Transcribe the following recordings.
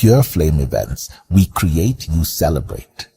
Pure Flame events. We create, you celebrate.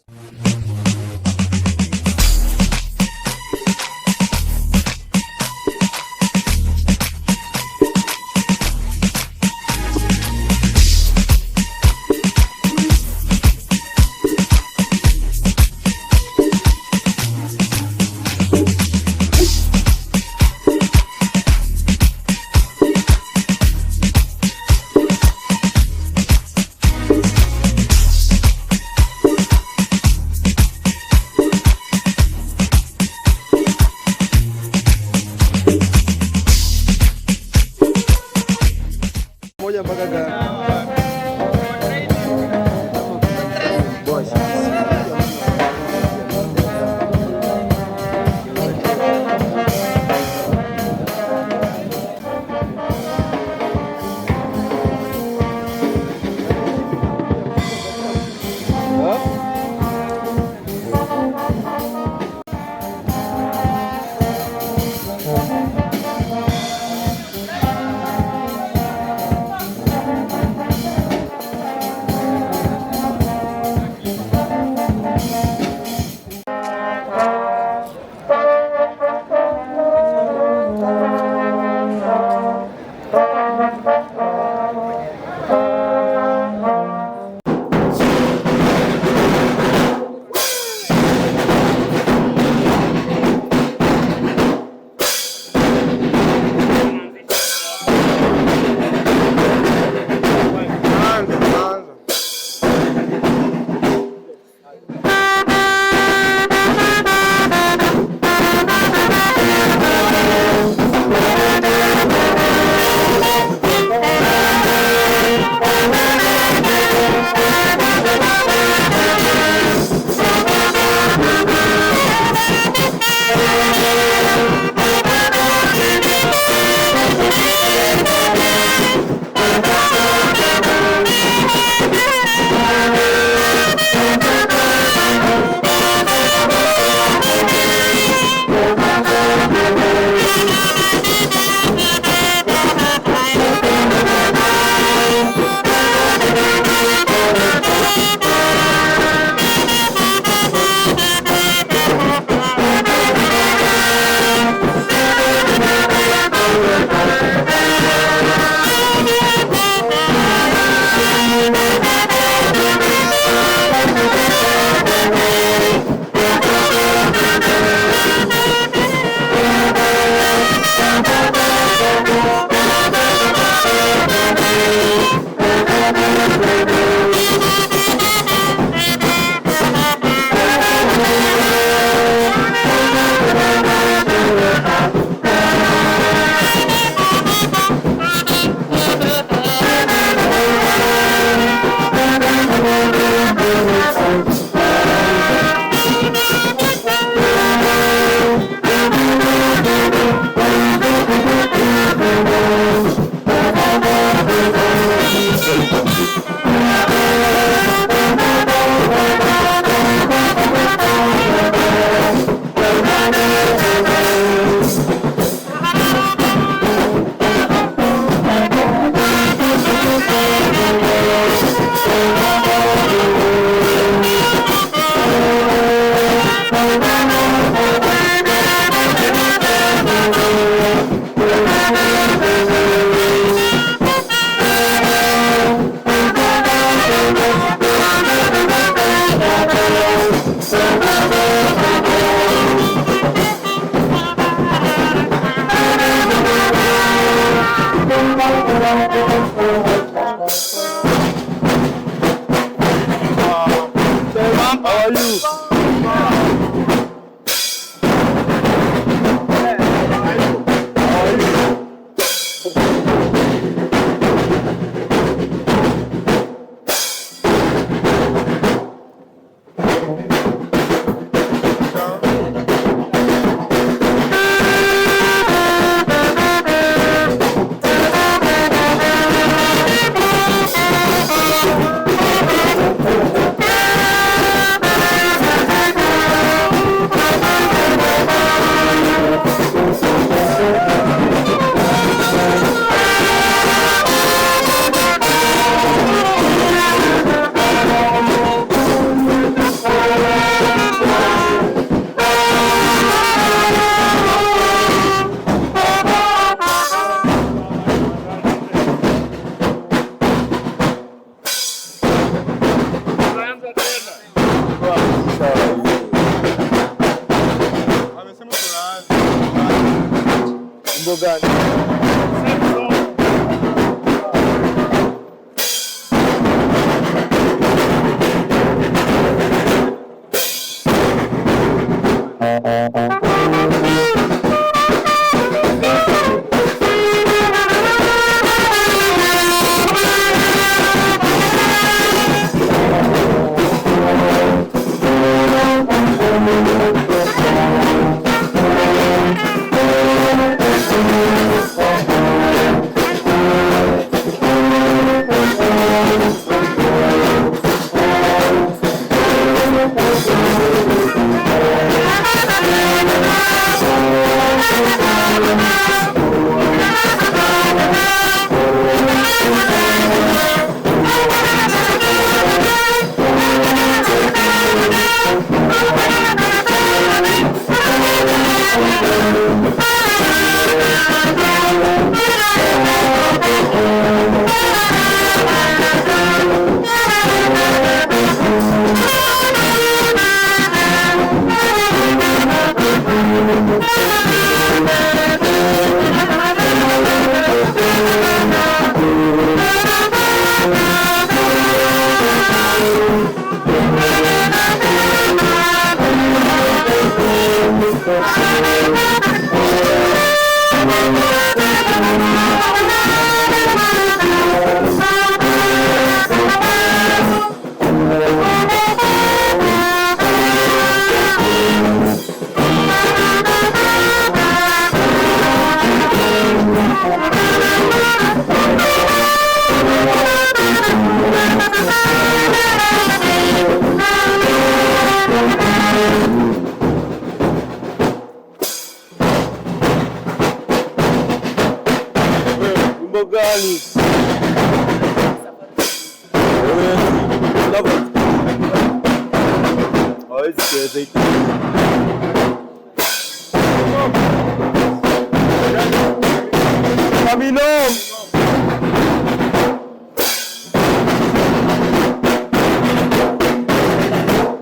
Gani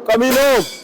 Camino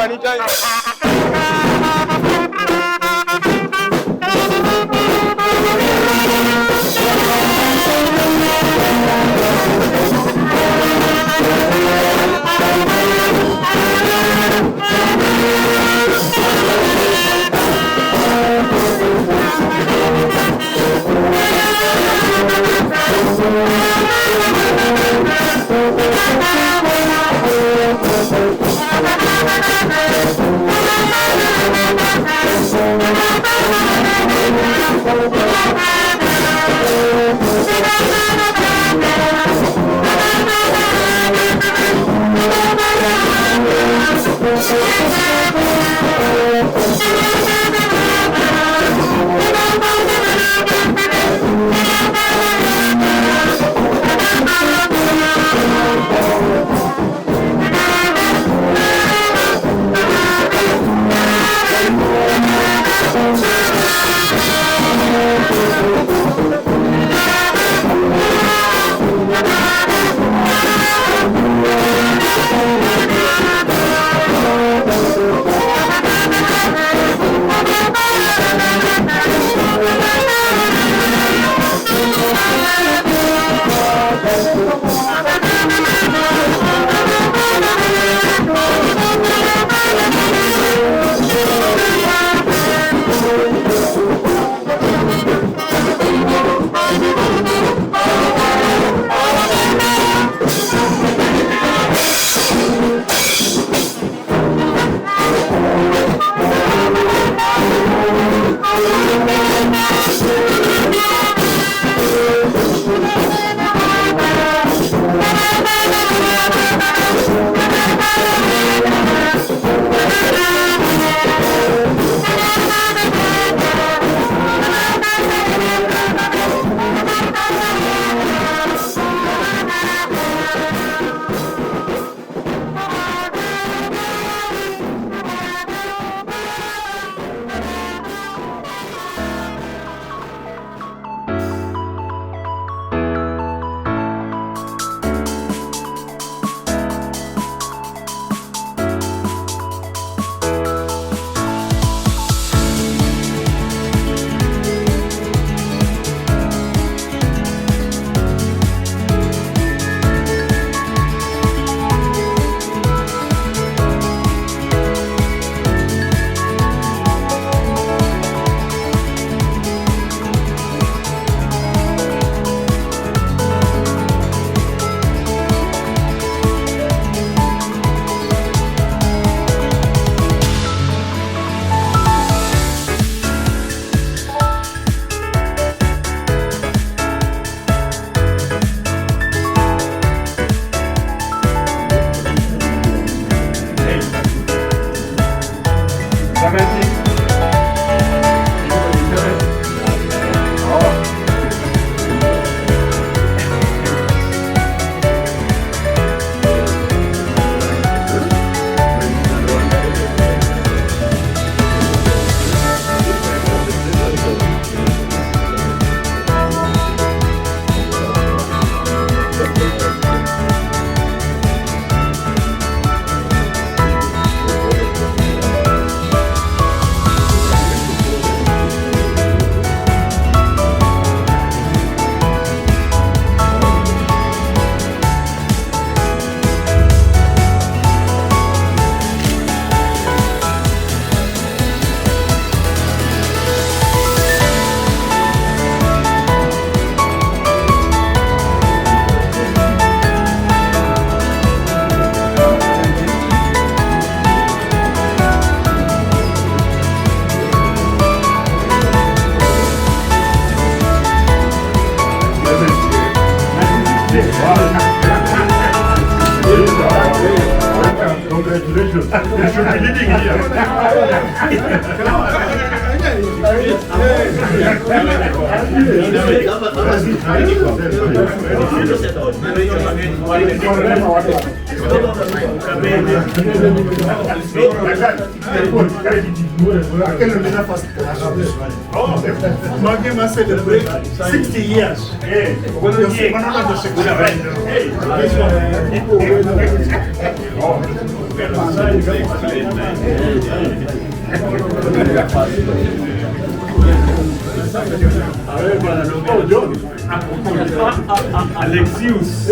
anytime. Congratulations. You should be living here. Maggie must celebrate 60 years. Alexius.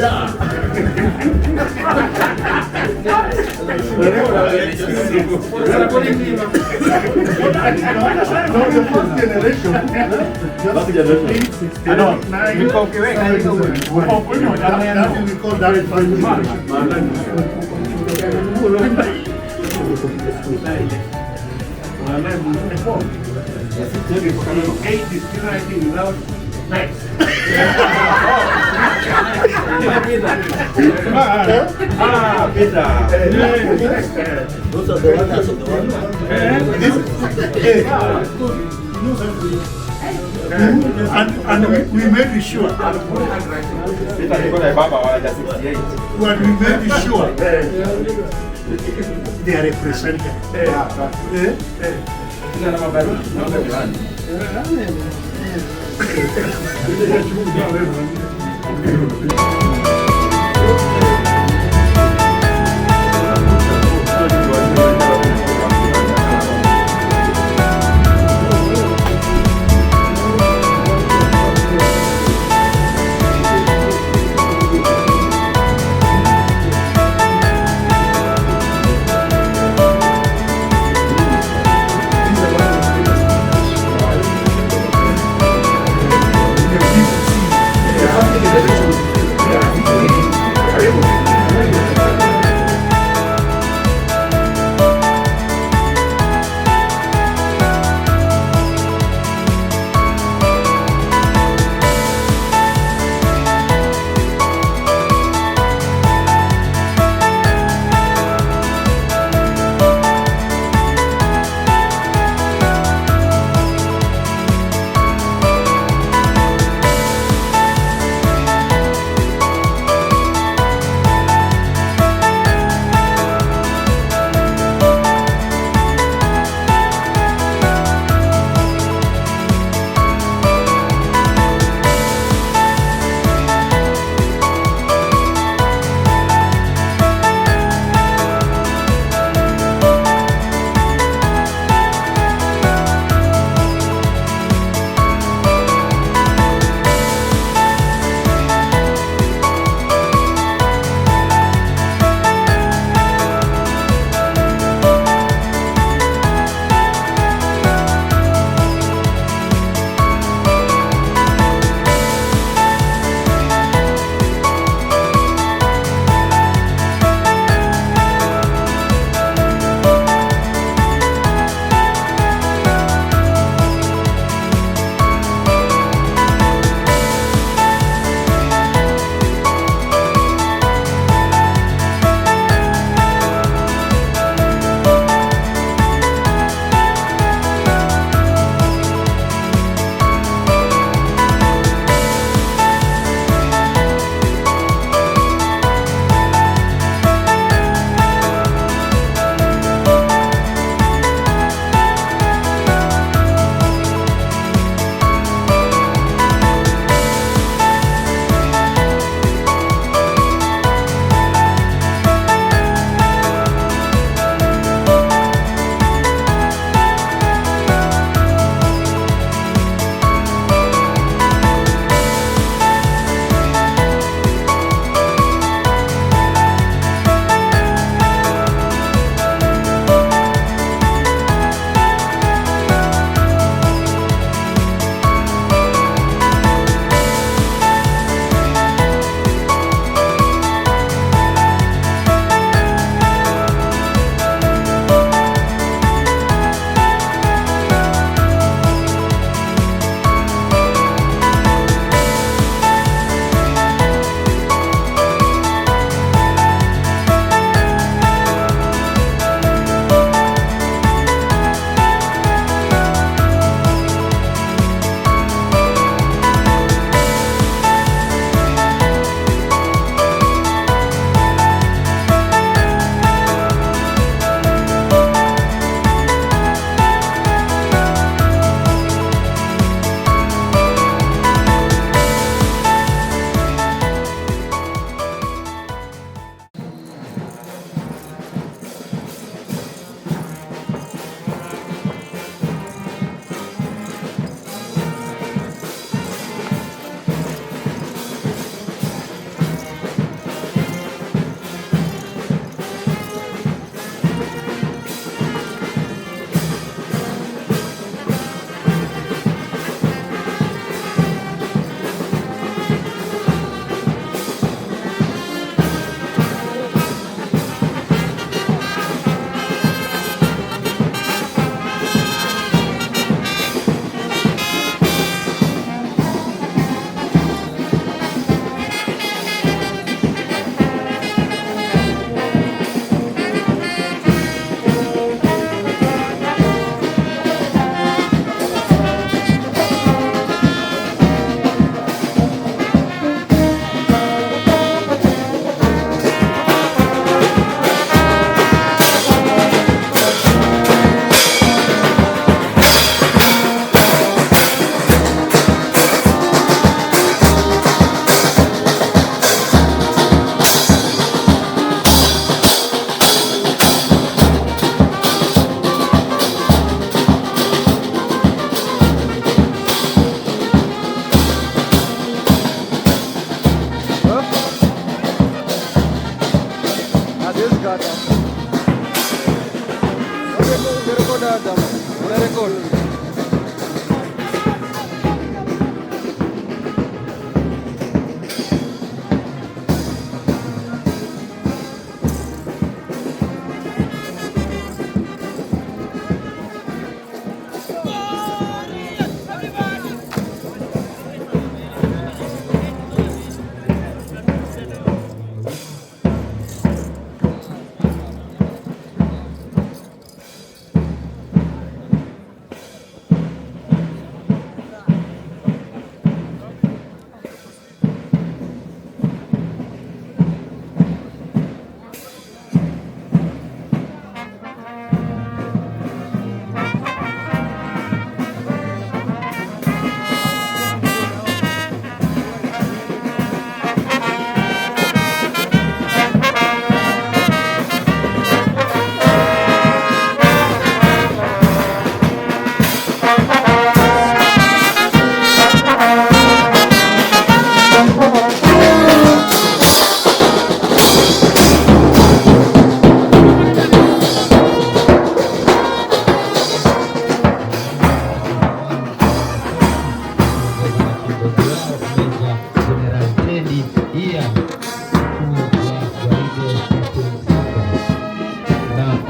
Those are the ones of the one. And we made it sure. When we made it sure, they are represented.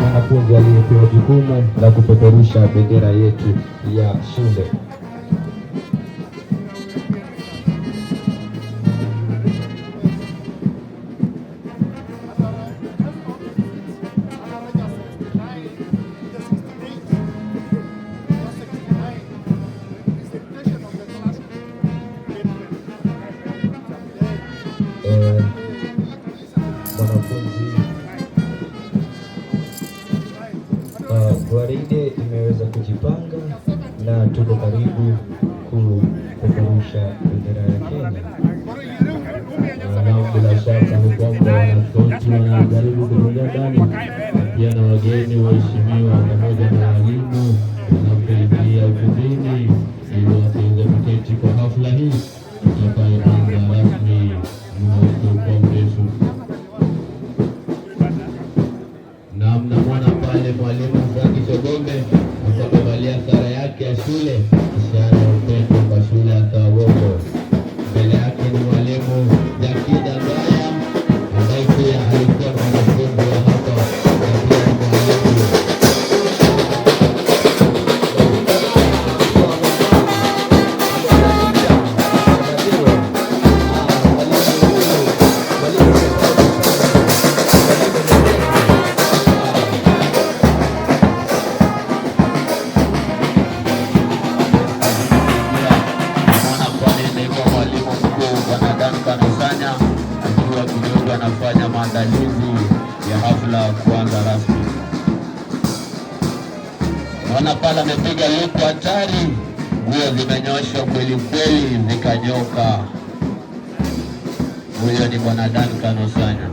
wanafunzi waliopewa jukumu la kupeperusha bendera yetu ya shule. Gwaride imeweza kujipanga na tuko karibu kupeperusha bendera ya Kenya. Bila shaka ni kwamba wanafunzi wanajaribu kuingia ndani, pia na wageni waheshimiwa pamoja na walimu wanapoingia ukumbini ili waweze kuketi kwa hafla hii itakayoanza rasmi kwa mrefu. Na mnamwona pale mwalimu Sawagongo amevalia sare yake ya shule, ishara ya upendo kwa shule ya Sawagongo. Mbele yake ni mwalimu ambaye pia alikuwa mwanafunzi wa hapa na pia ni mwalimu. Anafanya maandalizi ya hafla kuanza rasmi. Naona pale amepiga luku hatari, nguo zimenyoshwa kweli kweli zikanyoka. Huyo ni Bwana Duncan Osanya.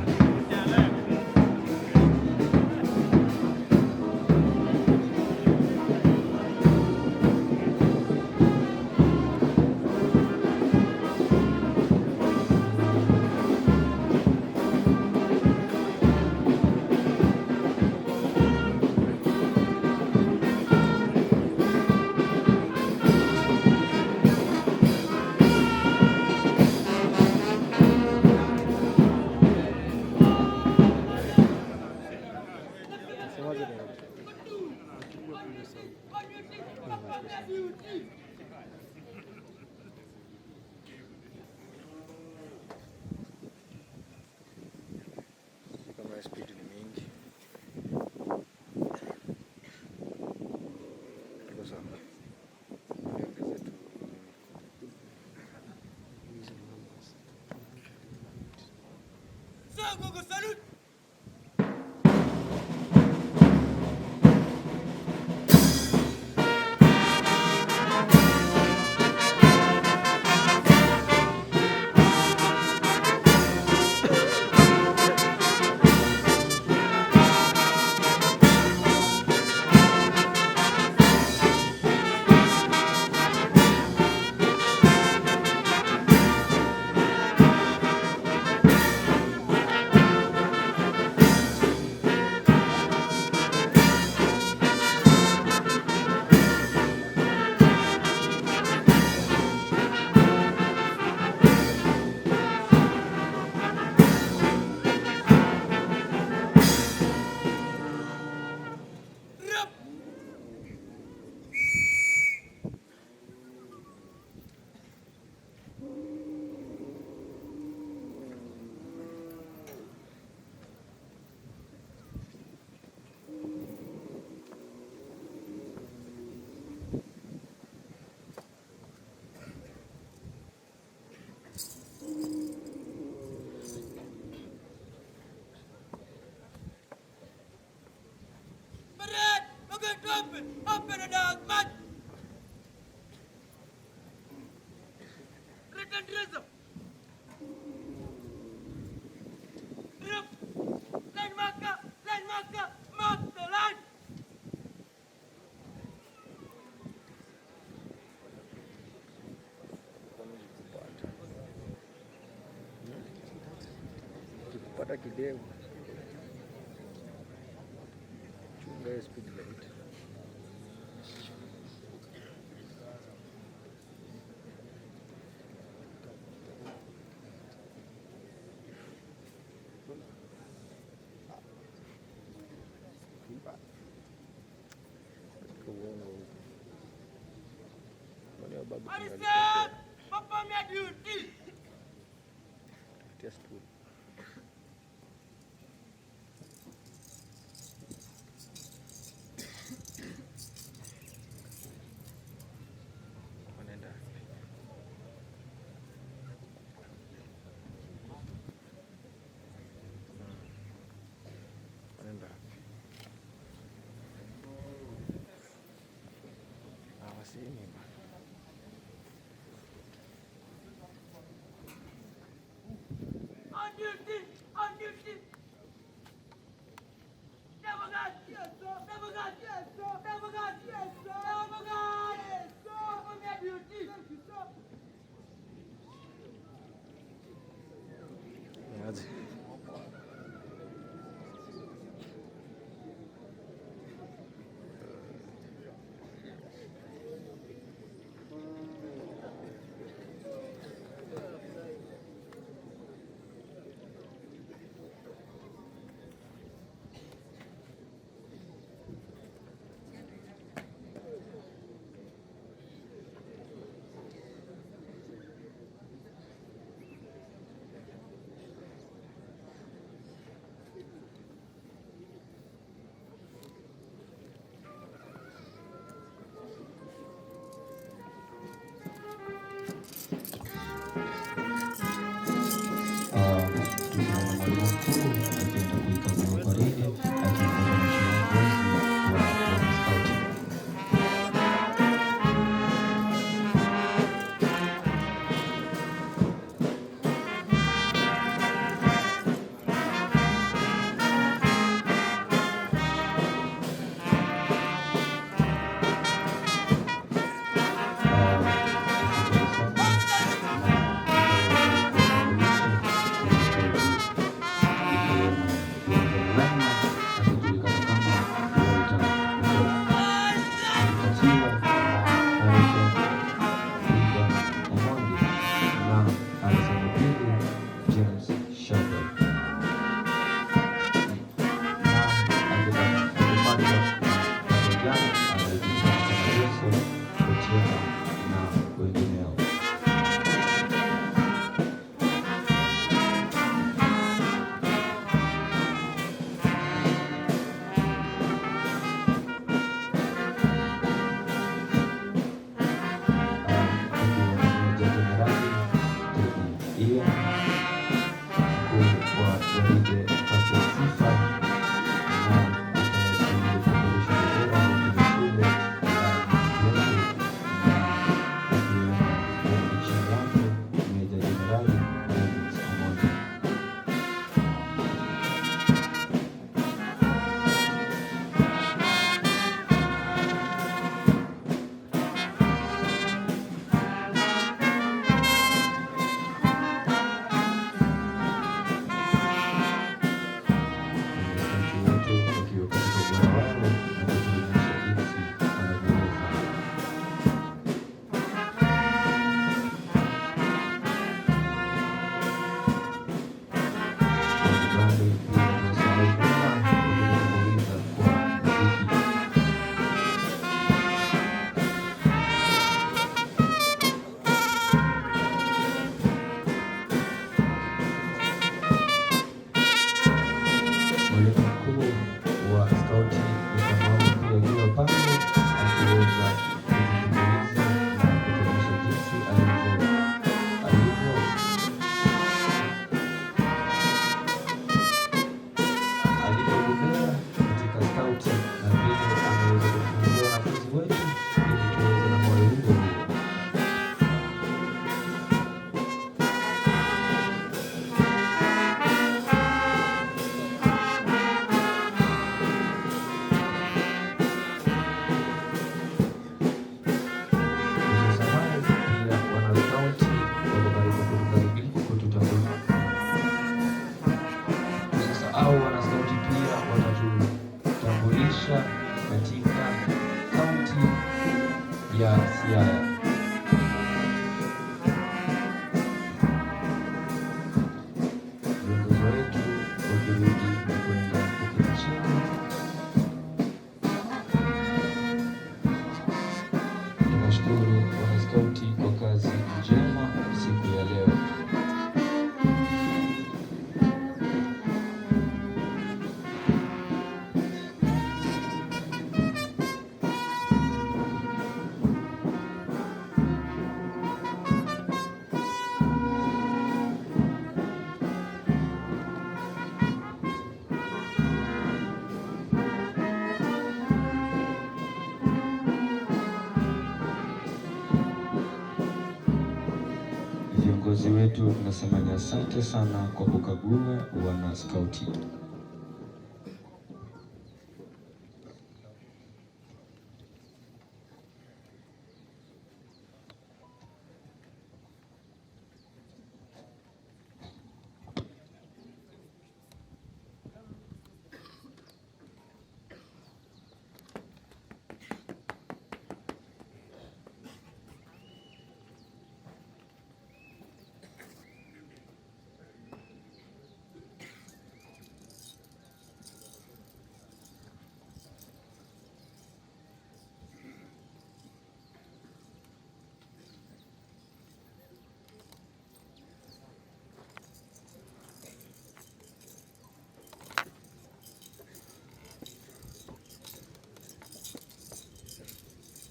Salute! Open the doors, man! Return drizzle! Line marker, mark the line! Ukipata kidevu chunga speed limit. Perform your duty! Just put. Wanaenda hawasemi bana. On duty! On duty! Never got yes, sir! Never got yes, sir! Never got yes, sir! Never got yes, sir! Perform your duty! Thank you, sir! Aje. Arusha katika kaunti ya Siaya. Viongozi wetu wakirudi na kwenda kuketi chini. Tunashukuru wanaskauti kwa kazi njema siku ya leo. Viongozi wetu tunasema ni asante sana kwa kukagua wana skauti.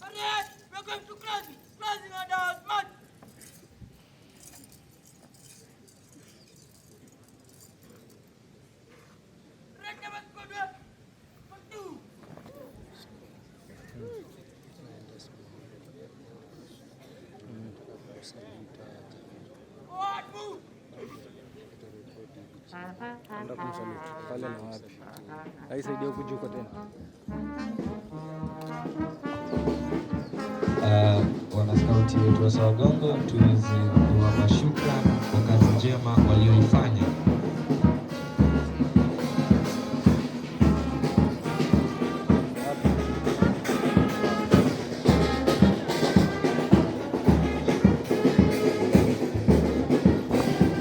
Alright, we're going to closing. Closing on the march. Right now, let's go to 2. Forward, move. Enda kumsaliti pale na wapi? Haisaidia kujuko tena. Wanaskauti wetu wa Sawagongo, tuweze kuwapa shukrani kwa kazi njema walioifanya.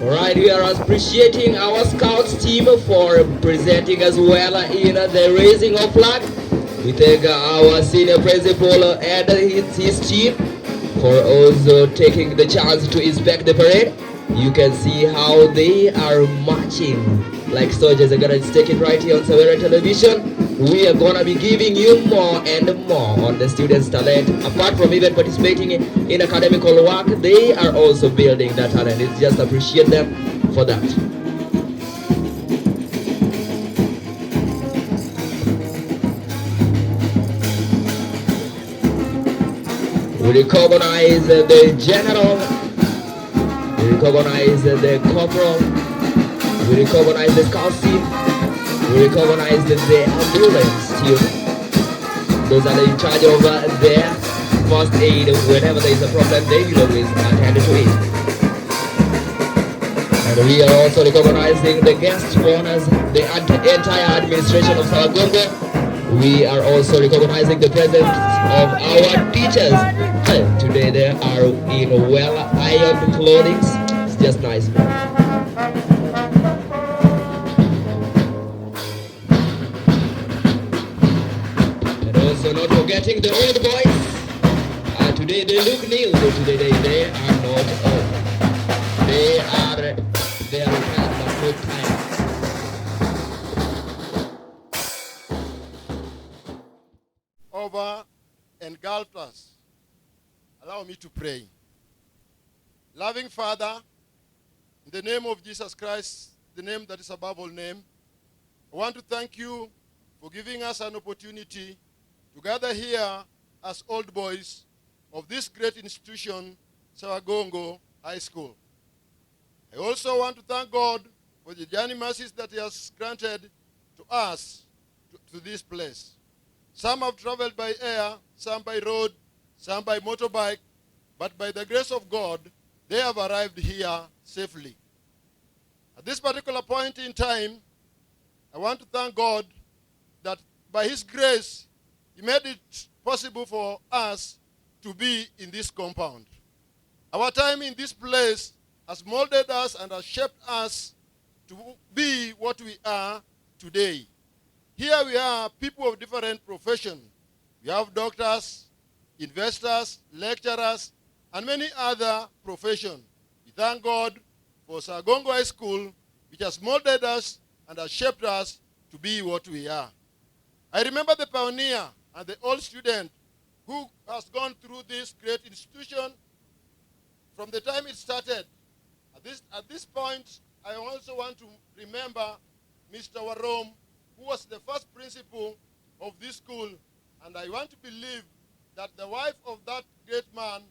Alright, we are appreciating our scouts team for presenting as well in the raising of flag. We thank our senior principal and his team for also taking the chance to inspect the parade. You can see how they are marching like soldiers. I'm gonna take it right here on Sawagongo television. We are gonna be giving you more and more on the students' talent. Apart from even participating in academical work, they are also building that talent. It's just appreciate them for that. We recognize the general, we recognize the corporal, we recognize the scout team, we recognize the ambulance team. Those are in charge of their first aid. Whenever there is a problem, they will always attend to it. And we are also recognizing the guest honors, the entire administration of Sawagongo. We are also recognizing the presence of our teachers. Today they are in well-ironed clothing. It's just nice. And also not forgetting the old boys. Today they look new, so today they are not old. They are retired but full time. Over engulfed us. Allow me to pray. Loving Father, in the name of Jesus Christ, the name that is above all name, I want to thank you for giving us an opportunity to gather here as old boys of this great institution, Sawagongo High School. I also want to thank God for the journey mercies that He has granted to us to this place. Some have traveled by air, some by road, some by motorbike, but by the grace of God, they have arrived here safely. At this particular point in time, I want to thank God that by his grace, he made it possible for us to be in this compound. Our time in this place has molded us and has shaped us to be what we are today. Here we are, people of different professions. We have doctors, investors, lecturers, and many other professions. We thank God for Sawagongo High School, which has molded us and has shaped us to be what we are. I remember the pioneer and the old student who has gone through this great institution from the time it started. At this point, I also want to remember Mr. Warom, who was the first principal of this school, and I want to believe that the wife of that great man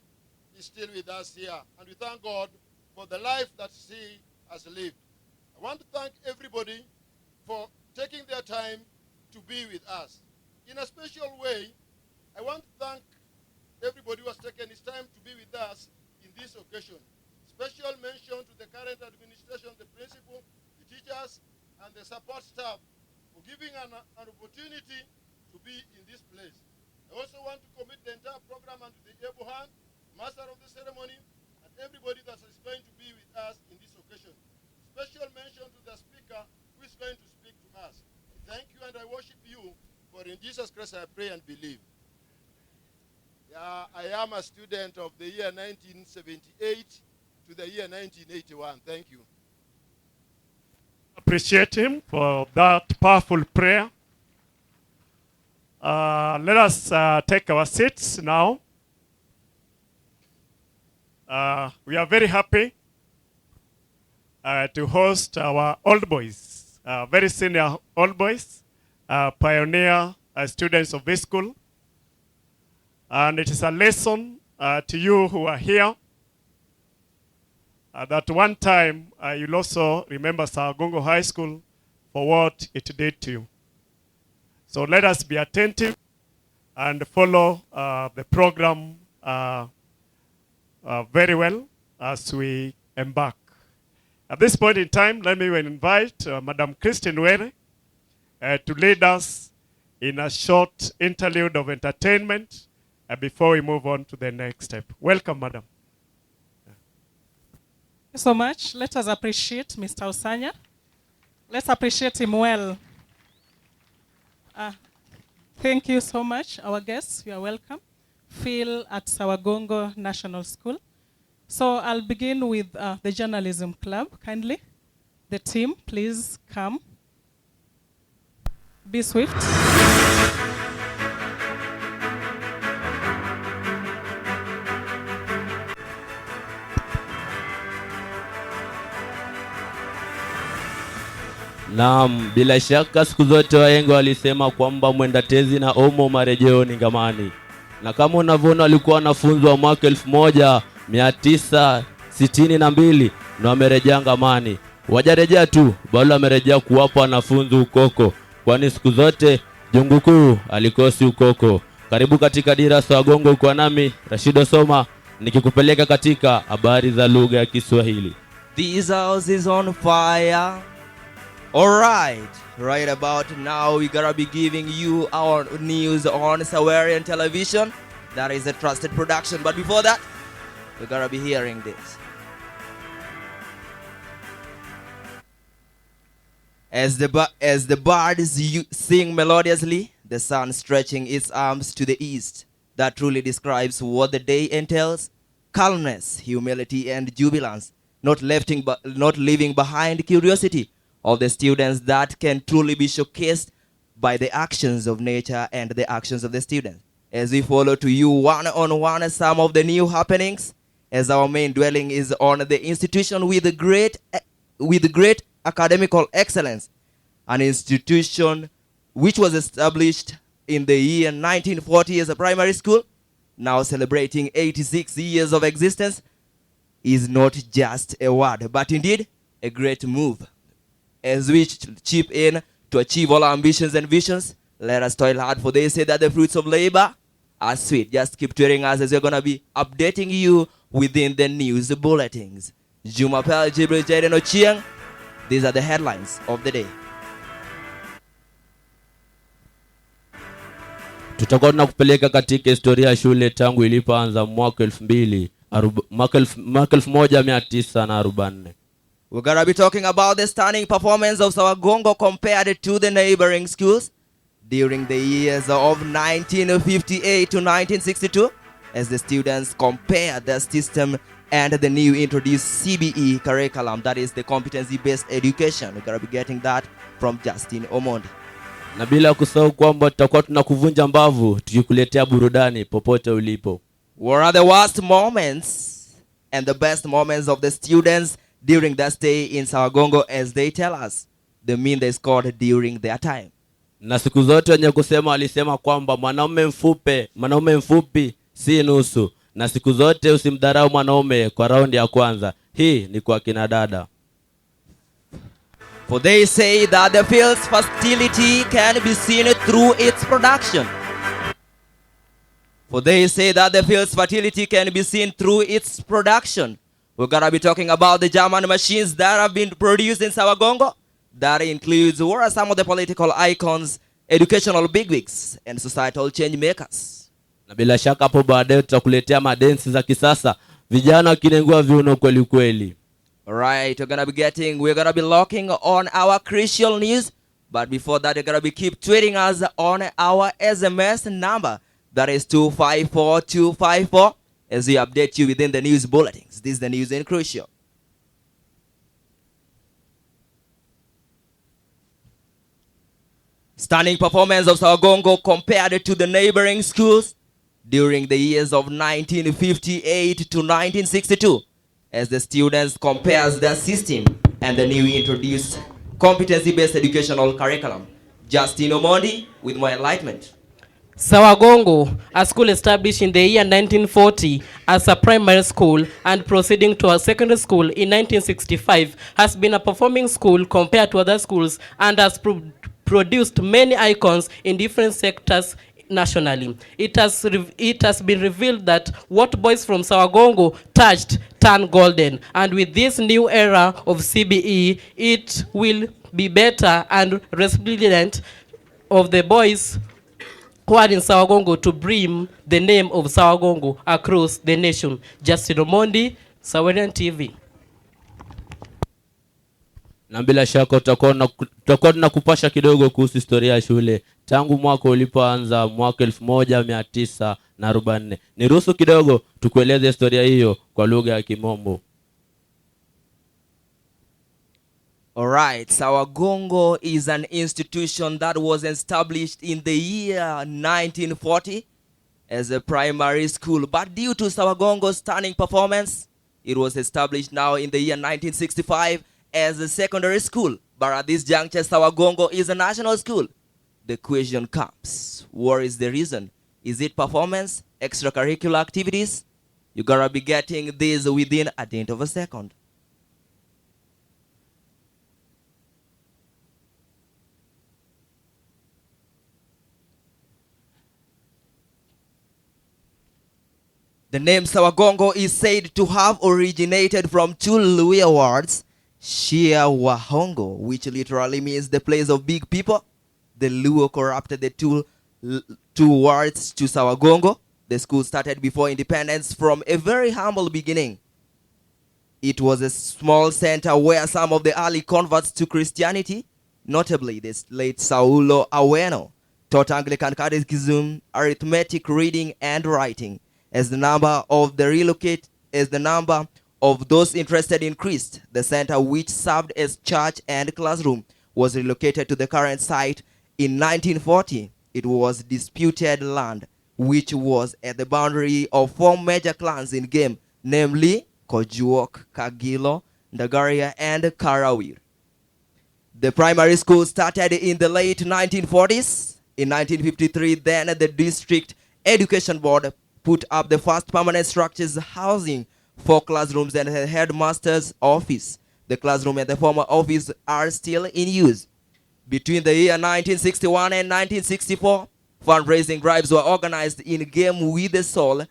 is still with us here, and we thank God for the life that she has lived. I want to thank everybody for taking their time to be with us. In a special way, I want to thank everybody who has taken his time to be with us in this occasion. Special mention to the current administration, the principal, the teachers, and the support staff for giving an opportunity to be in this place. I also want to commit the entire program unto the able hand, master of the ceremony, and everybody that is going to be with us in this occasion. Special mention to the speaker who is going to speak to us. Thank you and I worship you, for in Jesus Christ I pray and believe. I am a student of the year 1978 to the year 1981. Thank you. Appreciate him for that powerful prayer. Let us take our seats now. We are very happy to host our old boys, very senior old boys, pioneer students of this school. And it is a lesson to you who are here that one time you'll also remember Sawagongo High School for what it did to you. So let us be attentive and follow the program very well as we embark. At this point in time, let me invite Madam Christine Were to lead us in a short interlude of entertainment before we move on to the next step. Welcome, Madam. Thank you so much. Let us appreciate Mr. Osanya. Let's appreciate him well. Thank you so much, our guests. You are welcome. Phil at Sawagongo National School. So I'll begin with the Journalism Club, kindly. The team, please come. Be swift. Naam, bila shaka siku zote wahenga walisema kwamba mwenda tezi na omo marejeo ni ngamani. Na kama unavyoona walikuwa wanafunzi wa mwaka 1962 na wamerejea ngamani. Wajarejea tu, bali wamerejea kuwapa wanafunzi ukoko. Kwani siku zote jungu kuu alikosi ukoko. Karibu katika Dira Sawagongo kwa nami Rashido Soma nikikupeleka katika habari za lugha ya Kiswahili. This house is on fire. Right about now we're gonna be giving you our news on Sawagongian television. That is a trusted production, but before that we're gonna be hearing this. As the birds sing melodiously, the sun stretching its arms to the east, that truly describes what the day entails: calmness, humility, and jubilance, not leaving behind curiosity of the students that can truly be showcased by the actions of nature and the actions of the students. As we follow to you one-on-one some of the new happenings, as our main dwelling is on the institution with great academical excellence, an institution which was established in the year 1940 as a primary school, now celebrating 86 years of existence, is not just a word, but indeed a great move. As we chip in to achieve all our ambitions and visions, let us toil hard, for they say that the fruits of labor are sweet. Just keep tweeting us as we're going to be updating you within the news bulletins. Jumapel, Jibril, Jaden, Ochieng. These are the headlines of the day. Tutakuwa tunakupeleka katika historia ya shule tangu ilipoanza mwaka 1944. We're going to be talking about the stunning performance of Sawagongo compared to the neighboring schools during the years of 1958 to 1962, as the students compare the system and the new introduced CBE curriculum, that is the competency-based education. We're going to be getting that from Justin Omondi. Na bila kusahau kwamba tutakuwa tunakuvunja mbavu tukikuletea burudani popote ulipo. What are the worst moments and the best moments of the students during their stay in Sawagongo, as they tell us the mean they scored during their time? Na siku zote wenye kusema alisema kwamba mwanaume mfupi si nusu, na siku zote usimdharau mwanaume kwa raundi ya kwanza. Hii ni kwa kina dada. For they say that the field's fertility can be seen through its production. For they say that the field's fertility can be seen through its production. We're going to be talking about the German machines that have been produced in Sawagongo. That includes what are some of the political icons, educational bigwigs, and societal change makers. Na bila shaka hapo baadaye tutakuletea madensi za kisasa, vijana wakinengua viuno kweli kweli. Alright, we're gonna be locking on our crucial news. But before that, you're gonna be keep tweeting us on our SMS number. That is 254254, as we update you within the news bulletins. This is the news in Crucial. Stunning performance of Sawagongo compared to the neighboring schools during the years of 1958 to 1962, as the students compares their system and the new introduced competency-based educational curriculum. Justin Omondi with more enlightenment. Sawagongo, a school established in the year 1940 as a primary school and proceeding to a secondary school in 1965, has been a performing school compared to other schools and has produced many icons in different sectors nationally. It has been revealed that what boys from Sawagongo touched turned golden, and with this new era of CBE, it will be better and resilient of the boys who are in Sawagongo to bring the name of Sawagongo across the nation. Justin Omondi, Sawagongian TV. Na bila shaka tutakuwa tunakupasha kidogo kuhusu historia ya shule tangu mwaka ulipoanza mwaka 1944. Niruhusu kidogo tukueleze historia hiyo kwa lugha ya Kimombo. Alright, Sawagongo is an institution that was established in the year 1940 as a primary school. But due to Sawagongo's stunning performance, it was established now in the year 1965 as a secondary school. But at this juncture, Sawagongo is a national school. The question comes, what is the reason? Is it performance, extracurricular activities? You're gonna be getting this within a tenth of a second. The name Sawagongo is said to have originated from two Luya words, Sawagongo, which literally means the place of big people. The Luo corrupted the two words to Sawagongo. The school started before independence from a very humble beginning. It was a small center where some of the early converts to Christianity, notably the late Saulo Aweno, taught Anglican catechism, arithmetic, reading, and writing. As the number of those interested increased, the center, which served as church and classroom, was relocated to the current site. In 1940, it was disputed land, which was at the boundary of four major clans in game, namely Kojuok, Kagilo, Ndagaria, and Karawir. The primary school started in the late 1940s. In 1953, then the district education board put up the first permanent structures housing 4 classrooms and a headmaster's office. The classroom and the former office are still in use. Between the year 1961 and 1964, fundraising drives were organized in game with the sole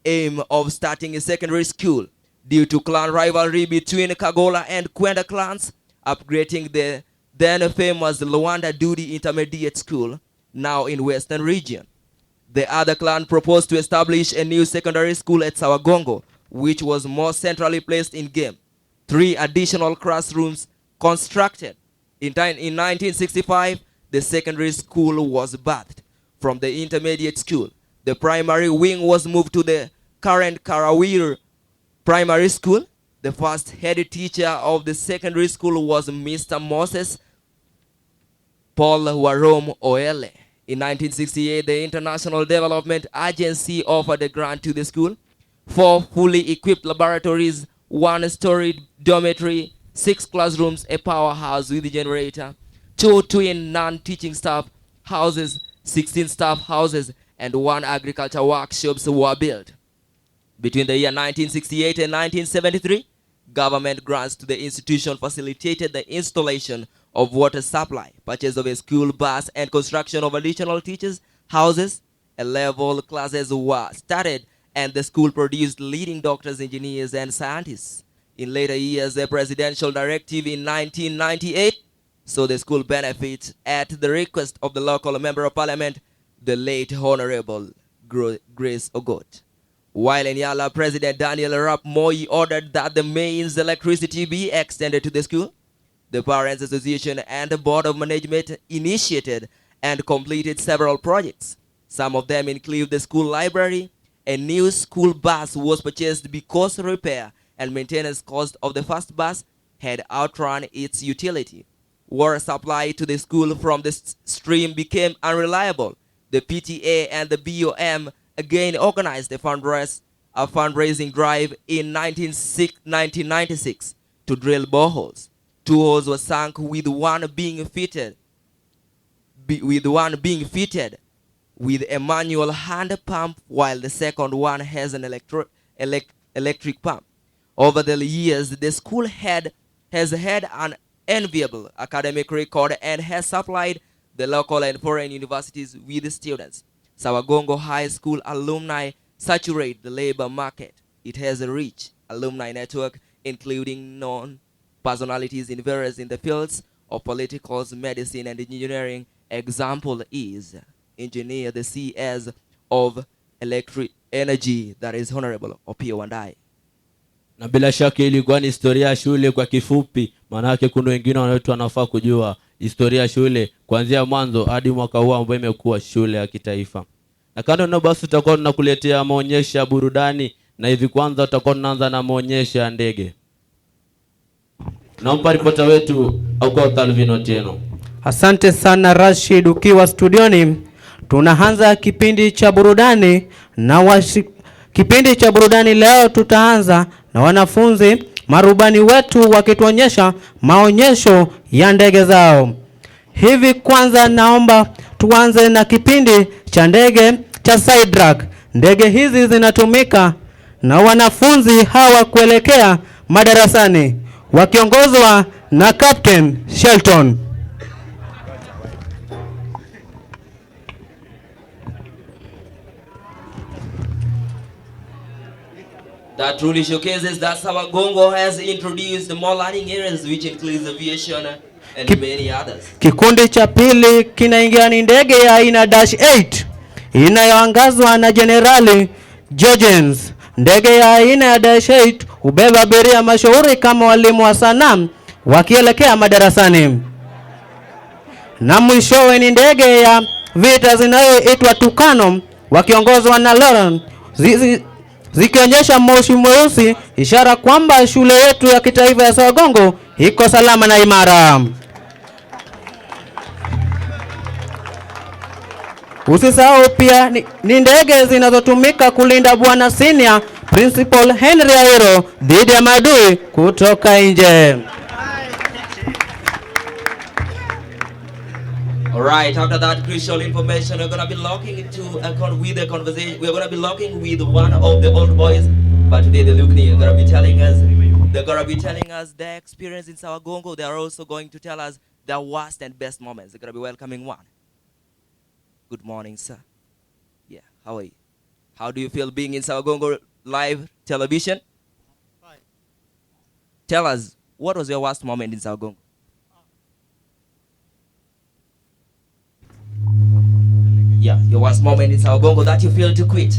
aim of starting a secondary school. Due to clan rivalry between Kagola and Kwenda clans, upgrading the then famous Luanda Dudi Intermediate School, now in Western Region. The other clan proposed to establish a new secondary school at Sawagongo, which was more centrally placed in game. 3 additional classrooms constructed. In 1965, the secondary school was birthed. From the intermediate school, the primary wing was moved to the current Karawir Primary School. The first head teacher of the secondary school was Mr. Moses Paul Warom Oele. In 1968, the International Development Agency offered a grant to the school. 4 fully equipped laboratories, 1-story dormitory, 6 classrooms, a powerhouse with a generator, 2 twin non-teaching staff houses, 16 staff houses, and 1 agriculture workshops were built. Between the year 1968 and 1973, government grants to the institution facilitated the installation of water supply, purchase of a school bus, and construction of additional teachers' houses. A-level classes were started, and the school produced leading doctors, engineers, and scientists. In later years, a presidential directive in 1998 saw the school benefit at the request of the local member of parliament, the late Honorable Grace Ogot. While Enyala President Daniel Arap Moi ordered that the mains electricity be extended to the school, the Parents Association and the Board of Management initiated and completed several projects. Some of them include the school library. A new school bus was purchased because repair and maintenance cost of the first bus had outrun its utility. Water supply to the school from the stream became unreliable. The PTA and the BOM again organized a fundraising drive in 1996 to drill boreholes. 2 holes were sunk, with one being fitted with a manual hand pump, while the second one has an electric pump. Over the years, the school has had an enviable academic record and has supplied the local and foreign universities with students. Sawagongo High School alumni saturate the labor market. It has a rich alumni network, including known personalities in the fields of politicals, medicine, and engineering. Example is engineer, the CS of electric energy, that is Honorable Opio Wandai. Na bila shaka ilikuwa ni historia ya shule kwa kifupi, manake kuna wengine wanaoitwa wanafaa kujua historia ya shule kuanzia mwanzo hadi mwaka huu ambao imekuwa shule ya kitaifa. Na kando na basi tutakuwa tunakuletea maonyesho ya burudani, na hivi kwanza tutakuwa tunaanza na maonyesho ya ndege. Naomba ripota wetu au Talvino Tieno. Asante sana Rashid, ukiwa studioni. Tunaanza kipindi cha burudani kipindi cha burudani leo tutaanza na wanafunzi marubani wetu wakituonyesha maonyesho ya ndege zao. Hivi kwanza naomba tuanze na kipindi cha ndege cha Sidetrack. Ndege hizi zinatumika na wanafunzi hawa kuelekea madarasani wakiongozwa na Captain Shelton. That truly showcases that Sawagongo has introduced more learning areas, which includes aviation and many others. Kikundi cha pili kinaingia ni ndege ya aina -8 inayoangazwa na Generali Georgens. Ndege ya aina ya -8 hubeba abiria mashuhuri kama walimu wa sanaa wakielekea madarasani. Na mwishowe ni ndege ya vita zinayoitwa Tukano wakiongozwa na Lauren, zikionyesha moshi mweusi, ishara kwamba shule yetu ya kitaifa ya Sawagongo iko salama na imara. Usisahau pia ni ndege zinazotumika kulinda Bwana Senior Principal Henry Airo dhidi ya maadui kutoka nje. All right, after that crucial information, we're going to be locking into with a conversation. We're going to be locking with one of the old boys, but today they're going to be telling us their experience in Sawagongo. They are also going to tell us their worst and best moments. They're going to be welcoming one. Good morning, sir. Yeah, how are you? How do you feel being in Sawagongo live television? Fine. Tell us, what was your worst moment in Yeah, your worst moment in Sawagongo that you feel to quit.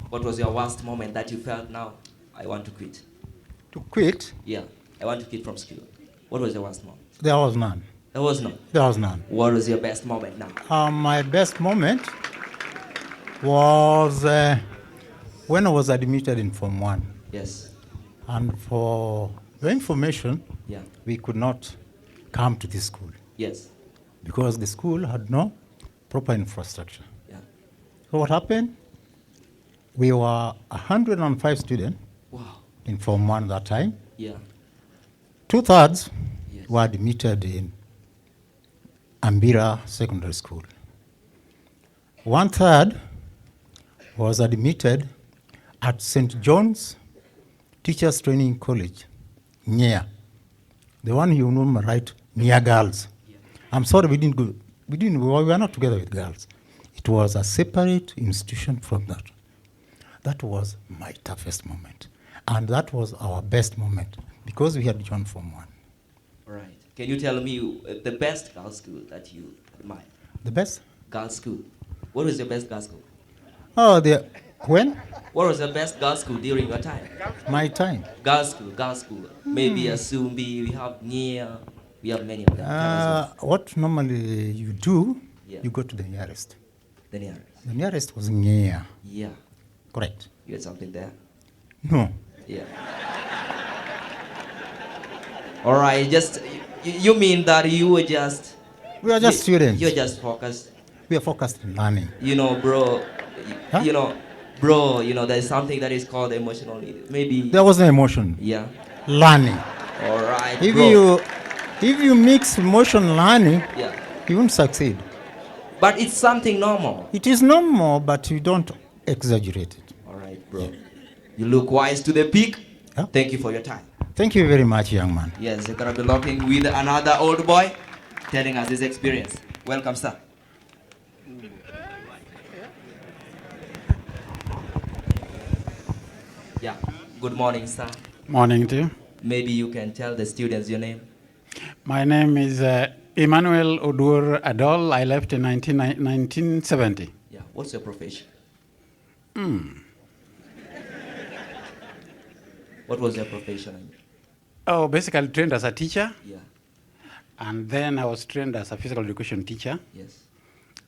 What was your worst moment that you felt now, I want to quit? To quit? Yeah, I want to quit from school. What was your worst moment? There was none. There was none? There was none. What was your best moment now? My best moment was when I was admitted in Form 1. Yes. And for the information, yeah, we could not come to this school. Yes. Because the school had no proper infrastructure. Yeah. So what happened? We were 105 students in Form 1 that time. Yeah. 2/3 were admitted in Ambira Secondary School. 1/3 was admitted at St. John's Teachers Training College, near the one you know, right, near girls. Yeah. I'm sorry, we were not together with girls. It was a separate institution from that. That was my toughest moment. And that was our best moment because we had joined Form 1. All right. Can you tell me the best girls' school that you admire? The best? Girls' school. What was your best girls' school? Oh, when? What was the best girls' school during your time? My time? Girls' school. Maybe a Sumbi, we have Nia, we have many of them. What normally you do, you go to the nearest. The nearest? The nearest was near. Yeah. Correct. You had something there? No. Yeah. All right, just, you mean that you were just... We are just students. You're just focused. We are focused on learning. You know, bro, there's something that is called emotional need. Maybe... There was no emotion. Yeah. Learning. All right, If you mix emotion learning, you won't succeed. But it's something normal. It is normal, but you don't exaggerate it. All right, bro. You look wise to the peak. Yeah. Thank you for your time. Thank you very much, young man. Yes, you're going to be talking with another old boy, telling us his experience. Welcome, sir. Yeah. Good morning, sir. Morning to you. Maybe you can tell the students your name. My name is Emmanuel Odur Adol. I left in 1970. Yeah. What's your profession? What was your profession? Oh, basically trained as a teacher. Yeah. And then I was trained as a physical education teacher. Yes.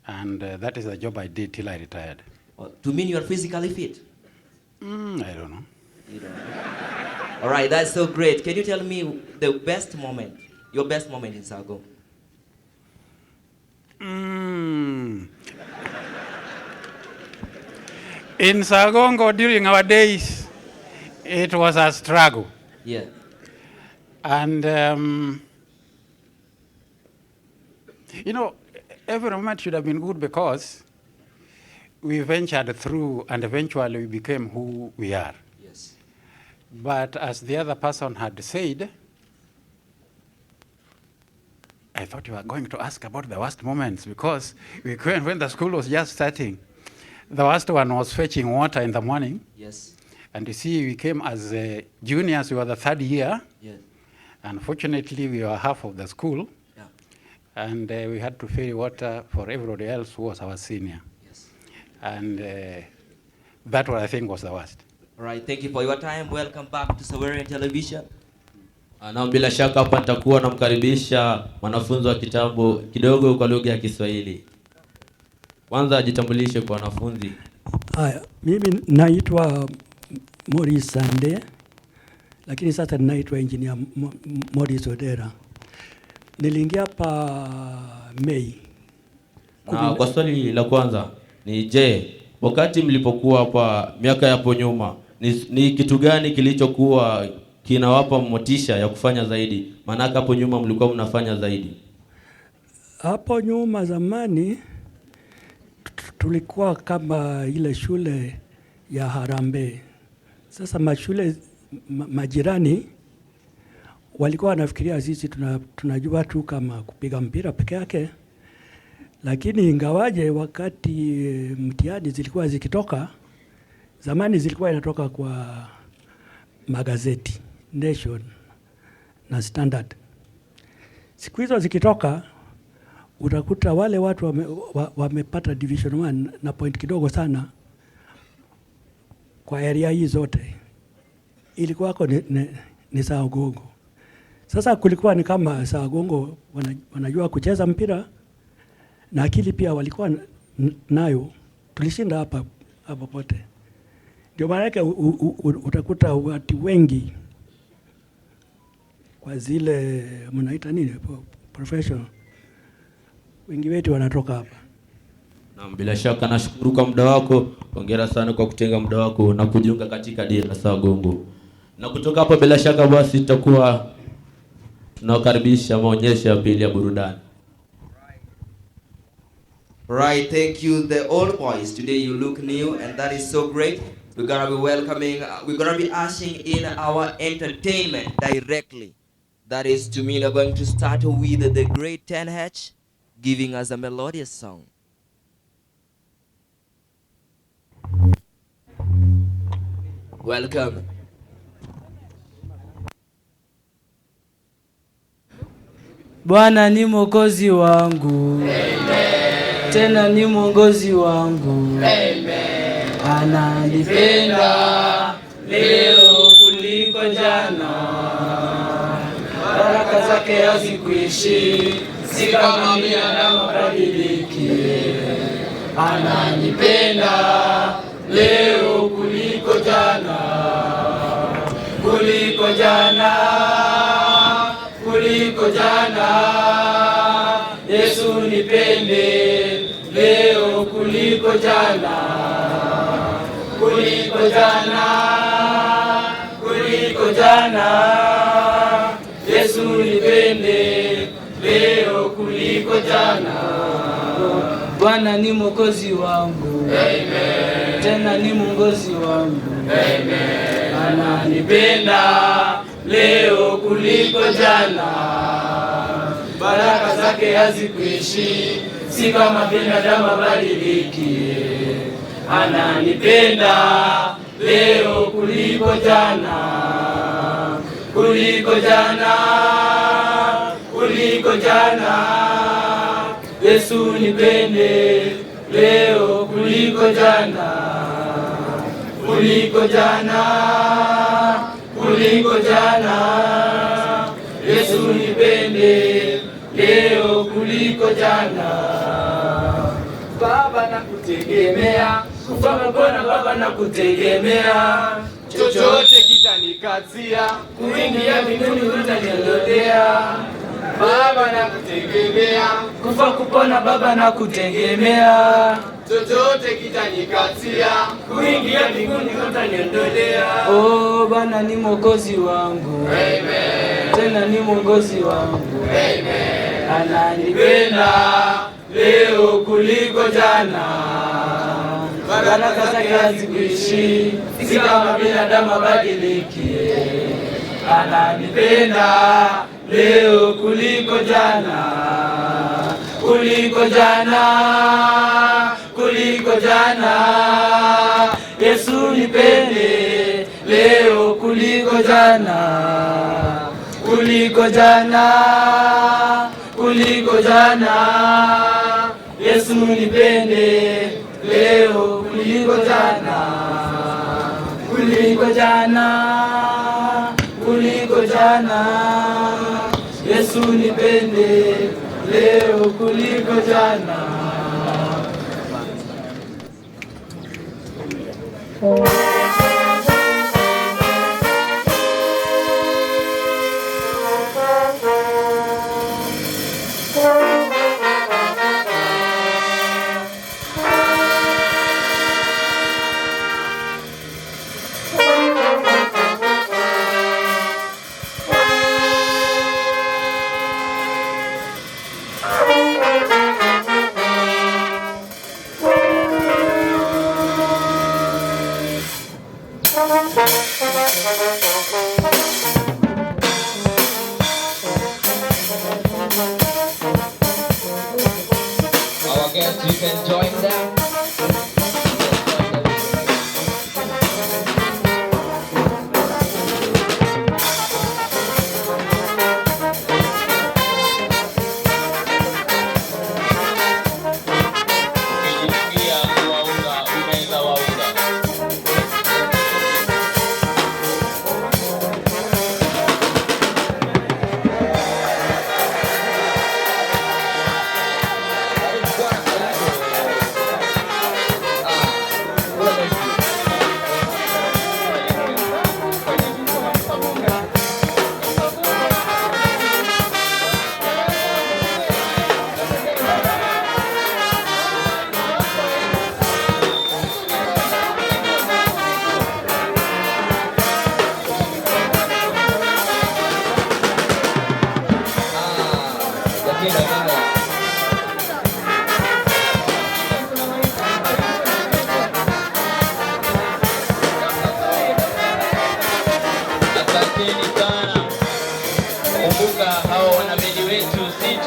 And that is the job I did till I retired. To mean you are physically fit? I don't know. You don't know. All right, that's so great. Can you tell me the best moment, your best moment in Sawagongo? In Sawagongo during our days, it was a struggle. Yeah. And, every moment should have been good because we ventured through and eventually we became who we are. Yes. But as the other person had said, I thought you were going to ask about the worst moments because when the school was just starting, the worst one was fetching water in the morning. Yes. And you see, we came as juniors, we were the third year. Yes. Unfortunately, we were half of the school. Yeah. And we had to ferry water for everybody else who was our senior. Yes. And that one, I think, was the worst. All right, thank you for your time. Welcome back to Sawagongian Television. Na bila shaka hapa nitakuwa namkaribisha mwanafunzi wa kitambo kidogo kwa lugha ya Kiswahili. Kwanza ajitambulishe kwa wanafunzi. Haya, mimi naitwa Morris Sande, lakini sasa naitwa Engineer Morris Odera. Niliingia hapa Mei. Na kwa swali la kwanza ni je, wakati mlipokuwa hapa miaka yapo nyuma, ni kitu gani kilichokuwa kinawapa motisha ya kufanya zaidi? Maana hapo nyuma mlikuwa mnafanya zaidi. Hapo nyuma zamani tulikuwa kama ile shule ya Harambee. Sasa mashule majirani walikuwa wanafikiria sisi tunajua tu kama kupiga mpira peke yake, lakini ingawaje wakati mtihani zilikuwa zikitoka, zamani zilikuwa inatoka kwa magazeti Nation na Standard. Siku hizo zikitoka utakuta wale watu wamepata division 1 na point kidogo sana kwa area hii zote. Ilikuwako ni Sawagongo. Sasa kulikuwa ni kama Sawagongo wanajua kucheza mpira na akili pia walikuwa nayo. Tulishinda hapa pote. Ndio maana yake utakuta watu wengi kwa zile mnaita nini professional, wengi wetu wanatoka hapa. Na bila shaka nashukuru kwa muda wako. Hongera sana kwa kutenga muda wako na kujiunga katika dira la Sawagongo. Na kutoka hapo bila shaka basi tutakuwa tunakaribisha maonyesho ya pili ya burudani. Right, thank you, the old boys. Today you look new, and that is so great. We're gonna be welcoming, we're gonna be ushering in our entertainment directly. That is, to me, we're going to start with the great 10H giving us a melodious song. Welcome. Bwana ni mwokozi wangu. Amen. Tena ni mwongozi wangu. Amen. Ananipenda leo kuliko jana. Baraka zake hazikuishi, si kama binadamu badiliki. Ananipenda leo kuliko jana. Kuliko jana. Kuliko jana. Yesu nipende leo kuliko jana. Kuliko jana. Kuliko jana. Yesu nipende leo kuliko jana. Bwana ni mwokozi wangu. Amen. Tena ni mwongozi wangu. Amen. Ananipenda leo kuliko jana. Baraka zake hazikuishi, si kama binadamu badiliki. Ananipenda leo kuliko jana. Kuliko jana. Kuliko jana. Yesu nipende leo kuliko jana. Kuliko jana. Kuliko jana. Yesu nipende leo kuliko jana. Baba nakutegemea, kufa Bwana Baba nakutegemea. Chochote kitanikatia, kuingia mbinguni utaniondolea. Baba nakutegemea, kufa kupona Baba nakutegemea. Chochote kitanikatia, kuingia mbinguni utaniondolea. Oh, Bwana ni mwokozi wangu. Amen. Tena ni mwongozi wangu. Amen. Ananipenda leo kuliko jana. Baraka zake hazikuishi, si kama binadamu badiliki. Ananipenda leo kuliko jana. Kuliko jana. Kuliko jana. Yesu nipende leo kuliko jana. Kuliko jana. Kuliko jana. Yesu nipende leo kuliko jana. Kuliko jana. Kuliko jana. Yesu nipende leo kuliko jana. Our guests, you can join them.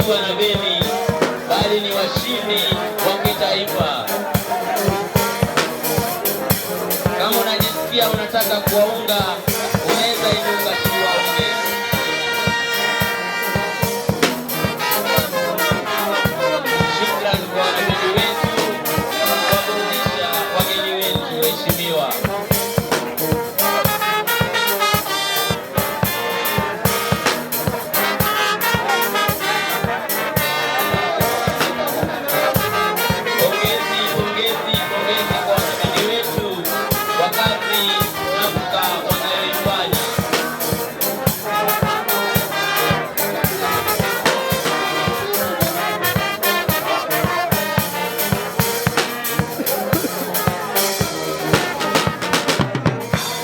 tu wanabeni, bali ni washindi wa kitaifa. Kama unajisikia unataka kuwaunga, unaweza inuka tuwaunge. Shukrani kwa wageni wetu, kuwaburudisha wageni wetu waheshimiwa.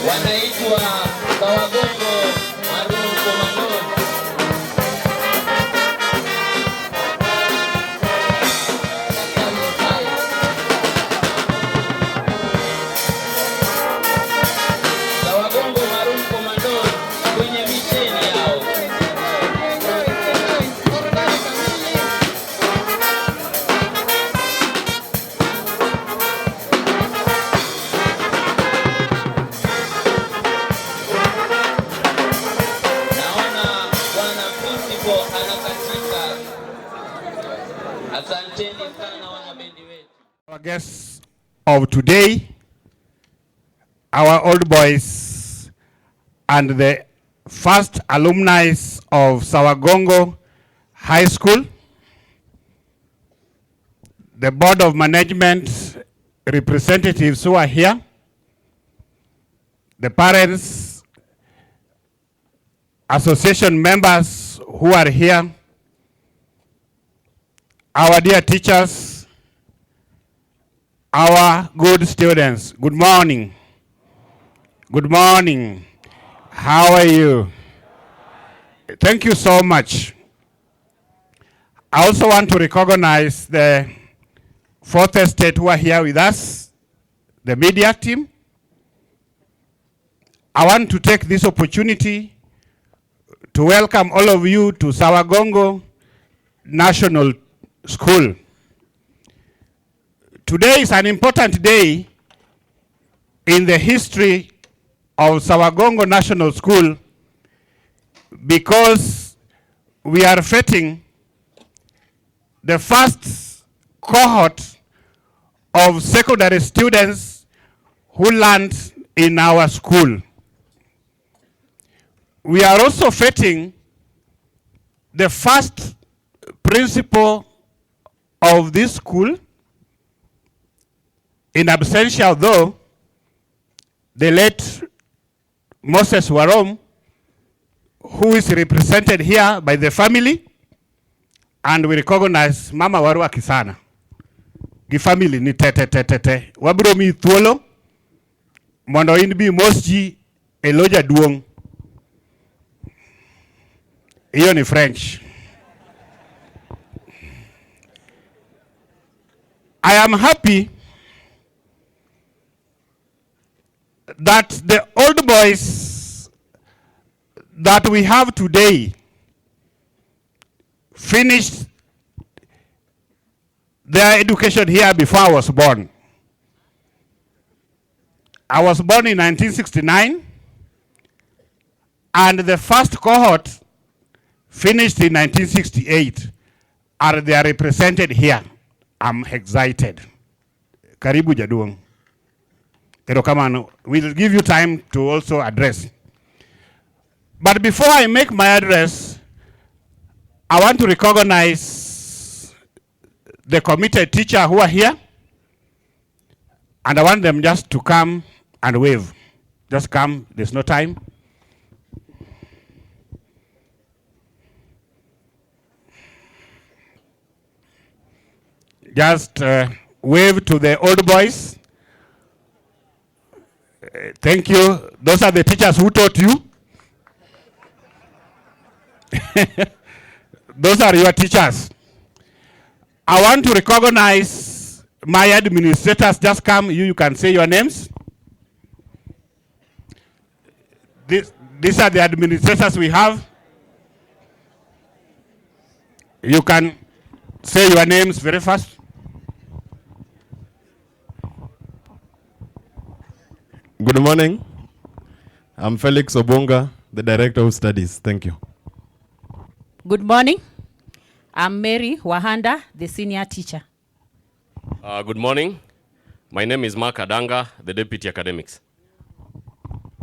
Wanaitwa Sawagongo Maroon Commandos. Sawagongo Maroon Commandos kwenye misheni yao. Our guests of today, our old boys and the first alumni of Sawagongo High School, the board of management representatives who are here, the parents, association members who are here, our dear teachers, our good students. Good morning. Good morning. How are you? Thank you so much. I also want to recognize the fourth estate who are here with us, the media team. I want to take this opportunity to welcome all of you to Sawagongo National School. Today is an important day in the history of Sawagongo National School because we are feting the first cohort of secondary students who learned in our school. We are also feting the first principal of this school, in absentia though, the late Moses Warom, who is represented here by the family, and we recognize Mama Waru Akisana. The family ni te. Wabro mi thuolo, mondo inbi mosji eloja duong. Iyo ni French. I am happy that the old boys that we have today finished their education here before I was born. I was born in 1969, and the first cohort finished in 1968, and they are represented here. I'm excited. Karibu Jaduong. Erokamano, we'll give you time to also address. But before I make my address, I want to recognize the committed teacher who are here, and I want them just to come and wave. Just come, there's no time. Just wave to the old boys. Thank you. Those are the teachers who taught you. Those are your teachers. I want to recognize my administrators. Just come, you can say your names. These are the administrators we have. You can say your names very fast. Good morning. I'm Felix Obonga, the Director of Studies. Thank you. Good morning. I'm Mary Wahanda, the Senior Teacher. Good morning. My name is Mark Adanga, the Deputy Academics.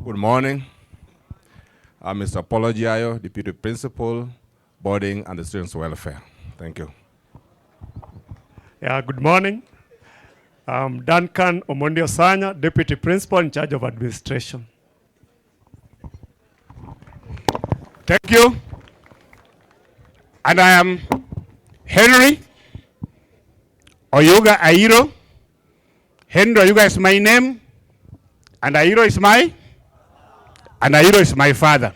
Good morning. I'm Mr. Paulo Giayo, Deputy Principal, Boarding and the Students' Welfare. Thank you. Yeah, good morning. I'm Duncan Omondi Osanya, Deputy Principal in charge of Administration. Thank you. And I am Henry Oyuga Airo. Henry Oyuga is my name, and Airo is my father.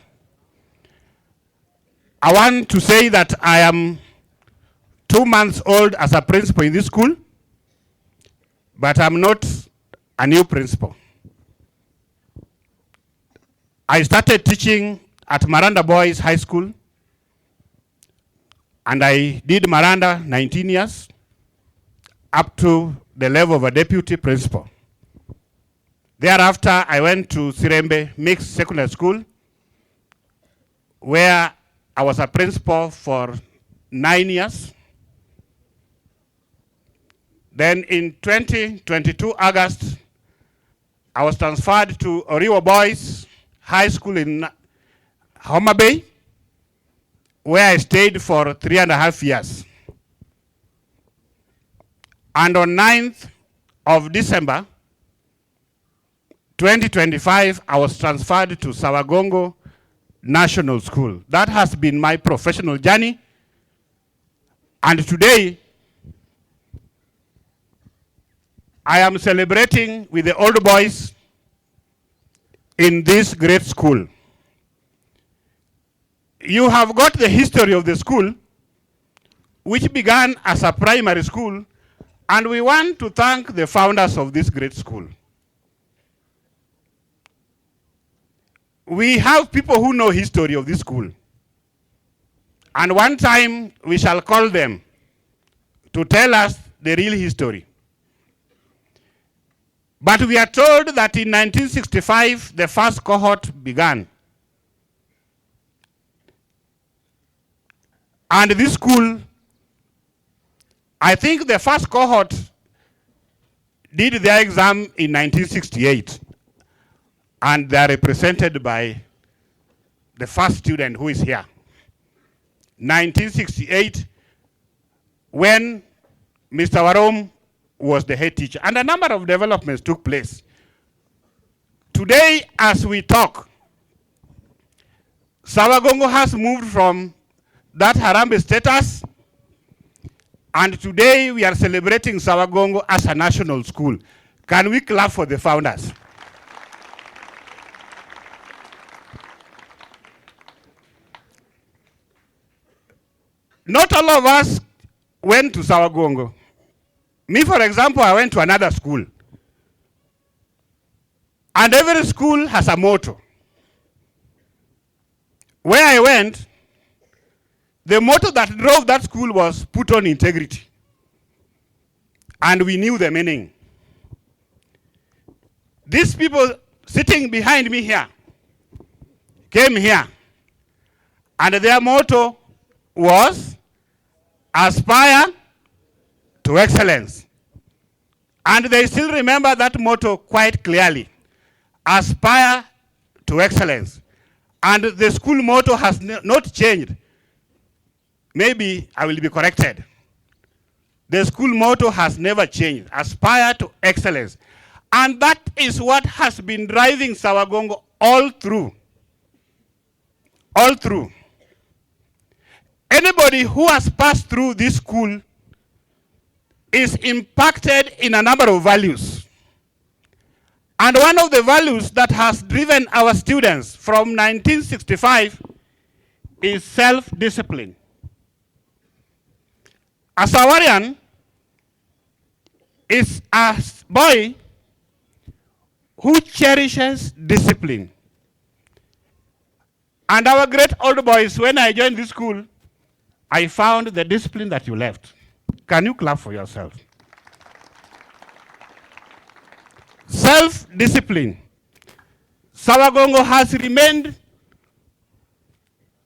I want to say that I am 2 months old as a principal in this school, but I'm not a new principal. I started teaching at Maranda Boys High School, and I did Maranda 19 years, up to the level of a deputy principal. Thereafter, I went to Sirembe Mixed Secondary School, where I was a principal for 9 years. Then in 2022 August, I was transferred to Oriwa Boys High School in Homa Bay, where I stayed for 3.5 years. And on 9th of December, 2025, I was transferred to Sawagongo National School. That has been my professional journey. And today, I am celebrating with the old boys in this great school. You have got the history of the school, which began as a primary school, and we want to thank the founders of this great school. We have people who know history of this school, and one time we shall call them to tell us the real history. But we are told that in 1965, the first cohort began. And this school, I think the first cohort did their exam in 1968. And they are represented by the first student who is here. 1968, when Mr. Warom was the head teacher, and a number of developments took place. Today, as we talk, Sawagongo has moved from that Harambee status, and today we are celebrating Sawagongo as a national school. Can we clap for the founders? Not all of us went to Sawagongo. Me, for example, I went to another school. And every school has a motto. Where I went, the motto that drove that school was put on integrity. And we knew the meaning. These people sitting behind me here came here, and their motto was aspire to excellence. And they still remember that motto quite clearly. Aspire to excellence. And the school motto has not changed. Maybe I will be corrected. The school motto has never changed. Aspire to excellence. And that is what has been driving Sawagongo all through. All through. Anybody who has passed through this school is impacted in a number of values. And one of the values that has driven our students from 1965 is self-discipline. A Sawarian is a boy who cherishes discipline. And our great old boys, when I joined this school, I found the discipline that you left. Can you clap for yourself? Self-discipline. Sawagongo has remained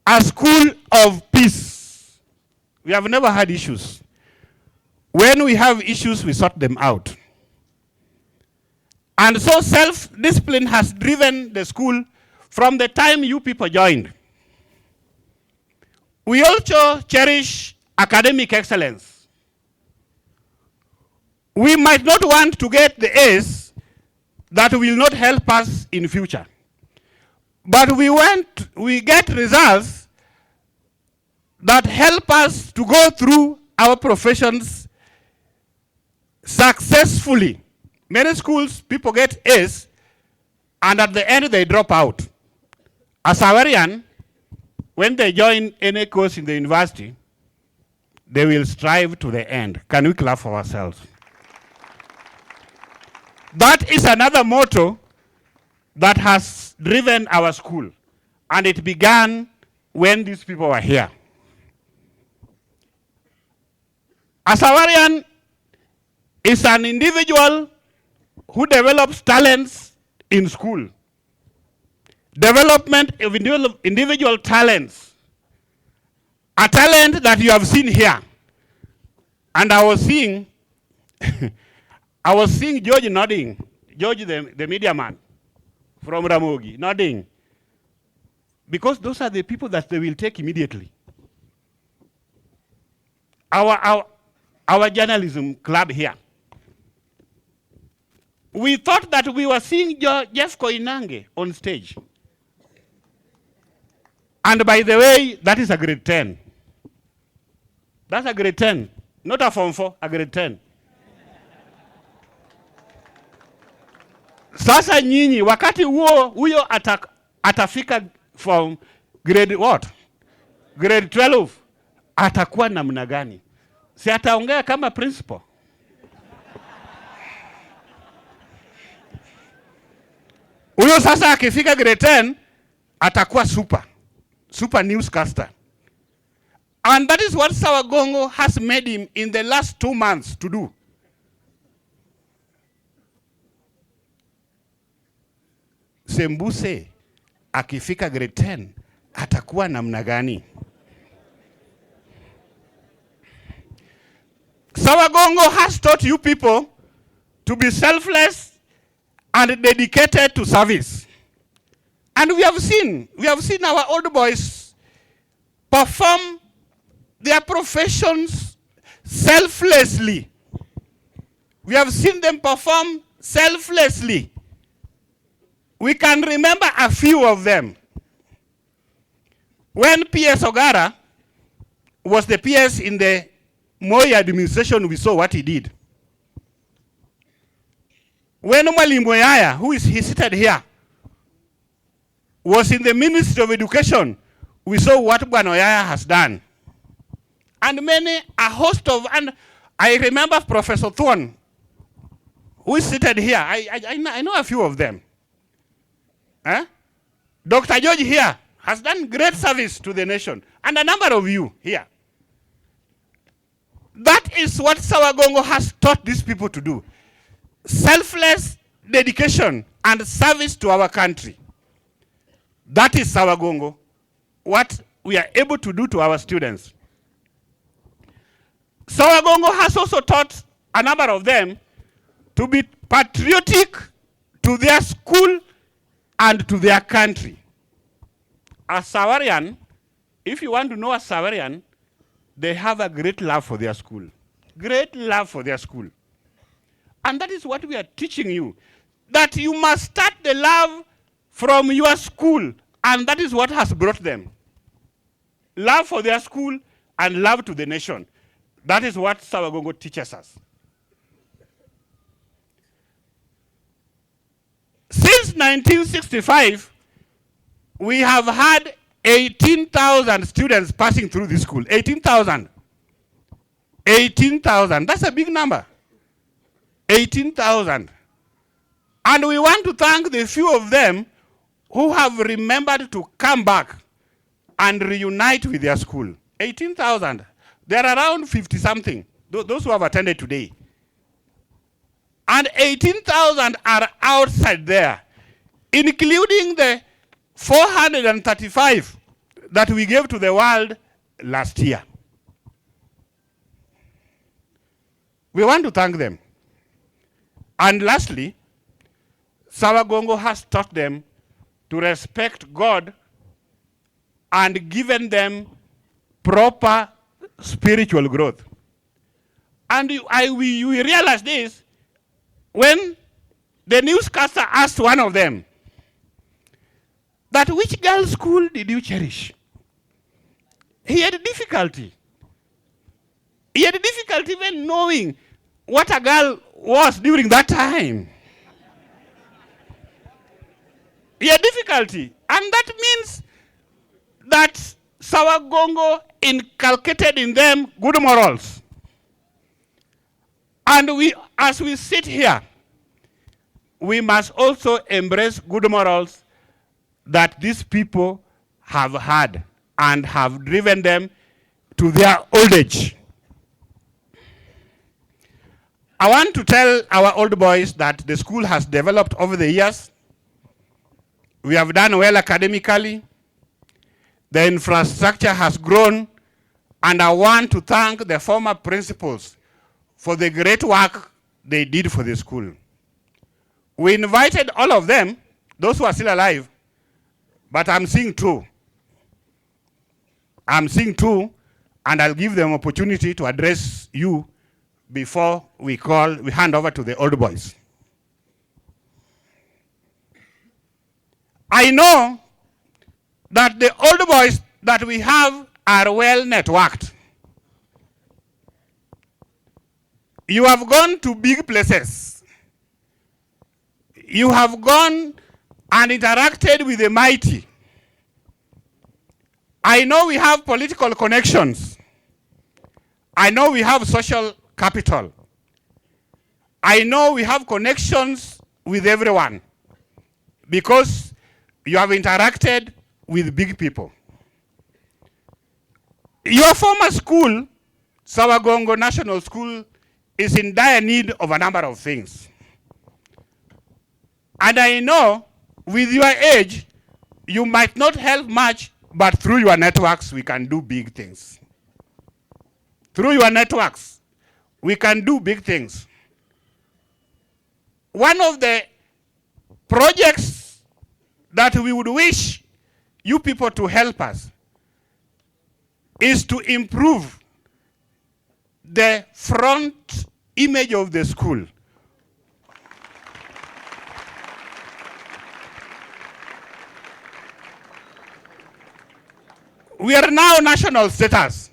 a school of peace. We have never had issues. When we have issues, we sort them out. And so self-discipline has driven the school from the time you people joined. We also cherish academic excellence. We might not want to get the A's that will not help us in future. But we get results that help us to go through our professions successfully. Many schools, people get A's, and at the end they drop out. As Hawaiian, when they join any course in the university, they will strive to the end. Can we clap for ourselves? That is another motto that has driven our school, and it began when these people were here. A Hawaiian is an individual who develops talents in school. Development of individual talents. A talent that you have seen here. And I was seeing George nodding. George, the media man from Ramogi, nodding. Because those are the people that they will take immediately. Our journalism club here. We thought that we were seeing Jeff Koinange on stage. And by the way, that is a grade 10. That's a grade 10. Not a form 4, a grade 10. Sasa nyinyi, wakati huyo atafika from grade what? Grade 12. Atakuwa namna gani? Si ataongea kama principal. Huyo sasa akifika grade 10, atakuwa super newscaster. And that is what Sawagongo has made him in the last 2 months to do. Sembuse akifika grade 10, atakuwa namna gani? Sawagongo has taught you people to be selfless and dedicated to service. And we have seen our old boys perform their professions selflessly. We have seen them perform selflessly. We can remember a few of them. When PS Ogara was the PS in the Moi administration, we saw what he did. When Mwalimu Yaya, he seated here, was in the Ministry of Education, we saw what Bwana Yaya has done. And a host of, and I remember Professor Thorn, who is seated here. I know a few of them. Dr. George here has done great service to the nation, and a number of you here. That is what Sawagongo has taught these people to do. Selfless dedication and service to our country. That is Sawagongo, what we are able to do to our students. Sawagongo has also taught a number of them to be patriotic to their school and to their country. A Sawarian, if you want to know a Sawarian, they have a great love for their school. Great love for their school. And that is what we are teaching you. That you must start the love from your school. And that is what has brought them. Love for their school and love to the nation. That is what Sawagongo teaches us. Since 1965, we have had 18,000 students passing through this school. 18,000. 18,000. That's a big number. 18,000. And we want to thank the few of them who have remembered to come back and reunite with their school. 18,000. There are around 50 something, those who have attended today. And 18,000 are outside there, including the 435 that we gave to the world last year. We want to thank them. And lastly, Sawagongo has taught them to respect God and given them proper spiritual growth. And we realized this when the newscaster asked one of them that which girl's school did you cherish? He had difficulty. He had difficulty even knowing what a girl was during that time. He had difficulty. And that means that Sawagongo inculcated in them good morals. And as we sit here, we must also embrace good morals that these people have had and have driven them to their old age. I want to tell our old boys that the school has developed over the years. We have done well academically. The infrastructure has grown, and I want to thank the former principals for the great work they did for the school. We invited all of them, those who are still alive, but I'm seeing two. And I'll give them opportunity to address you before we hand over to the old boys. I know that the old boys that we have are well networked. You have gone to big places. You have gone and interacted with the mighty. I know we have political connections. I know we have social capital. I know we have connections with everyone because you have interacted with big people. Your former school, Sawagongo National School, is in dire need of a number of things. And I know with your age, you might not help much, but through your networks, we can do big things. Through your networks, we can do big things. One of the projects that we would wish you people to help us is to improve the front image of the school. We are now national status.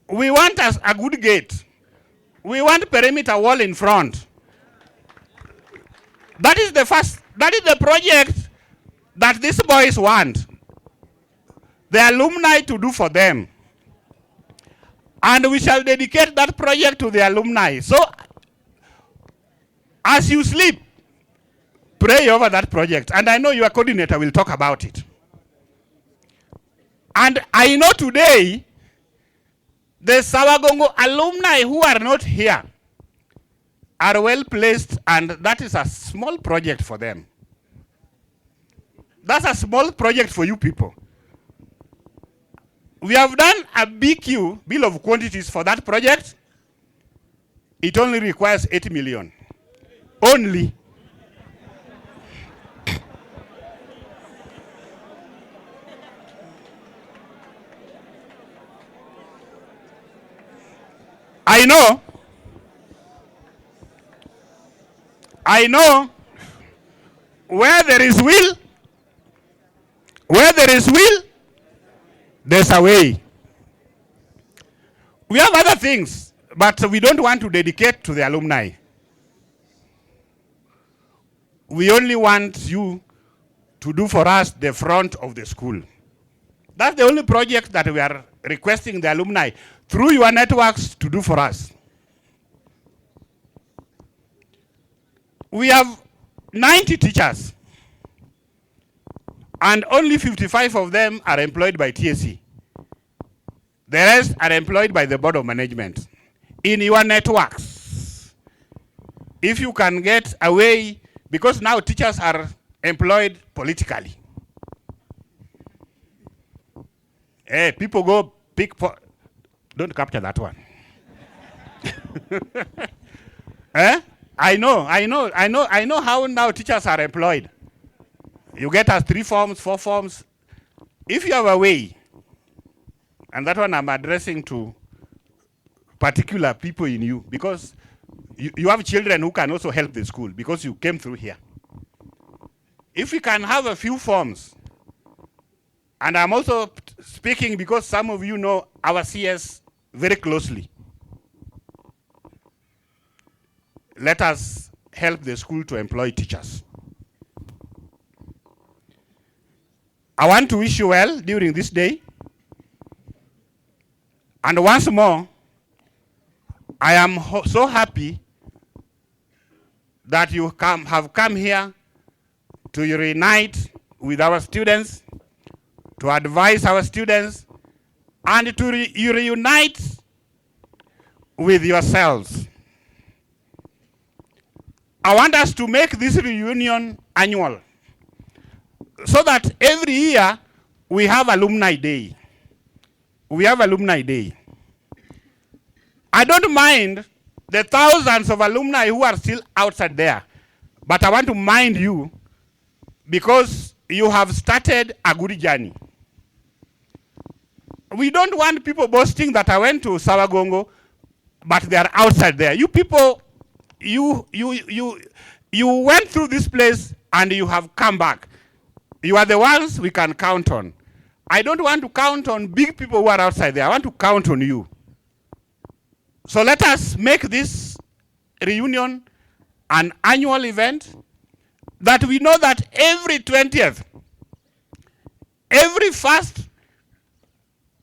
We want a good gate. We want perimeter wall in front. That is the project that these boys want the alumni to do for them. And we shall dedicate that project to the alumni. So, as you sleep, pray over that project. And I know your coordinator will talk about it. And I know today, the Sawagongo alumni who are not here are well placed, and that is a small project for them. That's a small project for you people. We have done a BQ, bill of quantities, for that project. It only requires 8 million. Only. I know where there is will, there's a way. We have other things, but we don't want to dedicate to the alumni. We only want you to do for us the front of the school. That's the only project that we are requesting the alumni through your networks to do for us. We have 90 teachers, and only 55 of them are employed by TSC. The rest are employed by the Board of Management. In your networks, if you can get away, because now teachers are employed politically. Hey, people go pick, don't capture that one. I know how now teachers are employed. You get us 3 forms, 4 forms. If you have a way, and that one I'm addressing to particular people in you, because you have children who can also help the school because you came through here. If we can have a few forms, and I'm also speaking because some of you know our CS very closely. Let us help the school to employ teachers. I want to wish you well during this day. And once more, I am so happy that you have come here to reunite with our students, to advise our students, and to reunite with yourselves. I want us to make this reunion annual, so that every year we have Alumni Day. We have Alumni Day. I don't mind the thousands of alumni who are still outside there, but I want to mind you because you have started a good journey. We don't want people boasting that I went to Sawagongo, but they are outside there. You people, you went through this place and you have come back. You are the ones we can count on. I don't want to count on big people who are outside there. I want to count on you. So let us make this reunion an annual event that we know that every 20th, every first,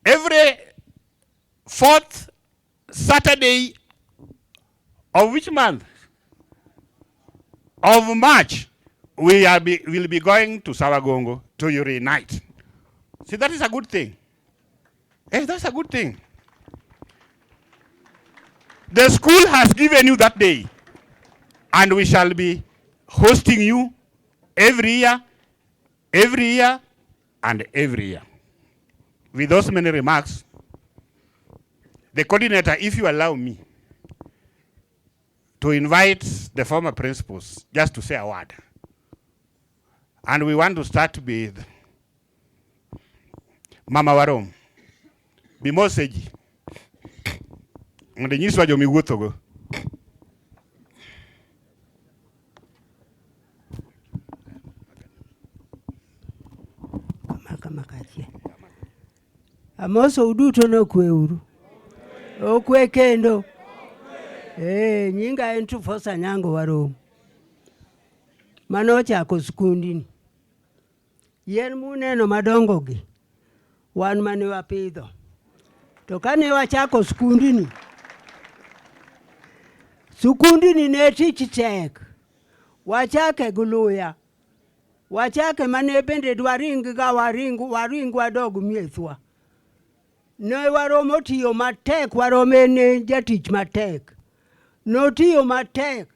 every 4th Saturday of which month? Of March, we'll be going to Sawagongo to reunite. See, that is a good thing. Hey, that's a good thing. The school has given you that day, and we shall be hosting you every year, and every year. With those many remarks, the coordinator, if you allow me, to invite the former principals just to say a word. And we want to start with Mama Warom, Bimoseji, and the news wajo miwuothogo. Amoso uduto no kwe uru. Okwe kendo. Nyinga entu fosa nyango Warom. Manocha ko skundini. Yen muneno madongo gi. Wan mane wapidho. To kane wachako skundini. Skundini ne tich tek. Wachake guluya. Wachake mane bende dwaring ga waring wadogu miethwa. Ne Waromo tiyo matek, Warome ne jatich matek. No tiyo matek.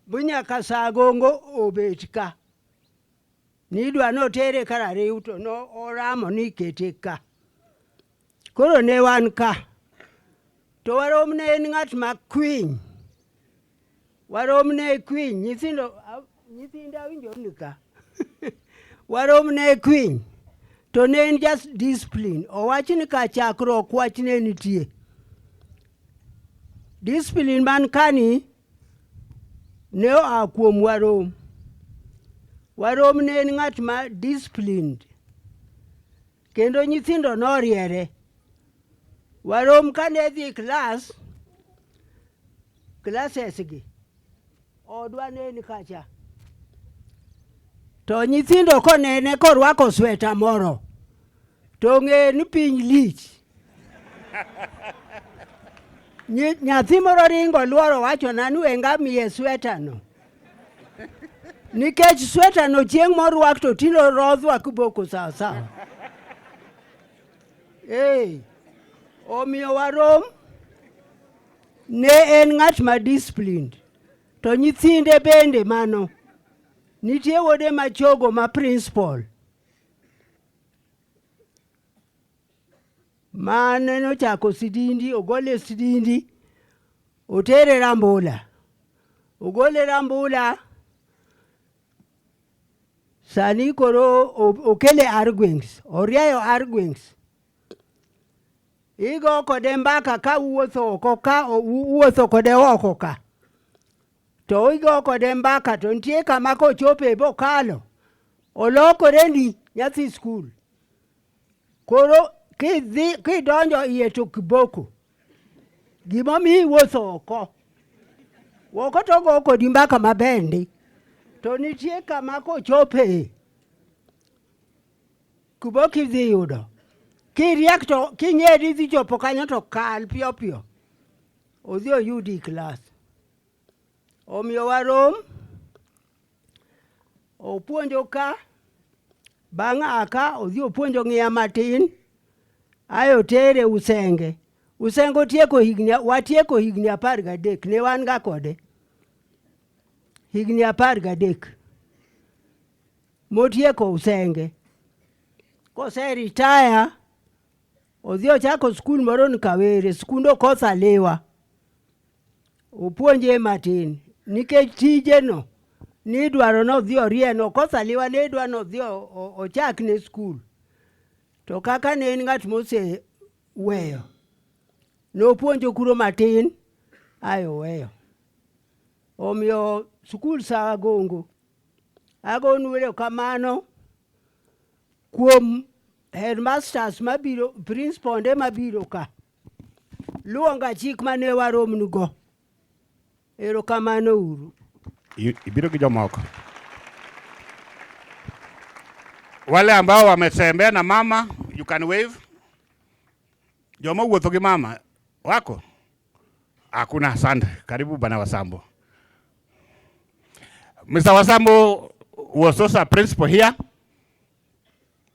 Bunya kasagongo obetka. Nidwa no tere karare uto no oramo ni keteka. Koro ne wan ka. To Warom ne en ng'at ma queen. Warom ne queen. Nyithinda winjo nika. Warom ne queen. To ne en just discipline. Owachni ka chakruok wachne nitie. Discipline man kani ne oa kuom Warom. Warom ne en ng'at ma disciplined. Kendo nyithindo noriere. Warom kane dhi classes gi. Odwa ne ni kacha. To nyithindo konene korwako sweta moro. To ng'e ni piny lich. Nyathi moro ringo luoro wacho nanu enga miye sweta no. Nikech sweta no chieng' morwak to tino rodhwa kuboko sawa sawa. Omiyo warom ne en ng'at ma disciplined. To nyithinde bende mano. Nitie wode machogo ma principal. Mane nochako sidindi, ogole sidindi, otere Rambula. Ogole Rambula, sani koro okele Arguings, orieyo Arguings. Igo kode mbaka ka uwuotho oko ka uwuotho kode oko ka. To igo kode mbaka to nitie kama kochope bokalo. Olokore ni nyathi skul. Koro kidonjo iye to kiboko. Gimomiyo iwuotho oko. Woko to go kodi mbaka mabendi. To nitie kama kochope. Kuboki dhi yudo. Kiriak to kinyeri dhi chopo kanyo to kal piyo piyo. Odhi oyudi klas. Omiyo warom. Opuonjo ka. Bang' aka odhi opuonjo ng'iya matin. Ayo tere Usenge. Usenge watieko higni 13 ne wan ga kode. Higni 13. Motieko Usenge. Kose retire, odhi ochako skul moro ni Kawere, skundo kosa lewa. Opuonje matin. Nikech tijeno nidwaro nodhi orieno, kosa lewa nedwa nodhi ochak ne skul. To kaka ne en ng'at mose weyo. Nopuonjo kuro matin, ayo weyo. Omiyo skul Sawagongo. Agonu erokamano kuom headmasters mabiro, principal mabiro ka. Luonga chik mane waromnugo. Erokamano uru. Ibiro gi jomoko. Wale ambao wametembea na mama, you can wave. Joma wuotho gi mama, wako? Hakuna, asante. Karibu bana Wasambo. Mr. Wasambo was also a principal here.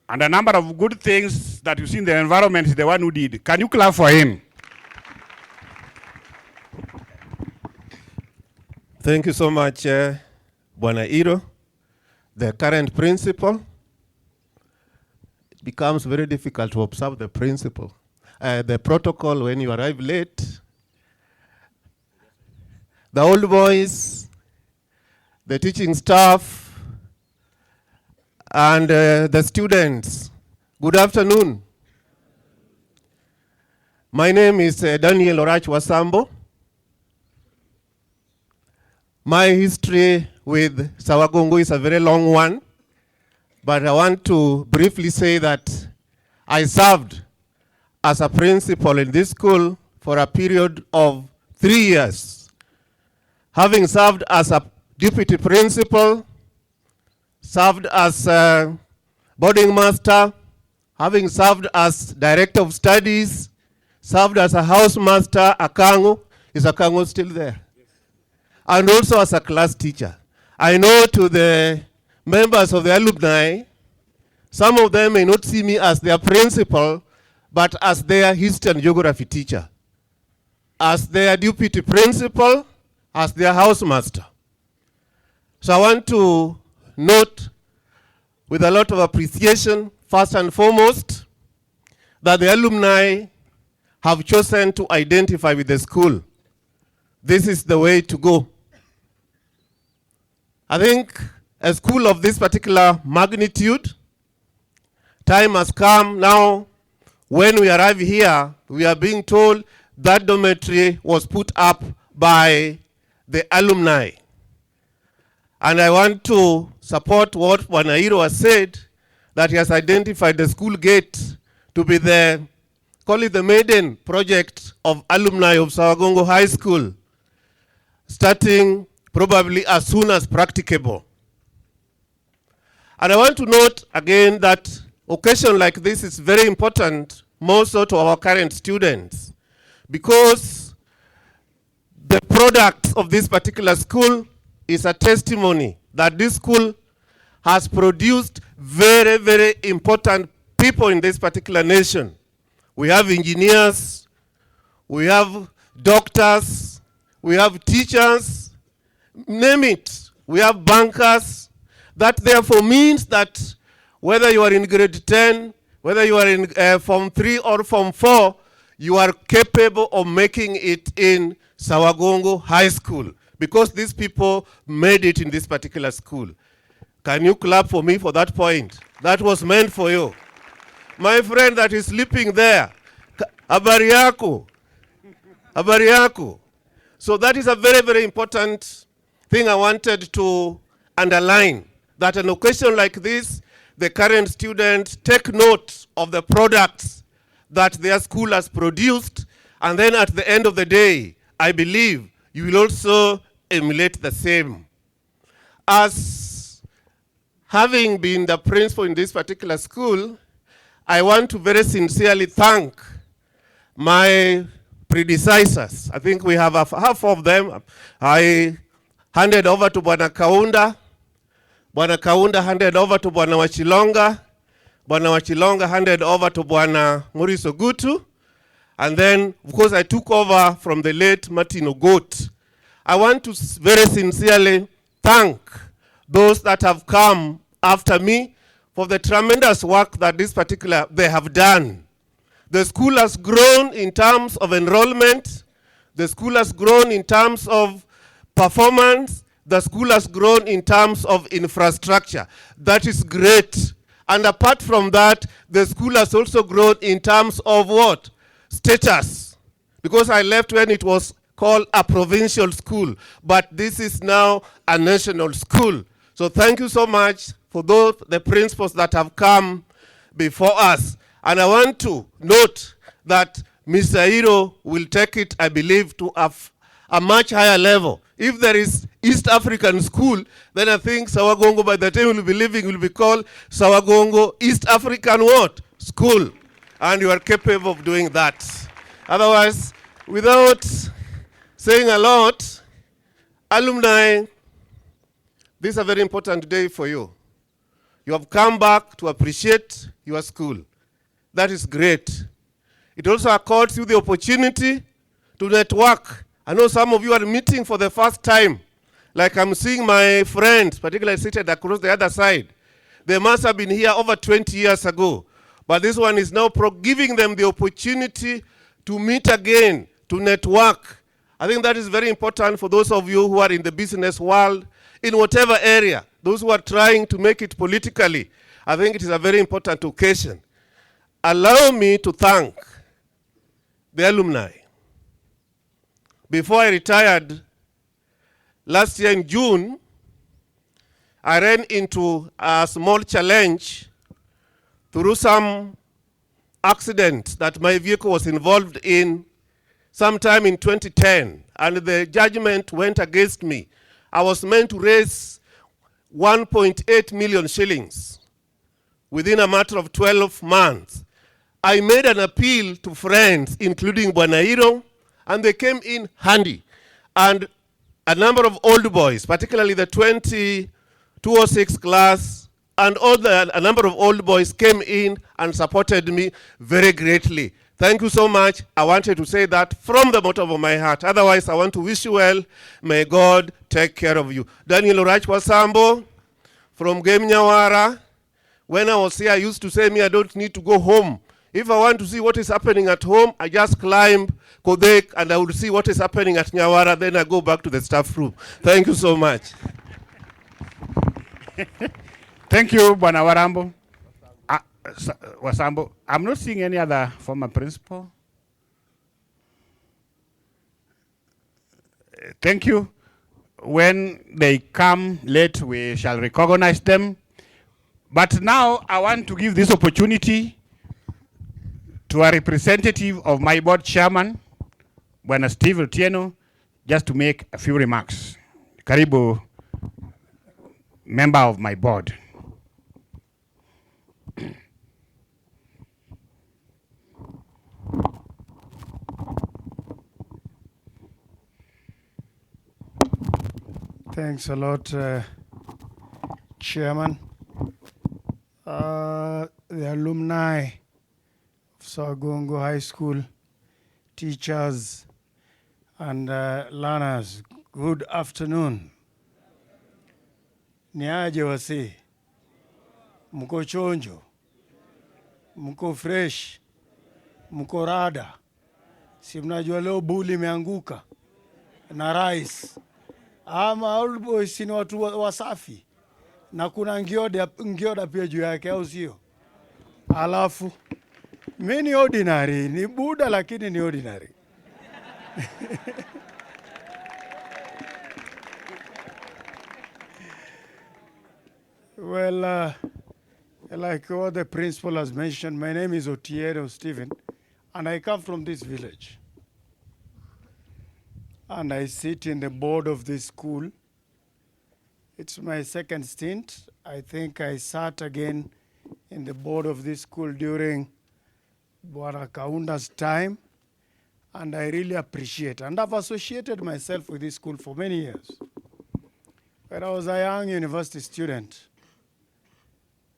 And a number of good things that you see in the environment is the one who did. Can you clap for him? Thank you so much, Bwana Iro, the current principal. It becomes very difficult to observe the principal. The protocol when you arrive late. The old boys, the teaching staff, and the students. Good afternoon. My name is Daniel Orach Wasambo. My history with Sawagongo is a very long one, but I want to briefly say that I served as a principal in this school for a period of 3 years. Having served as a deputy principal, served as a boarding master, having served as director of studies, served as a housemaster, Akango. Is Akango still there? Yes. And also as a class teacher. I know to the members of the alumni, some of them may not see me as their principal, but as their history and geography teacher, as their deputy principal, as their housemaster. So I want to note with a lot of appreciation, first and foremost, that the alumni have chosen to identify with the school. This is the way to go. I think a school of this particular magnitude, time has come now. When we arrive here, we are being told that dormitory was put up by the alumni. And I want to support what Wanairo has said, that he has identified the school gate to be the, call it the maiden project of alumni of Sawagongo High School, starting probably as soon as practicable. And I want to note again that occasion like this is very important, more so to our current students, because the product of this particular school is a testimony that this school has produced very, very important people in this particular nation. We have engineers, we have doctors, we have teachers, name it. We have bankers. That therefore means that whether you are in grade 10, whether you are in Form 3 or Form 4, you are capable of making it in Sawagongo High School because these people made it in this particular school. Can you clap for me for that point? That was meant for you. My friend that is sleeping there, habari yako. Habari yako. So that is a very, very important thing I wanted to underline, that an occasion like this, the current students take note of the products that their school has produced, and then at the end of the day, I believe you will also emulate the same. As having been the principal in this particular school, I want to very sincerely thank my predecessors. I think we have half of them. I handed over to Bwana Kaunda. Bwana Kaunda handed over to Bwana Wachilonga. Bwana Wachilonga handed over to Bwana Maurice Ogutu. And then, of course, I took over from the late Martin Ogot. I want to very sincerely thank those that have come after me for the tremendous work that they have done. The school has grown in terms of enrollment. The school has grown in terms of performance. The school has grown in terms of infrastructure. That is great. And apart from that, the school has also grown in terms of what? Status. Because I left when it was called a provincial school, but this is now a national school. So thank you so much for those, the principals that have come before us. And I want to note that Mr. Hiro will take it, I believe, to a much higher level. If there is East African school, then I think Sawagongo, by the time we'll be leaving, will be called Sawagongo East African what? School. And you are capable of doing that. Otherwise, without saying a lot, alumni, this is a very important day for you. You have come back to appreciate your school. That is great. It also accords you the opportunity to network. I know some of you are meeting for the first time. Like I'm seeing my friends, particularly seated across the other side. They must have been here over 20 years ago. But this one is now giving them the opportunity to meet again, to network. I think that is very important for those of you who are in the business world, in whatever area, those who are trying to make it politically. I think it is a very important occasion. Allow me to thank the alumni. Before I retired last year in June, I ran into a small challenge through some accident that my vehicle was involved in sometime in 2010, and the judgment went against me. I was meant to raise 1.8 million shillings within a matter of 12 months. I made an appeal to friends, including Bwana Hiro, and they came in handy. And a number of old boys, particularly the 206 class, and a number of old boys came in and supported me very greatly. Thank you so much. I wanted to say that from the bottom of my heart. Otherwise, I want to wish you well. May God take care of you. Daniel Orach Wasambo from Game Nyawara. When I was here, I used to say, I don't need to go home. If I want to see what is happening at home, I just climb Kodek and I will see what is happening at Nyawara. Then I go back to the staff room. Thank you so much. Thank you, Bwana Warambo. Wasambo. I'm not seeing any other former principal. Thank you. When they come late, we shall recognize them. But now I want to give this opportunity to a representative of my board chairman, Bwana Steve Otieno, just to make a few remarks. Karibu, member of my board. Thanks a lot, Chairman. The alumni of Sawagongo High School, teachers, and learners, good afternoon. Ni aje wasi? Mko chonjo? Mko fresh? Mko rada? Si mnajua leo buli imeanguka na rice. Ama old boys ni watu wasafi. Na kuna ngioda pia juu yake, au sio? Alafu mimi ni ordinary, ni Buddha lakini ni ordinary. Well, like what the principal has mentioned, my name is Otieno Stephen, and I come from this village. And I sit in the board of this school. It's my second stint. I think I sat again in the board of this school during Bwana Kaunda's time, and I really appreciate. And I've associated myself with this school for many years. When I was a young university student,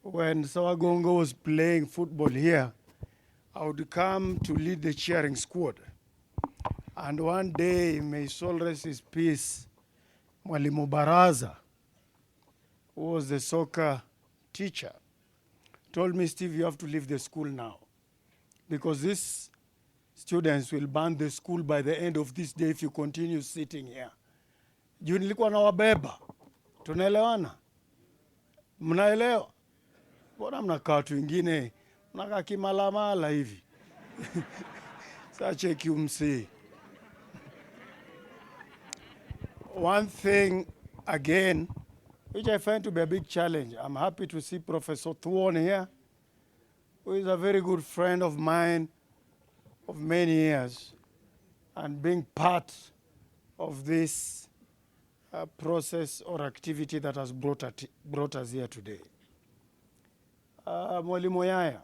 when Sawagongo was playing football here, I would come to lead the cheering squad. And one day, may his soul rest his peace, Mwalimu Baraza, who was the soccer teacher, told me, Steve, you have to leave the school now, because these students will burn the school by the end of this day if you continue sitting here. Juu nilikuwa nawabeba. Tunaelewana? Mnaelewa? Mbona mnakaa watu wengine mnakaa kimalamala hivi? Sasa kiumsi. One thing again, which I find to be a big challenge, I'm happy to see Professor Thuon here, who is a very good friend of mine of many years, and being part of this process or activity that has brought us here today. Mwalimu Yaya,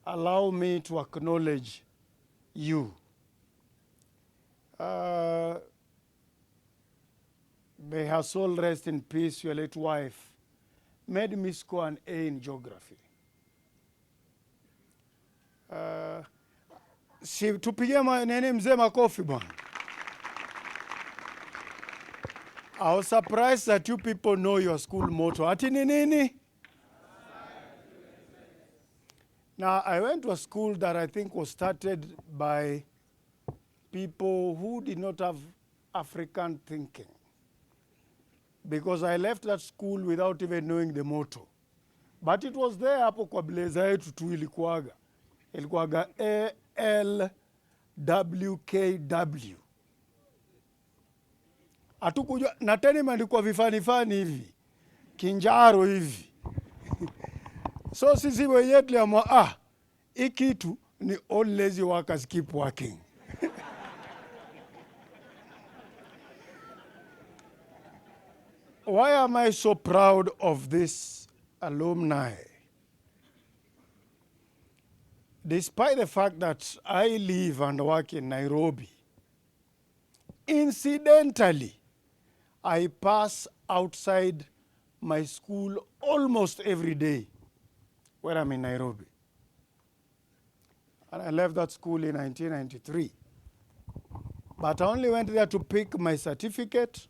allow me to acknowledge you. May her soul rest in peace, your late wife made me score an A in geography. Si tupigie nene mzee makofi bwana. I was surprised that you people know your school motto. Ati ni nini? Now, I went to a school that I think was started by people who did not have African thinking, because I left that school without even knowing the motto. But it was there hapo kwa blazer yetu tu ilikuwaga. Ilikuwaga ALWKW. Hatukujua na tena imeandikwa vifani hivi. Kinjaro hivi. So sisi wenyewe tuliamua hii kitu ni all lazy workers keep working. Why am I so proud of this alumni? Despite the fact that I live and work in Nairobi, incidentally, I pass outside my school almost every day when I'm in Nairobi. And I left that school in 1993. But I only went there to pick my certificate,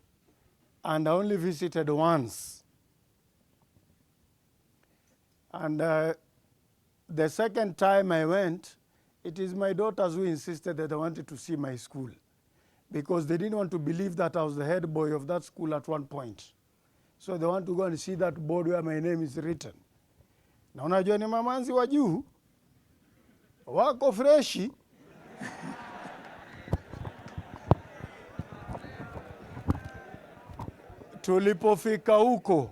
and I only visited once. And the second time I went, it is my daughters who insisted that I wanted to see my school, because they didn't want to believe that I was the head boy of that school at one point. So they want to go and see that board where my name is written. Na unajua ni mamanzi wa juu wako freshi. Tulipofika huko,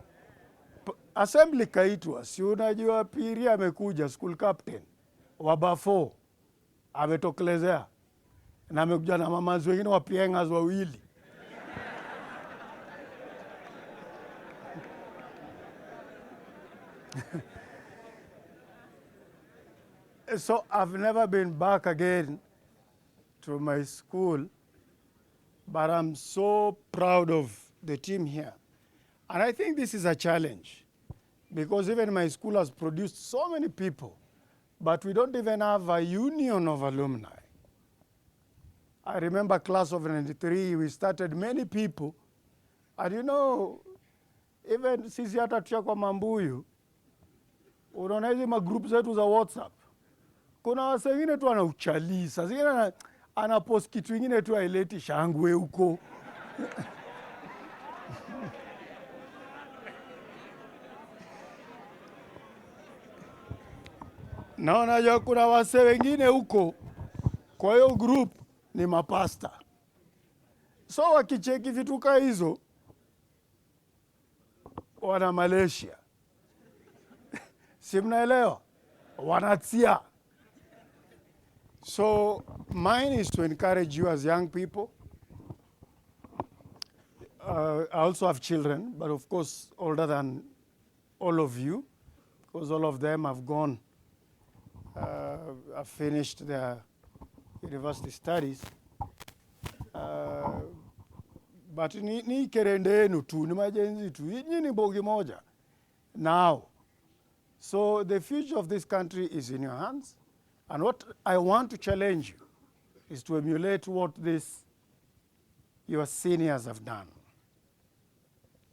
assembly kaitwa, si unajua Piri amekuja, school captain wa Bafo ametokelezea, na amekuja na mamanzi wengine wa Piengas wawili. So I've never been back again to my school, but I'm so proud of the team here. And I think this is a challenge, because even my school has produced so many people, but we don't even have a union of alumni. I remember class of 93, we started many people. And you know, even sisi hata tukia kwa Mambuyu, unaona hizi magroup zetu za WhatsApp, kuna wase wengine tu anauchalisa, zingine anapost kitu ingine tu aileti shangwe huko. Na unajua kuna wase wengine huko kwa hiyo group ni mapasta. So wakicheki vitu ka hizo wana Malaysia. Si mnaelewa? Wanatia. So mine is to encourage you as young people. I also have children, but of course older than all of you, because all of them have gone, have finished their university studies. But ni kerende yenu tu, ni majenzi tu, ni bogi moja. Now, so the future of this country is in your hands. And what I want to challenge you is to emulate what your seniors have done.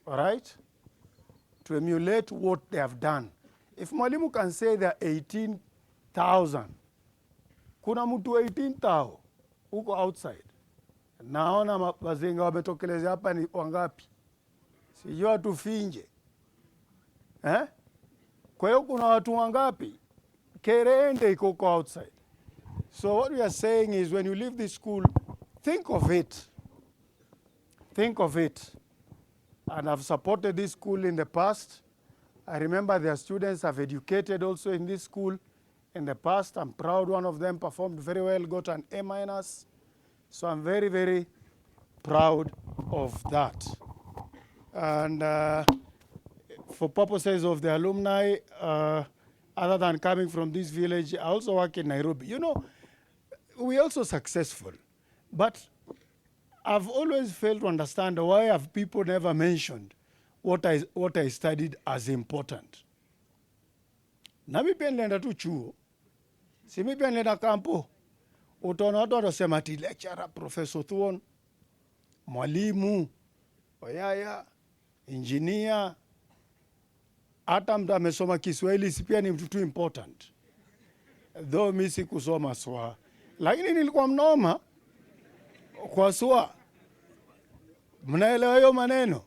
All right? To emulate what they have done. If mwalimu can say there are 18,000, kuna mtu 18,000 huko outside. Naona wazinga wametokeleza hapa ni wangapi? Sijua tufinje. Kwa hiyo kuna watu wangapi? Kerende iko huko outside. So what we are saying is when you leave this school, think of it. Think of it. And I've supported this school in the past. I remember their students have educated also in this school in the past. I'm proud one of them performed very well, got an A-. So I'm very, very proud of that. And for purposes of the alumni, other than coming from this village, I also work in Nairobi. You know, we're also successful. But I've always failed to understand why have people never mentioned what I studied as important. Na mimi pia nilienda tu chuo. Si mimi pia nilienda kampo. Utaona watu wanasema ati lecturer, Professor Thuon, mwalimu, oyaya, engineer, hata mtu amesoma Kiswahili si pia ni mtu tu important. Though mimi sikusoma SWA. Lakini nilikuwa mnoma kwa SWA. Mnaelewa hiyo maneno?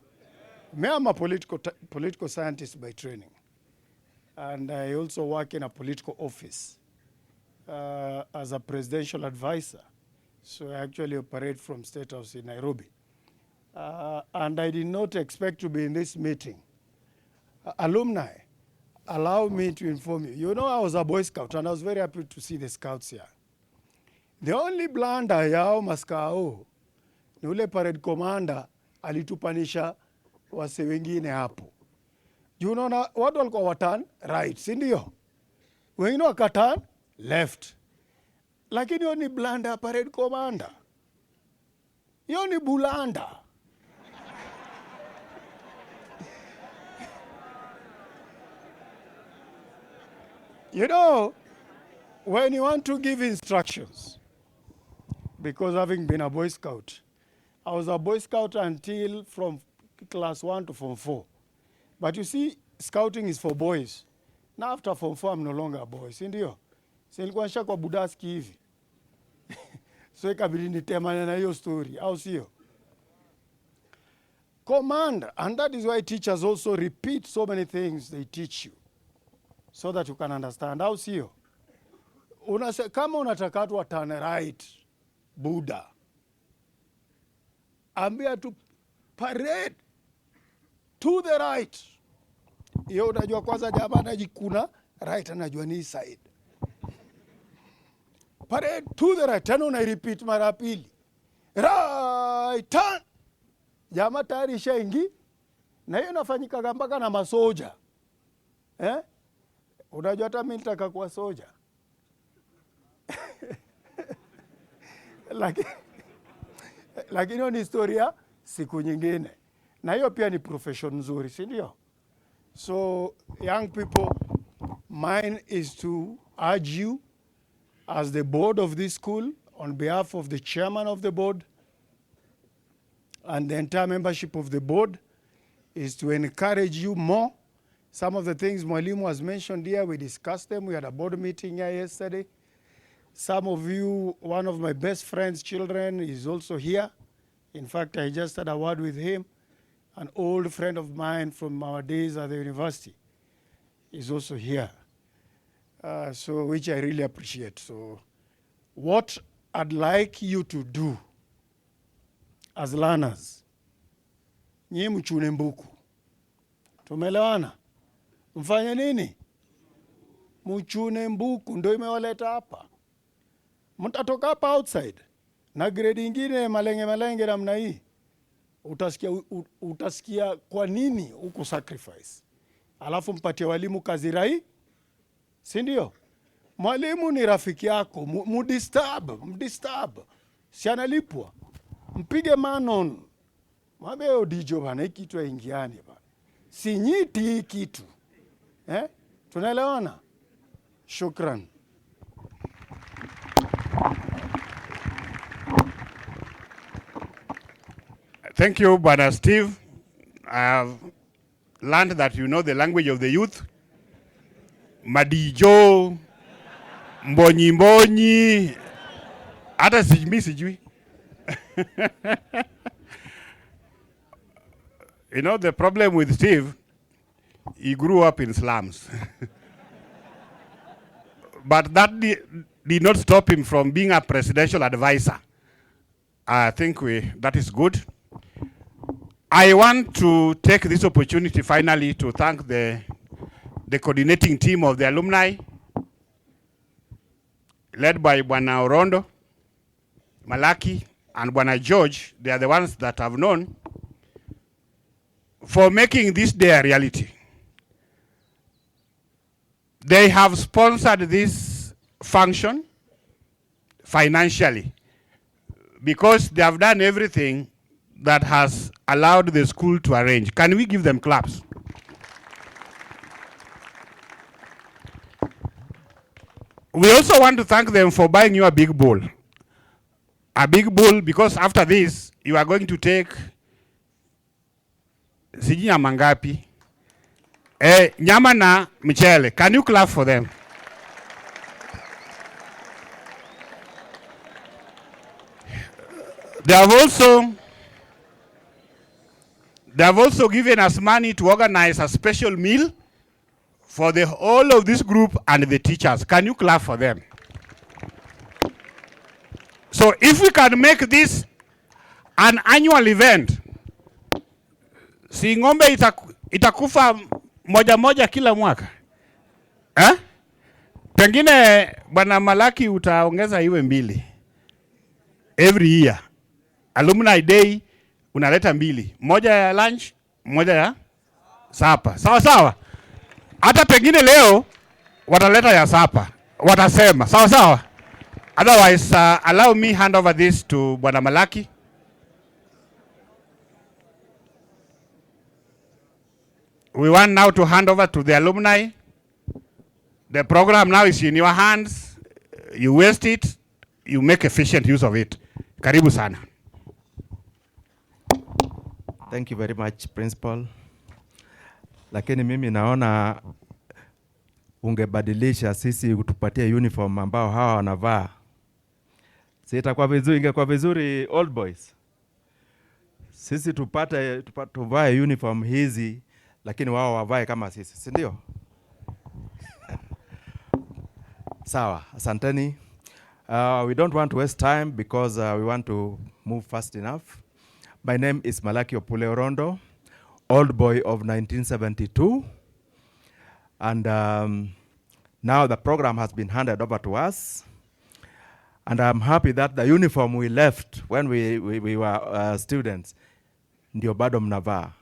Me am a political scientist by training. And I also work in a political office as a presidential advisor. So I actually operate from State House in Nairobi. And I did not expect to be in this meeting. Alumni, allow me to inform you. You know, I was a Boy Scout and I was very happy to see the Scouts here. The only blunder yao maskao ni ule parade commander alitupanisha wase wengine hapo. You know, watu walikuwa watan right, si ndio? Wengine wakatan left. Lakini hiyo ni blunder parade commander. Hiyo ni bulanda. You know, when you want to give instructions, because having been a Boy Scout, I was a Boy Scout until from class 1 to Form 4. But you see, scouting is for boys. Now after Form 4, I'm no longer a boy. Si ndio? Si nilikuwa nisha kwa budaski hivi. So ikabidi nitemane na hiyo story. Au sio? Command, and that is why teachers also repeat so many things they teach you, so that you can understand. Au sio? Kama unataka watu turn right, Buddha, ambia tu parade to the right. Hiyo unajua kwanza jamaa anajikuna right, anajua ni side. Parade to the right, tena una repeat mara pili. Right turn. Jamaa tayari shaingi. Na hiyo inafanyika mpaka na masoja. Unajua hata mimi nitaka kuwa soja. Lakini hiyo ni historia siku nyingine. Na hiyo pia ni profession nzuri, si ndio? So, young people, mine is to urge you as the board of this school on behalf of the chairman of the board and the entire membership of the board is to encourage you more. Some of the things Mwalimu has mentioned here, we discussed them. We had a board meeting here yesterday. Some of you, one of my best friend's children is also here. In fact, I just had a word with him. An old friend of mine from our days at the university is also here. So which I really appreciate. So what I'd like you to do as learners, nyie mchune mbuku. Tumelewana? Mfanye nini? Mchune mbuku, ndio imewaleta hapa. Mtatoka hapa outside na grade ingine malenge namna hii. Utasikia kwa nini uko sacrifice. Alafu mpatie walimu kazi rai. Si ndio? Mwalimu ni rafiki yako, mdisturb. Si analipwa. Mpige manon. Mwambie dijo bana, hiki kitu haingiani bana. Si nyiti hii kitu. Tunaelewana? Shukran. Thank you, Brother Steve. I have learned that you know the language of the youth. Madijo, mbonyi, hata sijui. You know, the problem with Steve, he grew up in slums. But that did not stop him from being a presidential advisor. I think that is good. I want to take this opportunity finally to thank the coordinating team of the alumni, led by Bwana Orondo, Malaki, and Bwana George. They are the ones that I've known, for making this day a reality. They have sponsored this function financially because they have done everything that has allowed the school to arrange. Can we give them claps? We also want to thank them for buying you a big bowl. A big bowl, because after this, you are going to take sijui mangapi. Nyama na mchele. Can you clap for them? They have also given us money to organize a special meal for the whole of this group and the teachers. Can you clap for them? So if we can make this an annual event, si ng'ombe itakufa moja kila mwaka. Pengine Bwana Malaki utaongeza iwe 2 every year. Alumni Day unaleta 2. Moja ya lunch, moja ya supper. Sawa sawa. Hata pengine leo wataleta ya supper. Watasema. Sawa sawa. Otherwise, allow me hand over this to Bwana Malaki. We want now to hand over to the alumni. The program now is in your hands. You waste it, you make efficient use of it. Karibu sana. Thank you very much, Principal. Lakini mimi naona ungebadilisha sisi utupatie uniform ambao hawa wanavaa. Si itakuwa vizuri, ingekuwa vizuri old boys. Sisi tuvae uniform hizi, lakini wao wavae kama sisi, si ndio? Sawa, asanteni. We don't want to waste time because we want to move fast enough. My name is Malaki Opule Orondo, old boy of 1972. And now the program has been handed over to us. And I'm happy that the uniform we left when we were students, ndio bado mnavaa.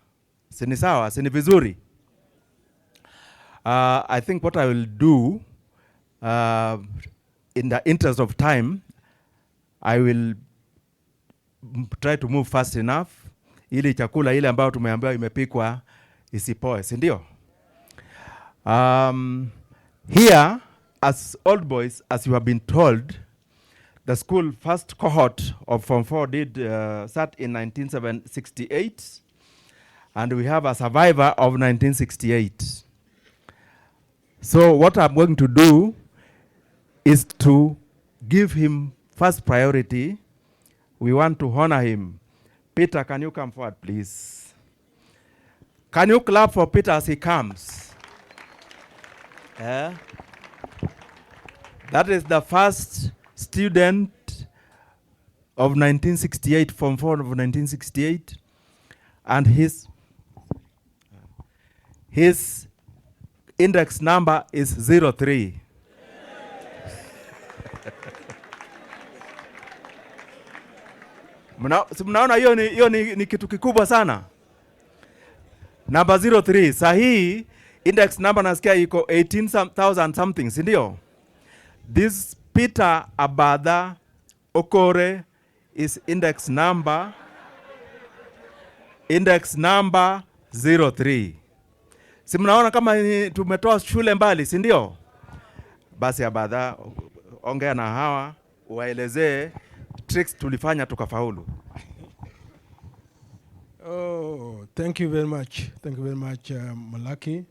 Sini sawa, sini vizuri. I think what I will do, in the interest of time, I will try to move fast enough ili chakula ile ambayo tumeambiwa imepikwa isipoe, si ndio? Here, as old boys, as you have been told, The school first cohort of Form 4 did start in 1968, and we have a survivor of 1968. So what I'm going to do is to give him first priority. We want to honor him. Peter, can you come forward, please? Can you clap for Peter as he comes? Yeah. That is the first student of 1968, Form 4 of 1968, and his index number is 03. Mnaona hiyo ni kitu kikubwa sana. Number 03. Sahi index number nasikia iko 18,000 something, si ndio? This Peter Abada Okore is index number 03. Si mnaona kama tumetoa shule mbali, si ndio? Basi Abada, ongea na hawa waelezee tricks tulifanya tukafaulu. Oh, thank you very much. Thank you very much, Malaki.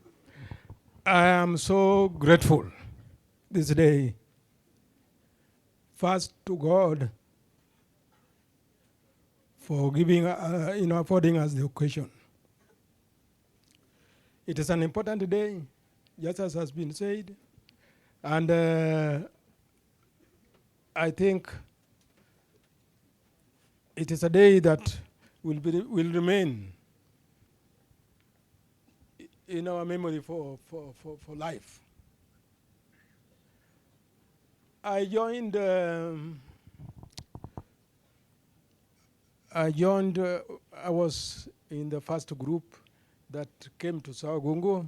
I am so grateful this day. First to God for giving, affording us the occasion. It is an important day, just as has been said, and I think it is a day that will remain in our memory for life. I was in the first group that came to Sawagongo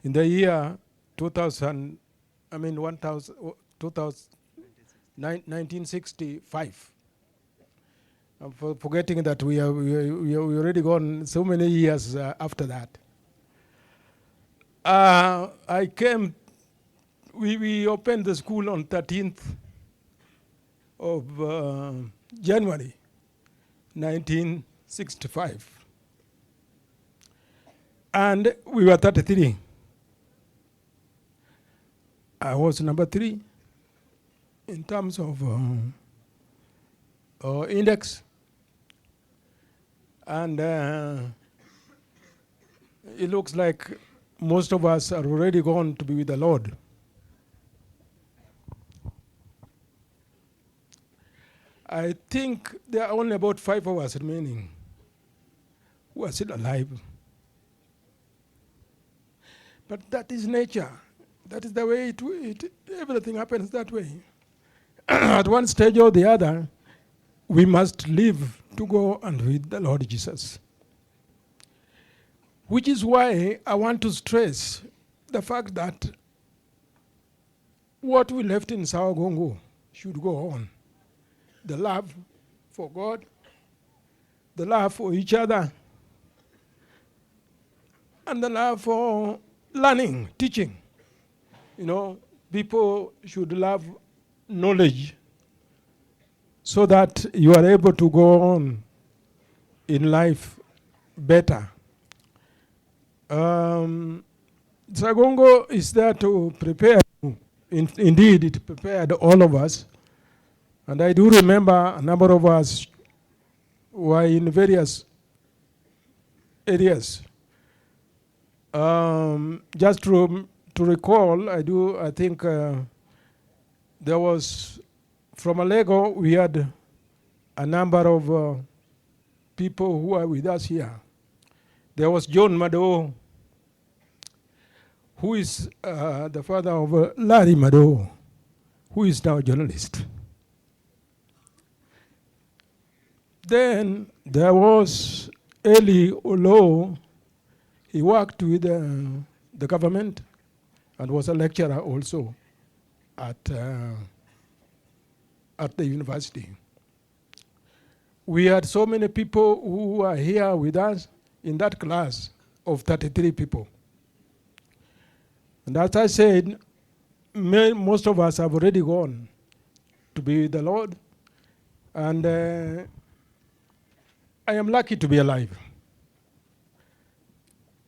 in the year 1965. I'm forgetting that we already gone so many years after that. I came, we opened the school on 13th of January 1965. And we were 33. I was number 3 in terms of index. And it looks like most of us are already gone to be with the Lord. I think there are only about 5 of us remaining who are still alive. But that is nature. That is the way everything happens that way. At one stage or the other, we must live to go and with the Lord Jesus. Which is why I want to stress the fact that what we left in Sawagongo should go on. The love for God, the love for each other, and the love for learning, teaching. People should love knowledge so that you are able to go on in life better. Sawagongo is there to prepare. Indeed, it prepared all of us. And I do remember a number of us were in various areas. Just to recall, I think there was, from Alego, we had a number of people who are with us here. There was John Mado, who is the father of Larry Mado, who is now a journalist. Then there was Eli Olo. He worked with the government and was a lecturer also at the university. We had so many people who are here with us in that class of 33 people. And as I said, most of us have already gone to be with the Lord. And I am lucky to be alive.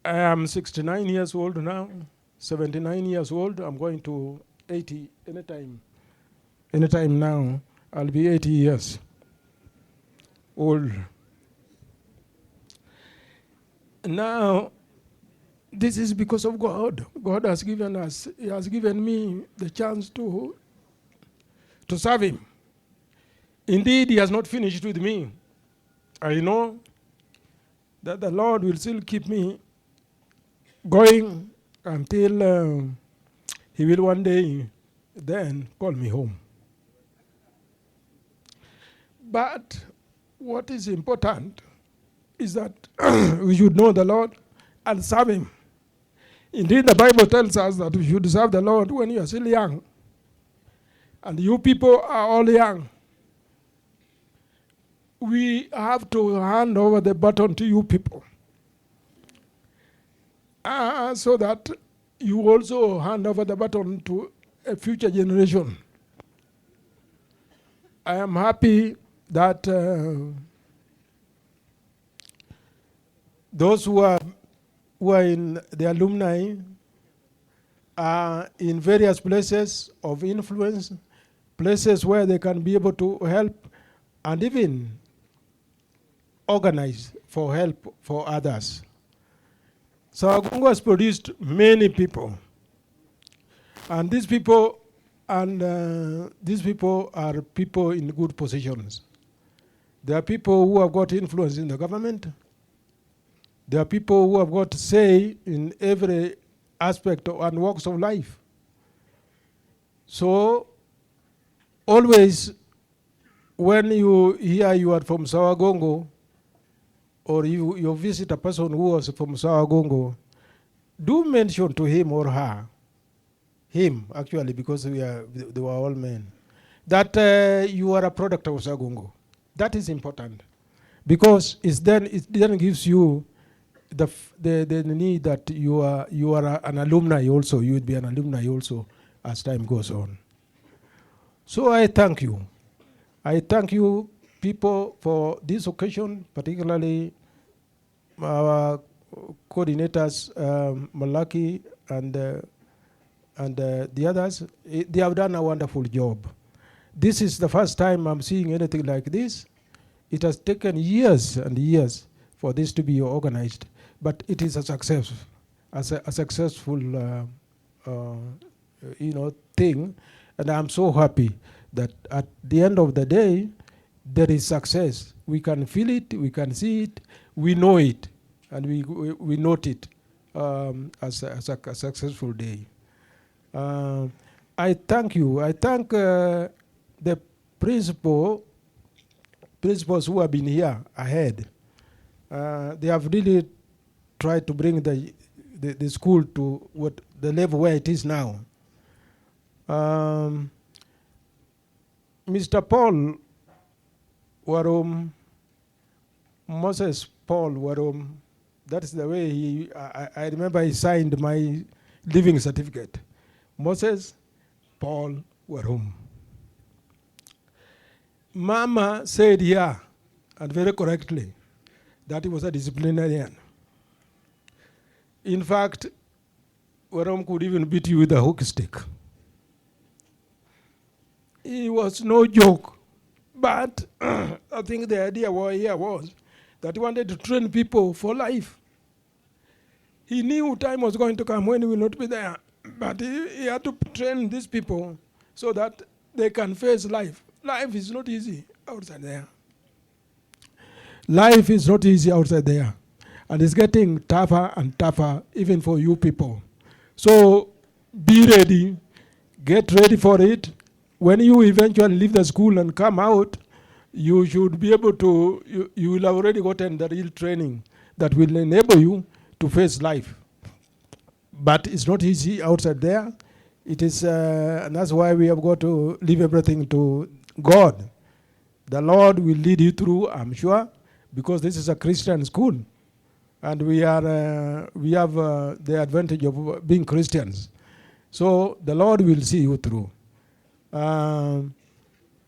I am 69 years old now, 79 years old. I'm going to 80 anytime. Anytime now, I'll be 80 years old. Now, this is because of God. God has given us, He has given me the chance to serve Him. Indeed, He has not finished with me. I know that the Lord will still keep me going until He will one day then call me home. But what is important is that we should know the Lord and serve Him. Indeed, the Bible tells us that we should serve the Lord when you are still young. And you people are all young. We have to hand over the baton to you people. So that you also hand over the baton to a future generation. I am happy that those who are in the alumni are in various places of influence, places where they can be able to help and even organize for help for others. Sawagongo has produced many people, and these people are people in good positions. There are people who have got influence in the government. There are people who have got say in every aspect and walks of life. So always when you hear you are from Sawagongo, or you visit a person who was from Sawagongo, do mention to him or her, him actually, because they were all men, that you are a product of Sawagongo. That is important, because it then gives you the need that you are an alumni also. You would be an alumni also as time goes on. So I thank you. I thank you people for this occasion, particularly our coordinators, Malaki and the others. They have done a wonderful job. This is the first time I'm seeing anything like this. It has taken years and years for this to be organized, but it is a success, a successful thing, and I'm so happy that at the end of the day, there is success. We can feel it, we can see it, we know it, and we note it as a successful day. I thank you. I thank the principals who have been here ahead. They have really tried to bring the school to the level where it is now. Mr. Paul Warum, Moses Paul Warum, that's the way I remember he signed my living certificate. Moses Paul Warum. Mama said here, and very correctly, that he was a disciplinarian. In fact, Warum could even beat you with a hook stick. He was no joke. But I think the idea here was that he wanted to train people for life. He knew time was going to come when he will not be there. But he had to train these people so that they can face life. Life is not easy outside there. Life is not easy outside there. And it's getting tougher and tougher, even for you people. So be ready. Get ready for it. When you eventually leave the school and come out, you should be able to, you will have already gotten the real training that will enable you to face life. But it's not easy outside there. It is, and that's why we have got to leave everything to God. The Lord will lead you through, I'm sure, because this is a Christian school. And we have the advantage of being Christians. So the Lord will see you through.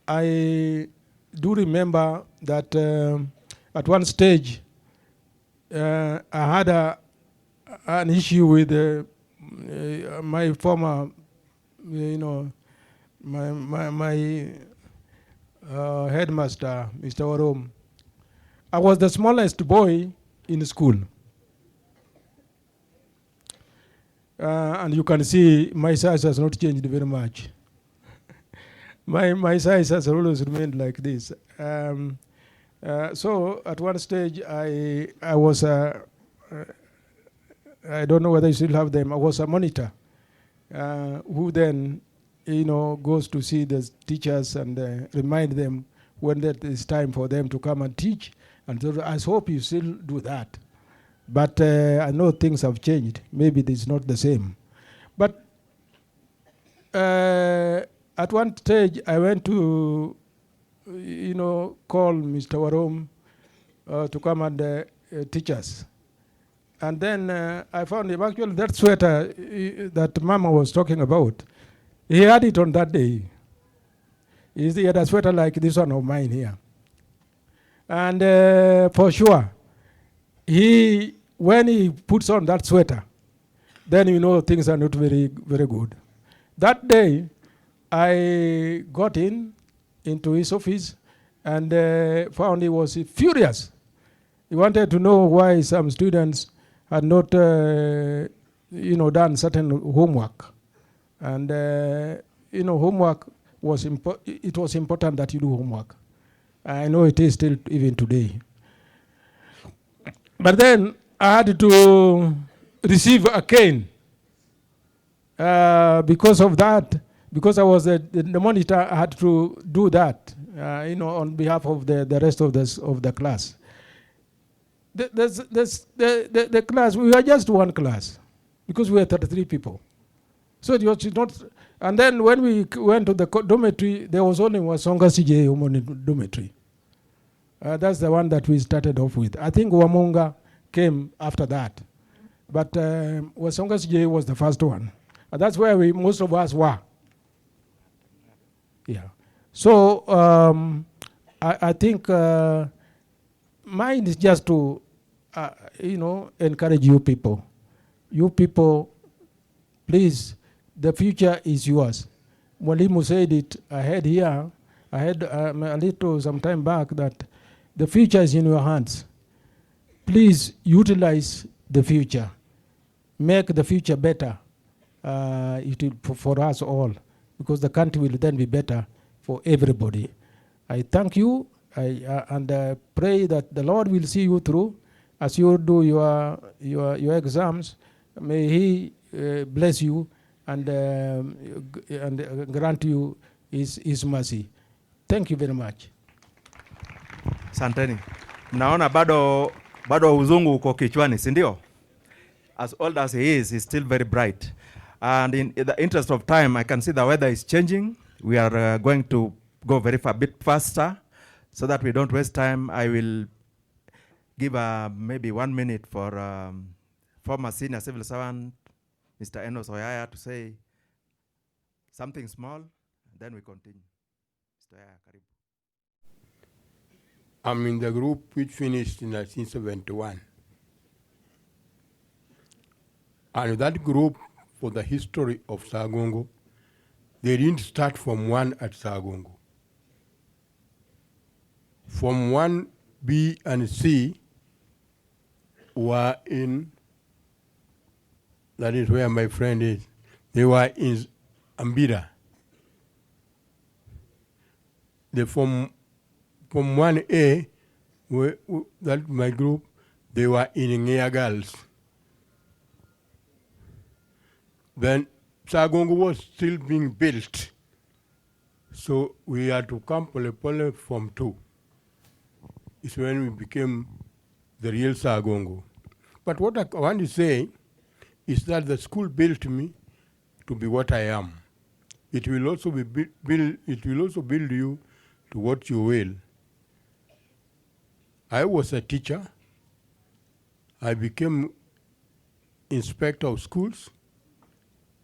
I do remember that at one stage I had an issue with my former, my headmaster, Mr. Orom. I was the smallest boy in school. And you can see my size has not changed very much. my size has always remained like this. So at one stage, I was I don't know whether you still have them. I was a monitor who then, goes to see the teachers and remind them when it is time for them to come and teach. And so I hope you still do that. But I know things have changed. Maybe it's not the same. But at one stage, I went to, call Mr. Warom to come and teach us. And then I found him, actually, that sweater that Mama was talking about, he had it on that day. He had a sweater like this one of mine here. And for sure, when he puts on that sweater, then things are not very, very good. That day, I got into his office and found he was furious. He wanted to know why some students had not, done certain homework. And, homework was it was important that you do homework. I know it is still even today. But then I had to receive a cane because of that. Because I was the monitor, I had to do that, on behalf of the rest of the class. The class, we were just one class because we were 33 people. So it was not, and then when we went to the dormitory, there was only Wasonga CJ dormitory. That's the one that we started off with. I think Wamunga came after that. But Wasonga CJ was the first one. And that's where most of us were. Yeah. So I think mine is just to, encourage you people. You people, please, the future is yours. Mwalimu said it, I heard a little some time back that the future is in your hands. Please utilize the future. Make the future better for us all, because the country will then be better for everybody. I thank you and pray that the Lord will see you through as you do your exams. May He bless you and grant you His mercy. Thank you very much. Santeni. Naona bado uzungu uko kichwani, si ndio? As old as he is, he's still very bright. And in the interest of time, I can see the weather is changing. We are going to go a bit faster so that we don't waste time. I will give maybe 1 minute for former senior civil servant, Mr. Enos Oyaya, to say something small, and then we continue. Mr. Oyaya, karibu. I'm in the group which finished in 1971. And that group, for the history of Sawagongo, they didn't start from 1 at Sawagongo. From 1, B, and C were in, that is where my friend is, they were in Ambira. From 1A, that my group, they were in Ngea Girls. Then Sawagongo was still being built. So we had to come Pole from 2. It's when we became the real Sawagongo. But what I want to say is that the school built me to be what I am. It will also build you to what you will. I was a teacher. I became inspector of schools.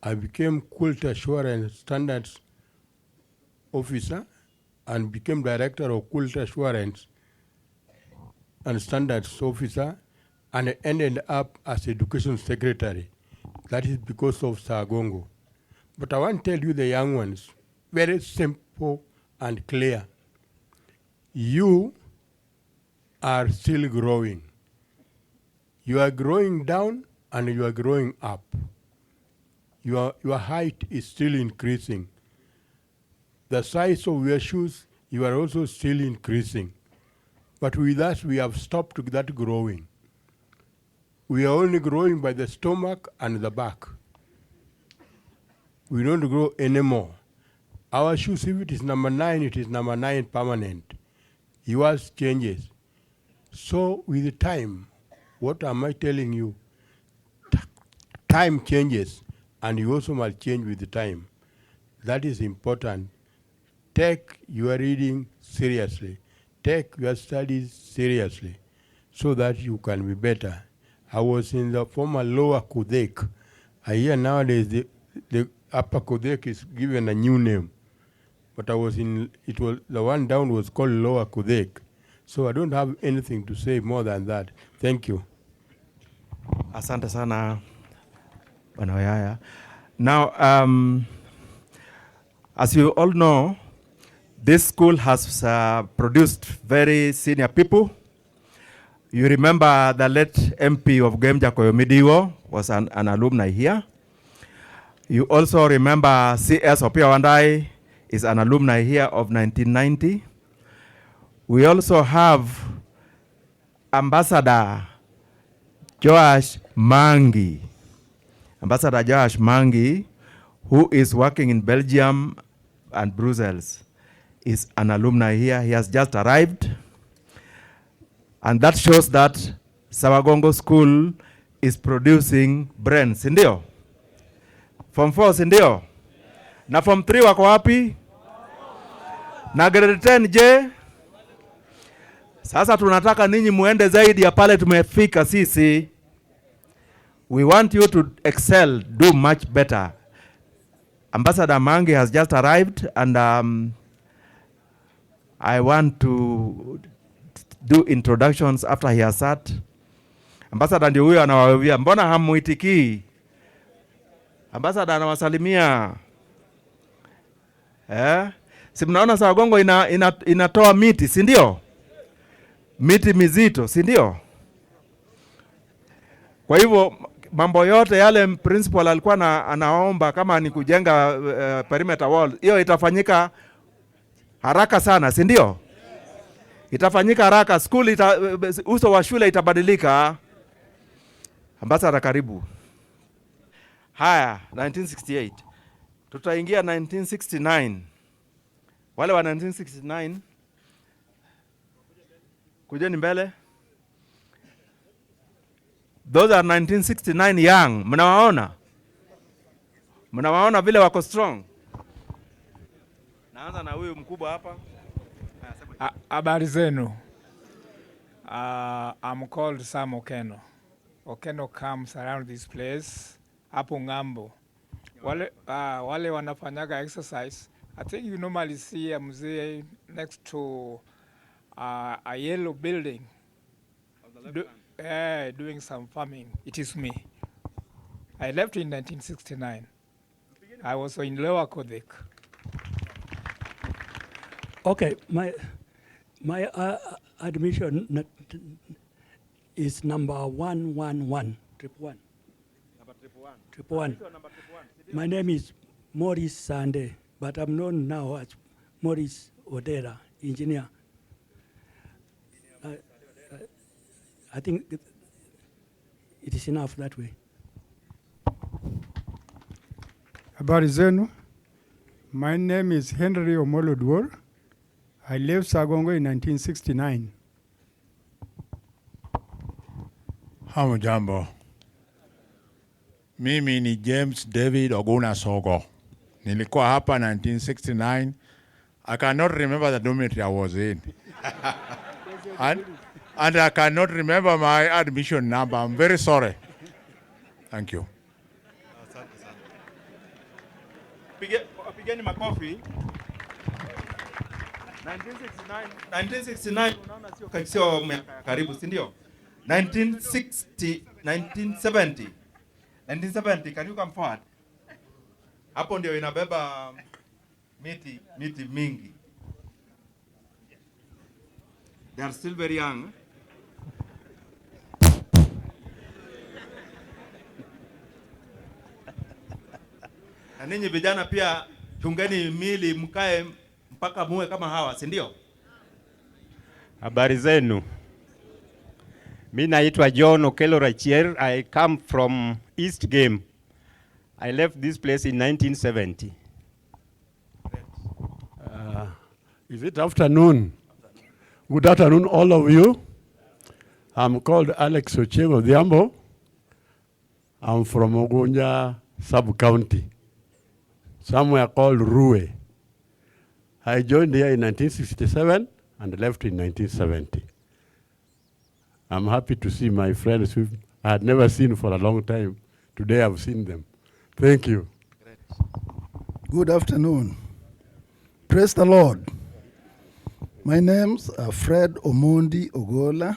I became quality assurance standards officer and became director of quality assurance and standards officer, and ended up as education secretary. That is because of Sawagongo. But I want to tell you, the young ones, very simple and clear. You are still growing. You are growing down and you are growing up. Your height is still increasing. The size of your shoes, you are also still increasing. But with us, we have stopped that growing. We are only growing by the stomach and the back. We don't grow anymore. Our shoes, if it is number 9, it is number 9 permanent. Yours changes. So with time, what am I telling you? Time changes, and you also must change with the time. That is important. Take your reading seriously. Take your studies seriously so that you can be better. I was in the former lower Kudek. I hear nowadays the upper Kudek is given a new name. But I was in, it was, the one down was called lower Kudek. So I don't have anything to say more than that. Thank you. Asante sana, Bwana Oyaya. Now, as you all know, this school has produced very senior people. You remember the late MP of Gemja Koyomidiwo was an alumni here. You also remember CS Opia Wandai is an alumni here of 1990. We also have Ambassador Joash Mangi. Ambassador Joash Mangi, who is working in Belgium and Brussels, is an alumni here. He has just arrived. And that shows that Sawagongo School is producing brains, sindio? Form 4, sindio? Na Form 3 wako wapi? Na grade 10 je? Sasa tunataka ninyi muende zaidi ya pale tumefika sisi. We want you to excel, do much better. Ambassador Mangi has just arrived, and I want to do introductions after he has sat. Ambassador ndio huyo anawaambia, mbona hamuitikii? Ambassador anawasalimia. Si mnaona Sawagongo inatoa miti, si ndio? Miti mizito, si ndio? Kwa hivyo mambo yote yale principal alikuwa anaomba kama ni kujenga perimeter wall, hiyo itafanyika haraka sana, si ndio? Itafanyika haraka, school uso wa shule itabadilika. Ambassador karibu. Haya, 1968. Tutaingia 1969. Wale wa 1969 kujeni mbele. Those are 1969 young. Mnawaona? Mnawaona vile wako strong? Naanza na huyu mkubwa hapa. Habari zenu. I'm called Sam Okeno. Okeno comes around this place, hapo ngambo. Wale wanafanyaga exercise. I think you normally see a mzee next to a yellow building. Doing some farming. It is me. I left in 1969. I was in Lower Kodek. Okay, my admission is number 111, triple one. Number Triple one. My name is Maurice Sande, but I'm known now as Maurice Odera, engineer. I think it is enough that way. Habari zenu. My name is Henry Omolo Dwor. I left Sawagongo in 1969. Hamujambo. Mimi ni James David Oguna Sogo. Nilikuwa hapa 1969. I cannot remember the dormitory I was in. And I cannot remember my admission number. I'm very sorry. Thank you. Pigeni makofi. 1969 unaona sio miaka ya karibu, si ndio? 1970 can you come forward? Hapo ndio inabeba miti mingi. They are still very young. Na ninyi vijana pia chungeni mili, mkae mpaka muwe kama hawa, si ndio? Habari zenu. Mi naitwa John Okelo Rachier. I come from East Game. I left this place in 1970. Is it afternoon? Good afternoon, all of you. I'm called Alex Ochieng Odhiambo. I'm from Ogunja sub-county, somewhere called Rue. I joined here in 1967 and left in 1970. I'm happy to see my friends who I had never seen for a long time. Today I've seen them. Thank you. Good afternoon. Praise the Lord. My name's Fred Omondi Ogola.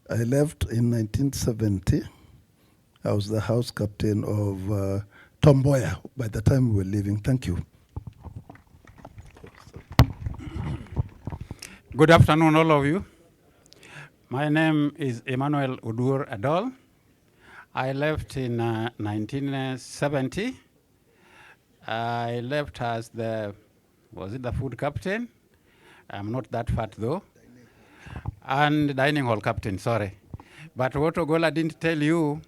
I left in 1970. I was the house captain of Tomboya by the time we were leaving. Thank you. Good afternoon, all of you. My name is Emmanuel Udur Adol. I left in 1970. I left as the food captain? I'm not that fat though. And dining hall captain, sorry. But what Ogola didn't tell you,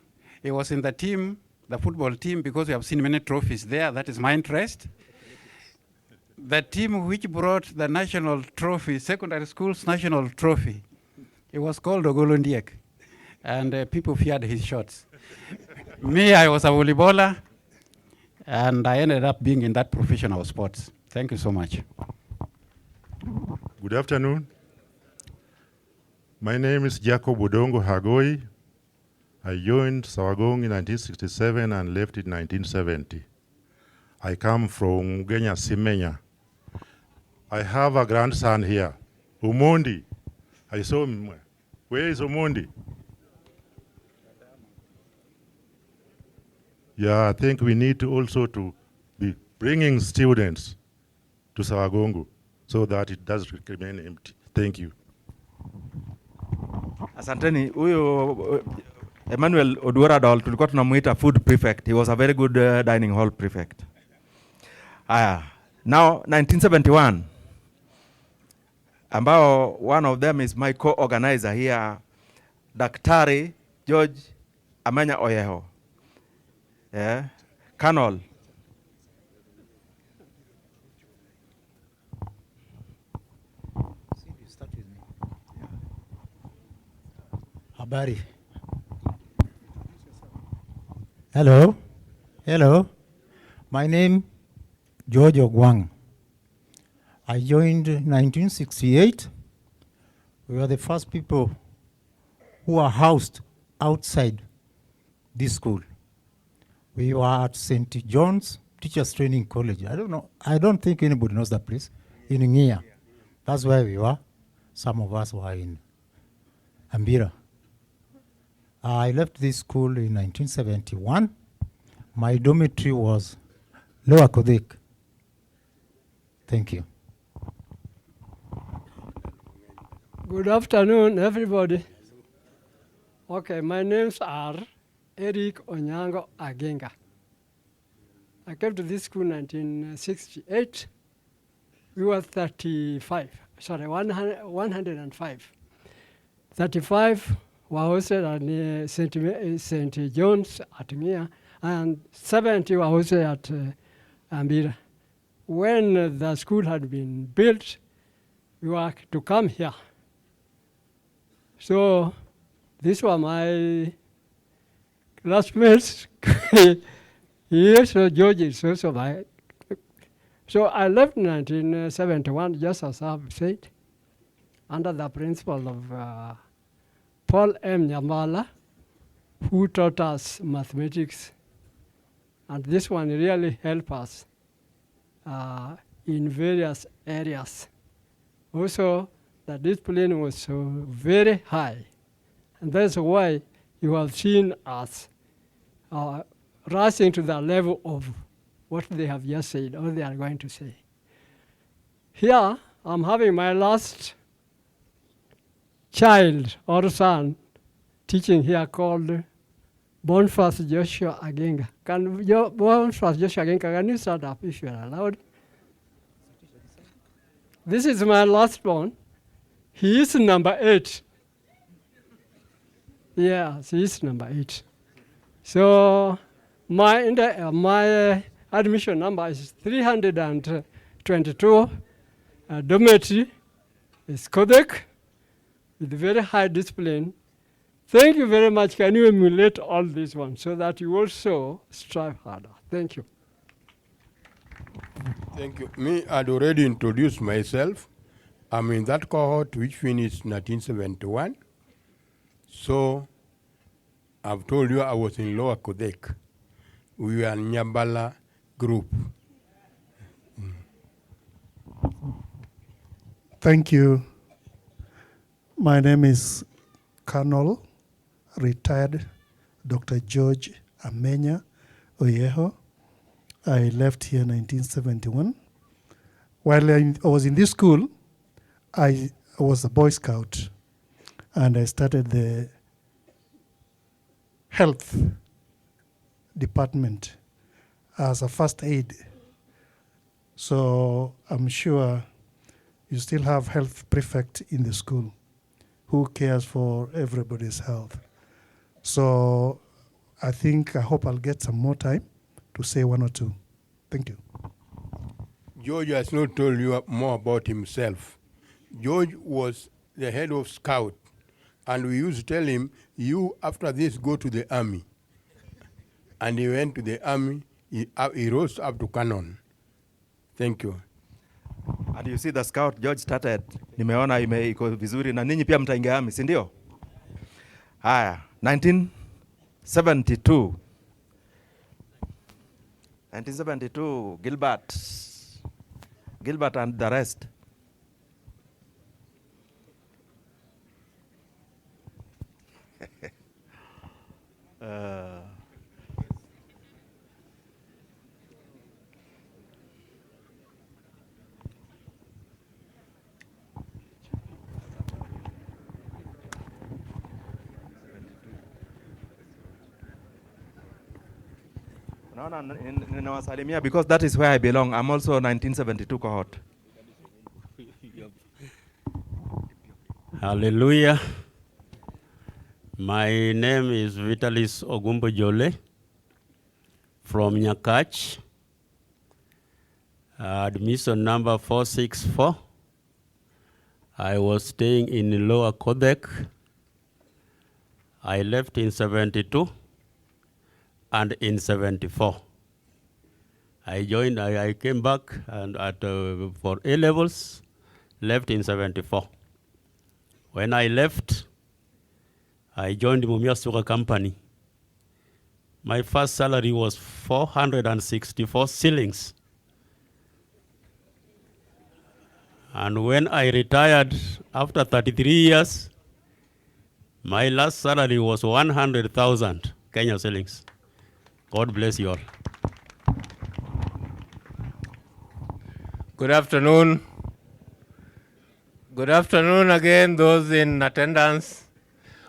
he was in the team, the football team, because we have seen many trophies there. That is my interest. The team which brought the national trophy, secondary school's national trophy, it was called Ogolo Ndiek. And people feared his shots. Me, I was a volleyballer, and I ended up being in that professional sports. Thank you so much. Good afternoon. My name is Jacob Odongo Hagoi. I joined Sawagongo in 1967 and left in 1970. I come from Ugenya Simenya. I have a grandson here, Umondi. I saw him. Where is Umondi? Yeah, I think we need to also to be bringing students to Sawagongo so that it does remain empty. Thank you. Asanteni, huyo Emmanuel Oduora Dol tulikuwa tunamuita food prefect. He was a very good dining hall prefect. Now 1971, ambao one of them is my co-organizer here, Daktari George Amanya Oyeho. Yeah, Colonel. Habari. Hello. Hello. My name George Ogwang. I joined in 1968. We were the first people who were housed outside this school. We were at St. John's Teachers Training College. I don't think anybody knows that place. In Ngea. That's where we were. Some of us were in Ambira. I left this school in 1971. My dormitory was Lower Kodhik. Thank you. Good afternoon, everybody. Okay, my names are Eric Onyango Agenga. I came to this school in 1968. We were 105. 35 were hosted at St. John's at Ngea, and 70 were hosted at Ambira. When the school had been built, we were to come here. So these were my classmates. Yes, so George is also my. So I left in 1971, just as I've said, under the principal of Paul M. Nyamala, who taught us mathematics. And this one really helped us in various areas. Also, the discipline was very high. And that's why you have seen us rising to the level of what they have just said, or they are going to say. Here, I'm having my last child or son teaching here called Boniface Joshua Agenga. Boniface Joshua Agenga, can you stand up if you are allowed? This is my last born. He is number 8. Yeah, he is number 8. So my admission number is 322. Dormitory is Kodek with very high discipline. Thank you very much. Can you emulate all these ones so that you also strive harder? Thank you. Thank you. Me, I'd already introduced myself. I'm in that cohort which finished 1971. So I've told you I was in Lower Kodek. We were Nyambala group. Thank you. My name is Colonel, retired Dr. George Amenya Oyeho. I left here in 1971. While I was in this school, I was a Boy Scout, and I started the health department as a first aid. So I'm sure you still have health prefect in the school who cares for everybody's health. So I hope I'll get some more time to say one or two. Thank you. George has not told you more about himself. George was the head of Scout, and we used to tell him, you, after this, go to the army. And he went to the army. He rose up to Canon. Thank you. And you see the Scout George started, nimeona iko vizuri na ninyi pia mtaingia army, si ndio? Haya, 1972. 1972, Gilbert and the rest. Ninawasalimia because that is where I belong. I'm also a 1972 cohort. Hallelujah. My name is Vitalis Ogumbo Jole from Nyakach. Admission number 464. I was staying in Lower Kodek. I left in 72 and in 74. I came back and for A levels, left in 74. When I left, I joined Mumia Sugar Company. My first salary was 464 shillings. And when I retired after 33 years, my last salary was 100,000 Kenya shillings. God bless you all. Good afternoon. Good afternoon again, those in attendance.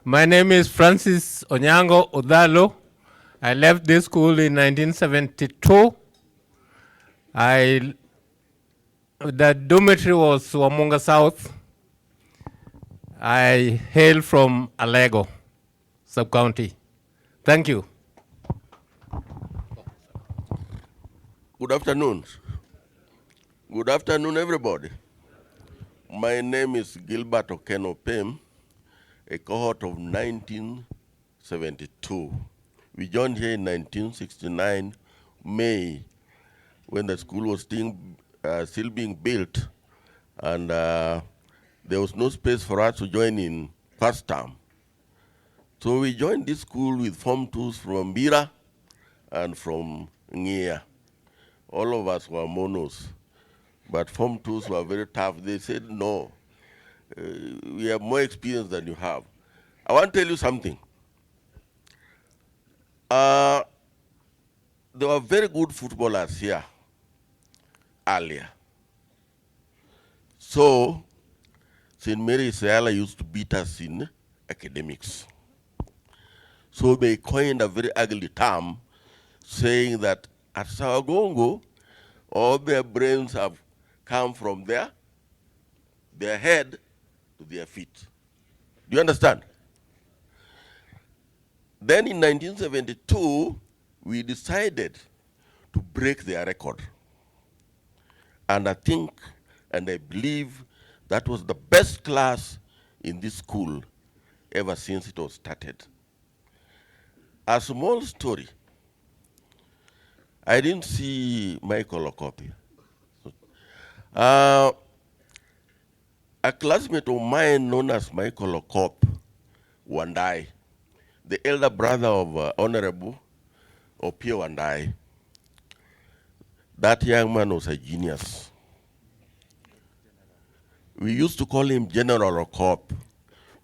My name is Francis Onyango Odalo. I left this school in 1972. The dormitory was Wamunga South. I hail from Alego, sub-county. Thank you. Good afternoon. Good afternoon, everybody. My name is Gilbert Okeno Pem, a cohort of 1972. We joined here in 1969, May, when the school was still being built, and there was no space for us to join in first term. So we joined this school with Form 2s from Mbira and from Ngea. All of us were monos. But Form 2s were very tough. They said, no, we have more experience than you have. I want to tell you something. There were very good footballers here earlier. So, St. Mary Israel used to beat us in academics. So they coined a very ugly term saying that at Sawagongo, all their brains have come from their head to their feet. Do you understand? Then in 1972, we decided to break their record. And I think, and I believe, that was the best class in this school ever since it was started. A small story. I didn't see Michael Okopi. A classmate of mine known as Michael Okop Wandai, the elder brother of Honorable Opio Wandai, that young man was a genius. We used to call him General Okop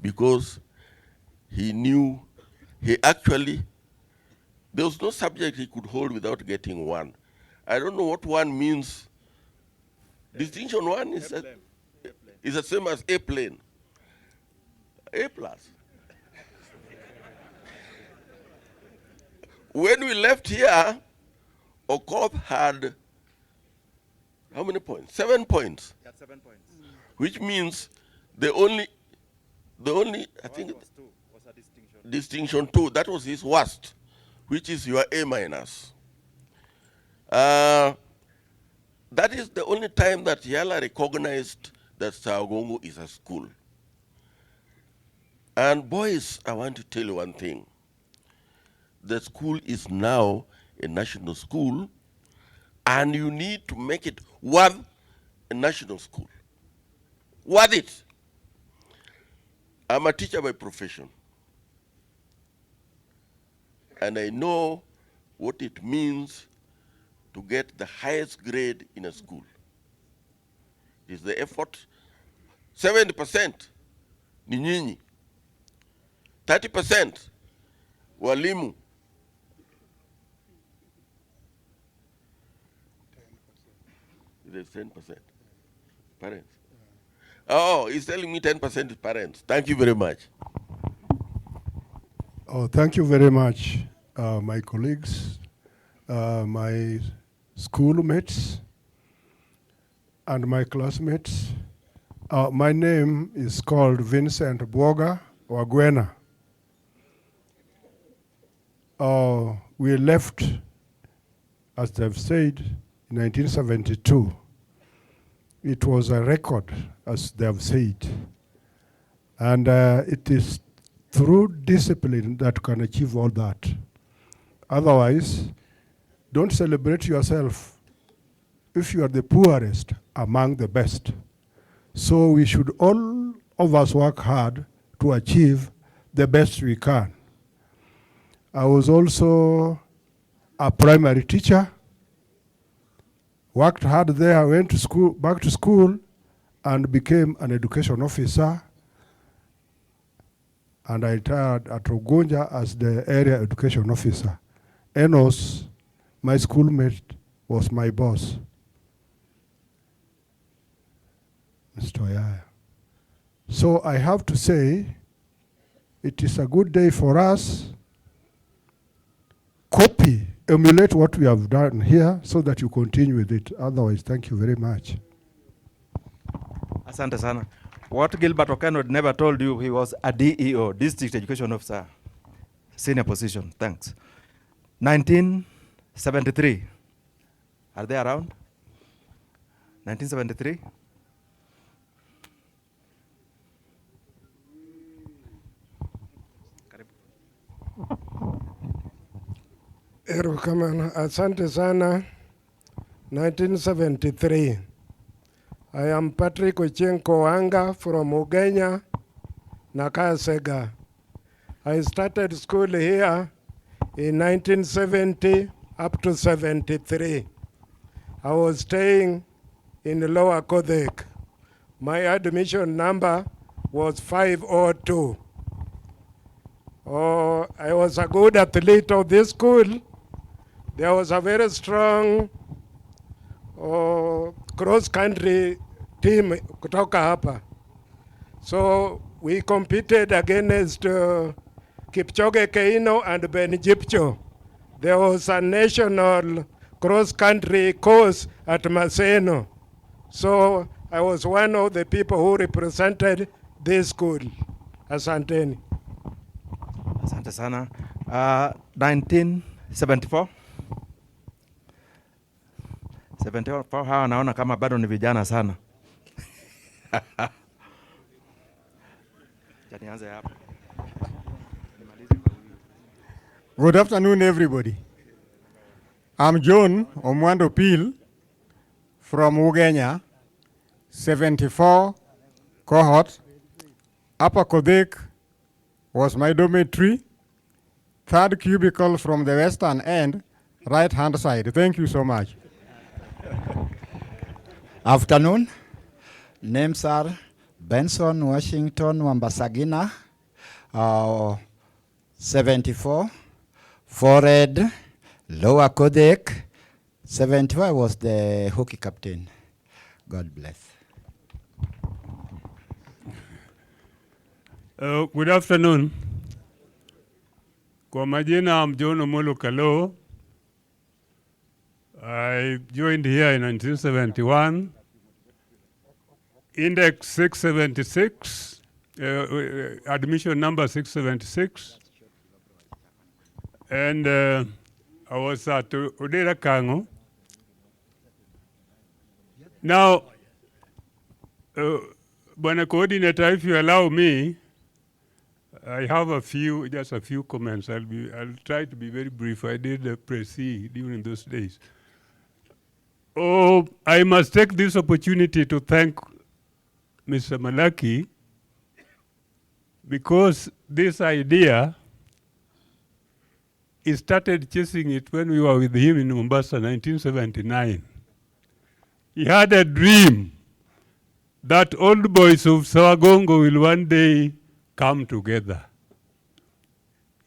because he knew, there was no subject he could hold without getting one. I don't know what one means. Distinction one is the same as A plane. A plus. When we left here, Okop had how many points? 7 points. Yeah, 7 points. Which means the only I think was a distinction. Distinction 2, that was his worst, which is your A minus. That is the only time that Yala recognized that Sawagongo is a school. And boys, I want to tell you one thing. The school is now a national school, and you need to make it worth a national school. Worth it. I'm a teacher by profession. And I know what it means to get the highest grade in a school. It's the effort. 70% ni nyinyi. 30% walimu. 10%. Parents. Oh, he's telling me 10% is parents. Thank you very much. Oh, thank you very much, my colleagues, my schoolmates, and my classmates. My name is called Vincent Boga Wagwena. We left, as they've said, in 1972. It was a record, as they have said. And it is through discipline that you can achieve all that. Otherwise, don't celebrate yourself if you are the poorest among the best. So we should all of us work hard to achieve the best we can. I was also a primary teacher. Worked hard there, went to school, back to school, and became an education officer. And I retired at Ogonja as the area education officer. Enos, my schoolmate, was my boss. Mr. Oyaya. So I have to say, it is a good day for us. Copy, emulate what we have done here so that you continue with it. Otherwise, thank you very much. Asante sana. What Gilbert Okano never told you, he was a DEO, District Education Officer, senior position. Thanks. 1973. Are they around? 1973? Erukamana, asante sana. 1973. I am Patrick Ochenko Wanga from Ugenya, Nakasega. I started school here in 1970 up to 73. I was staying in the Lower Kodek. My admission number was 502. Oh, I was a good athlete of this school. There was a very strong cross-country team kutoka hapa. So we competed against Kipchoge Keino and Ben Jipcho. There was a national cross-country course at Maseno. So I was one of the people who represented this school. Asanteni. Asante sana. 1974. 74 hawa naona kama bado ni vijana sana. Nianze hapa. Good afternoon, everybody. I'm John Omwando Peel from Ugenya, 74 Cohort. Upper Kodek was my dormitory, third cubicle from the western end, right-hand side. Thank you so much. Afternoon. Names are Benson Washington Wambasagina, 74, Fored, Lower Kodek, 74. I was the hockey captain. God bless. Good afternoon. Kwa majina, I'm John Omolo Kalo. I joined here in 1971. Index 676, admission number 676. And I was at Odera Kango. Now, Bwana Coordinator, if you allow me, I have just a few comments. I'll try to be very brief. I did the Presi during those days. Oh, I must take this opportunity to thank Mr. Malaki, because this idea, he started chasing it when we were with him in Mombasa, 1979. He had a dream that old boys of Sawagongo will one day come together.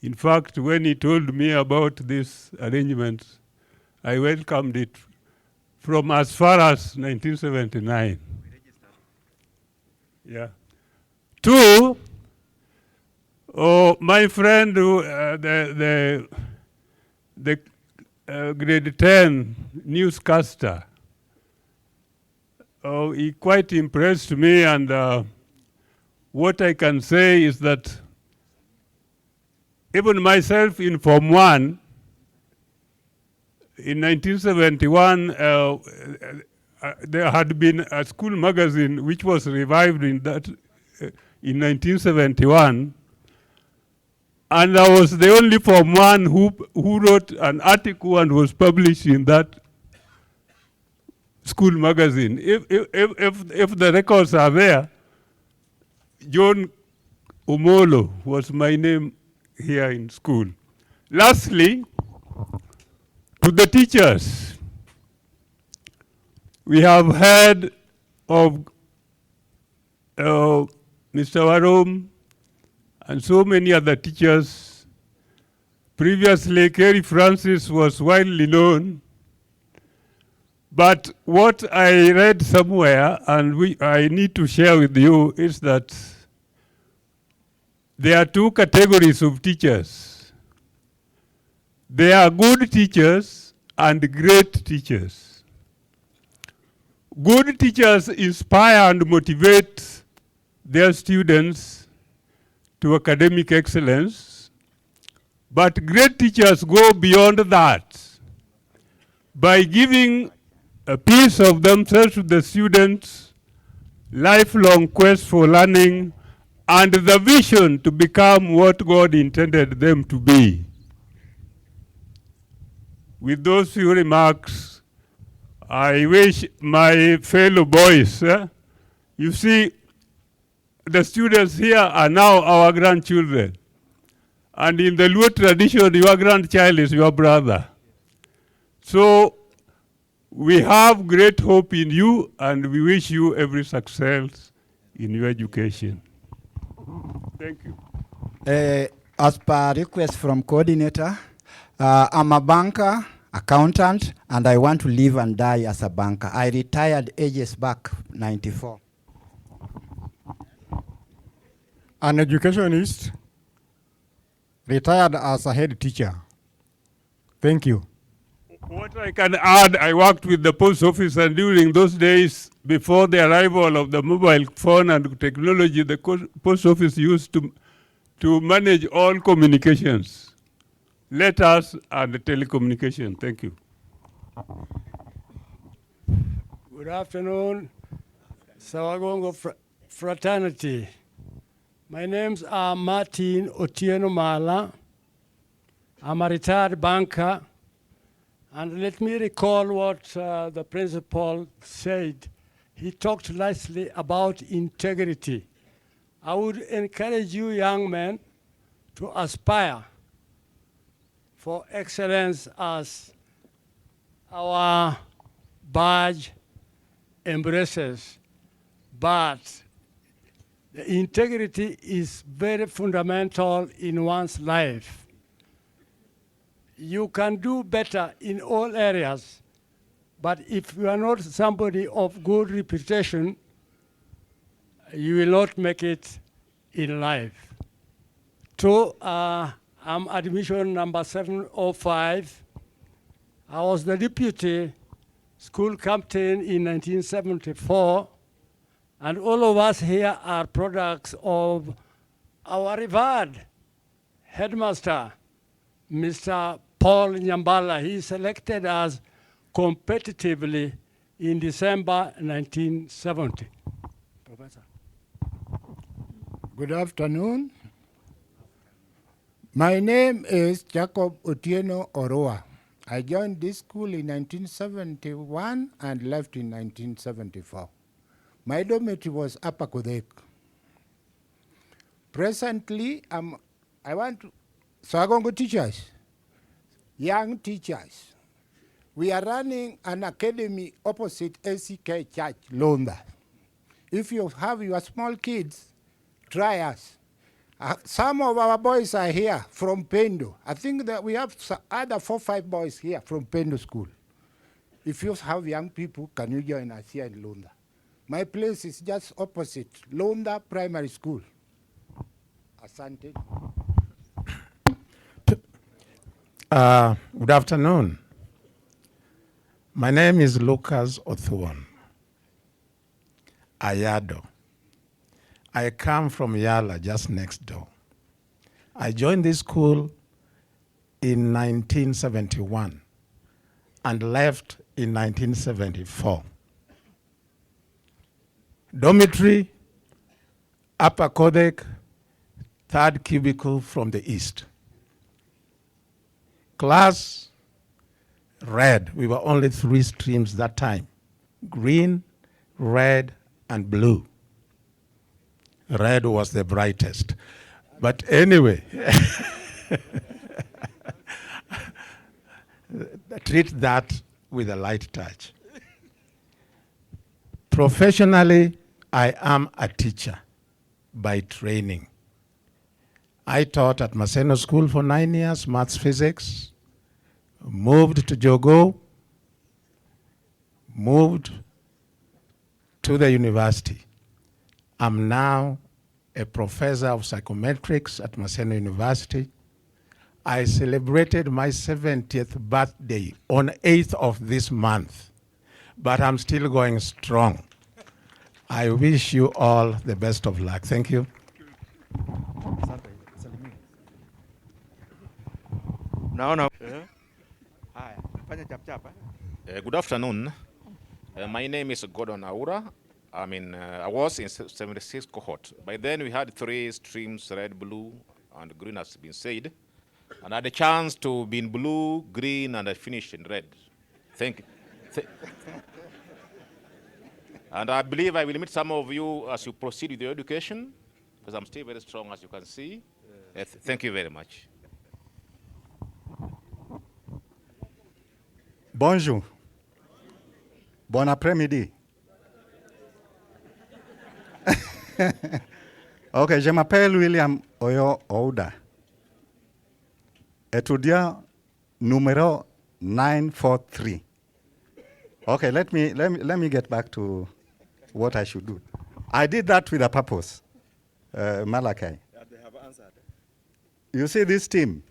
In fact, when he told me about this arrangement, I welcomed it from as far as 1979. Yeah. Two, my friend, the grade 10 newscaster, he quite impressed me, and what I can say is that even myself in Form 1, in 1971, there had been a school magazine which was revived in 1971, and I was the only Form 1 who wrote an article and was published in that school magazine. If the records are there, John Omolo was my name here in school. Lastly, to the teachers, we have heard of Mr. Warom and so many other teachers. Previously, Kerry Francis was widely known. But what I read somewhere, and I need to share with you, is that there are two categories of teachers. There are good teachers and great teachers. Good teachers inspire and motivate their students to academic excellence, but great teachers go beyond that by giving a piece of themselves to the students, lifelong quest for learning, and the vision to become what God intended them to be. With those few remarks, I wish my fellow boys, you see, the students here are now our grandchildren. And in the Luo tradition, your grandchild is your brother. So we have great hope in you, and we wish you every success in your education. Thank you. As per request from coordinator, I'm a banker, accountant, and I want to live and die as a banker. I retired ages back, 94. An educationist, retired as a head teacher. Thank you. What I can add, I worked with the post office, and during those days, before the arrival of the mobile phone and technology, the post office used to manage all communications, letters and telecommunication. Thank you. Good afternoon, Sawagongo fraternity. My names are Martin Otieno Mala. I'm a retired banker. And let me recall what the principal said. He talked nicely about integrity. I would encourage you young men to aspire for excellence as our badge embraces. But the integrity is very fundamental in one's life. You can do better in all areas, but if you are not somebody of good reputation, you will not make it in life. So I'm admission number 705. I was the deputy school captain in 1974, and all of us here are products of our revered headmaster, Mr. Paul Nyambala. He selected us competitively in December 1970. Professor. Good afternoon. My name is Jacob Otieno Oroa. I joined this school in 1971 and left in 1974. My dormitory was Upper Kodek. Presently, I want to Sawagongo teachers, young teachers. We are running an academy opposite ACK Church, Londa. If you have your small kids, try us. Some of our boys are here from Pendo. I think that we have other 4 or 5 boys here from Pendo School. If you have young people, can you join us here in Londa? My place is just opposite Londa Primary School. Asante. Good afternoon. My name is Lucas Othuon Ayado. I come from Yala, just next door. I joined this school in 1971 and left in 1974. Dormitory, Upper Kodek, 3rd cubicle from the east. Class, red. We were only 3 streams that time: green, red, and blue. Red was the brightest. But anyway, treat that with a light touch. Professionally, I am a teacher by training. I taught at Maseno School for 9 years, maths, physics, moved to Jogo, moved to the university. I'm now a professor of psychometrics at Maseno University. I celebrated my 70th birthday on 8th of this month, but I'm still going strong. I wish you all the best of luck. Thank you. Now. Good afternoon. My name is Gordon Aura. I was in 76 cohort. By then we had 3 streams, red, blue, and green, has been said. And I had a chance to be in blue, green, and I finished in red. Thank you. And I believe I will meet some of you as you proceed with your education, because I'm still very strong, as you can see. Thank you very much. Bonjour. Bon après-midi. Okay, je m'appelle William Oyo Ouda. Étudiant numéro 943. Okay, let me get back to what I should do. I did that with a purpose, Malachi. They have answered. You see this team?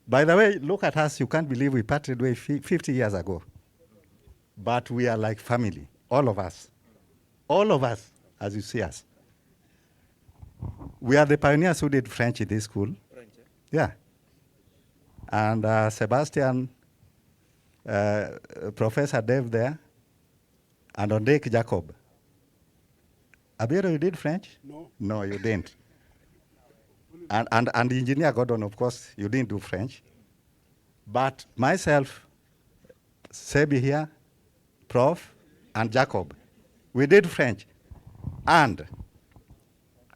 By the way, look at us. You can't believe we parted ways 50 years ago. But we are like family, all of us. All of us, as you see us. We are the pioneers who did French in this school. French, eh? Yeah. And Sebastian, Professor Dave there, and Ondek Jacob. Abiro, you did French? No. No, you didn't. And Engineer Gordon, of course, you didn't do French. But myself, Sebi here, Prof, and Jacob, we did French. And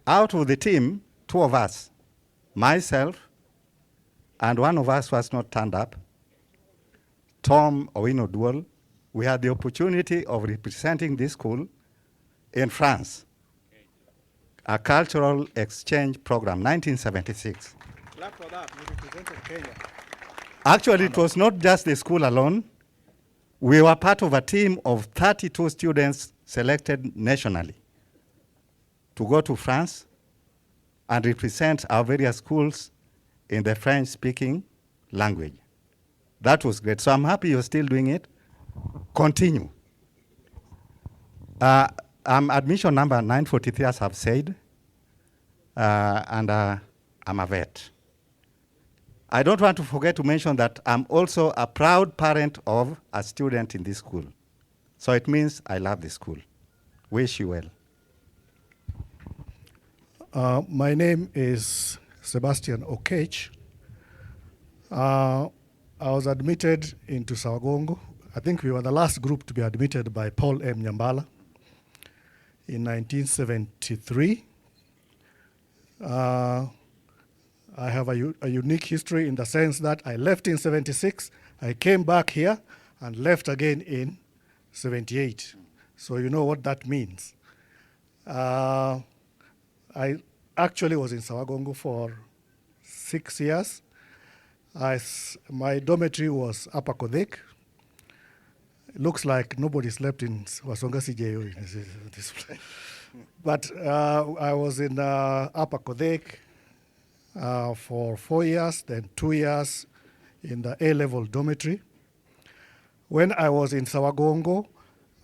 out of the team, 2 of us, myself, and 1 of us was not turned up, Tom Owino Dual, we had the opportunity of representing this school in France, a cultural exchange program, 1976. Clap for that. We represented Kenya. Actually, it was not just the school alone. We were part of a team of 32 students selected nationally to go to France and represent our various schools in the French-speaking language. That was great. So I'm happy you're still doing it. Continue. I'm admission number 943, as I've said, and I'm a vet. I don't want to forget to mention that I'm also a proud parent of a student in this school. So it means I love the school. Wish you well. My name is Sebastian Okech. I was admitted into Sawagongo. I think we were the last group to be admitted by Paul M. Nyambala in 1973. I have a unique history in the sense that I left in 76, I came back here, and left again in 78. So you know what that means. I actually was in Sawagongo for 6 years. My dormitory was Upper Kodek. It looks like nobody slept in Wasonga CJO in this place. But I was in Upper Kodek for 4 years, then 2 years in the A-level dormitory. When I was in Sawagongo,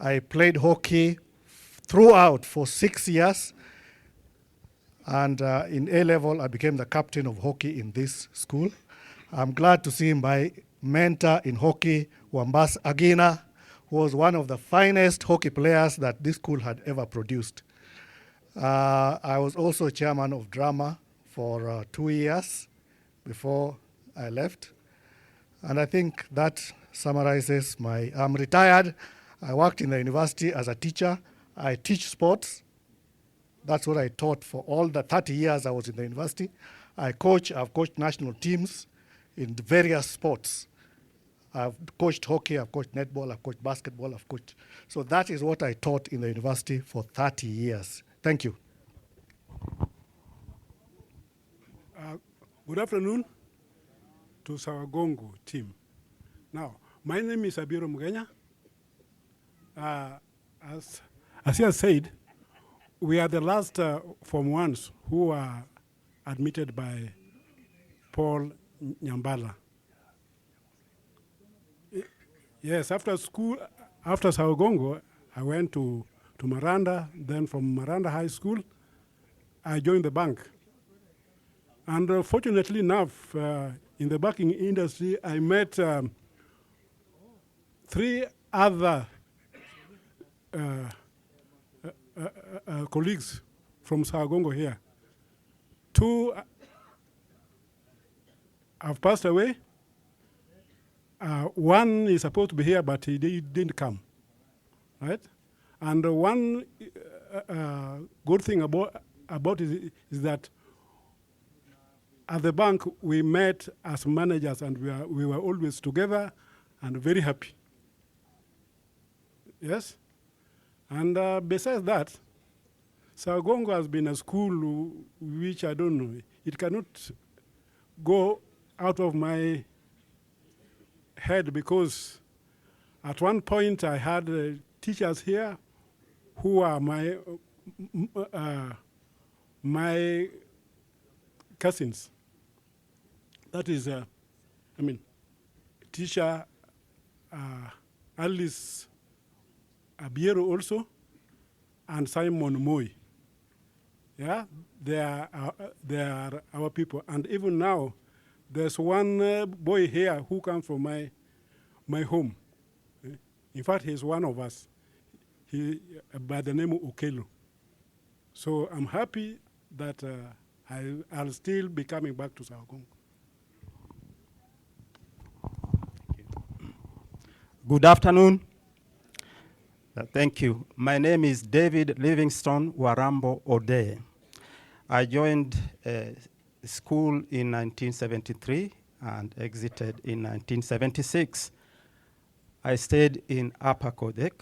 I played hockey throughout for 6 years. And in A-level, I became the captain of hockey in this school. I'm glad to see my mentor in hockey, Wambas Agina, who was one of the finest hockey players that this school had ever produced. I was also chairman of drama for 2 years before I left. And I think that summarizes I'm retired. I worked in the university as a teacher. I teach sports. That's what I taught for all the 30 years I was in the university. I've coached national teams in various sports. I've coached hockey, I've coached netball, I've coached basketball, I've coached. So that is what I taught in the university for 30 years. Thank you. Good afternoon to Sawagongo team. Now, my name is Abiro Mugenya. As he has said, we are the last Form 1s who were admitted by Paul Nyambala. Yes, after school, after Sawagongo, I went to Maranda. Then from Maranda High School, I joined the bank. And fortunately enough, in the banking industry, I met 3 other colleagues from Sawagongo here. 2 have passed away. 1 is supposed to be here, but he didn't come, right? And one good thing about it is that at the bank we met as managers, and we were always together and very happy. Yes? And besides that, Sawagongo has been a school which I don't know, it cannot go out of my head because at one point I had teachers here who are my cousins. That is, teacher Alice Abiero also, and Simon Moy. Yeah, they are our people. And even now, there's one boy here who comes from my home. In fact, he's one of us. He by the name of Okelo. So I'm happy that I'll still be coming back to Sawagongo. Good afternoon. Thank you. My name is David Livingstone Warambo Ode. I joined school in 1973 and exited in 1976. I stayed in Upper Kodek.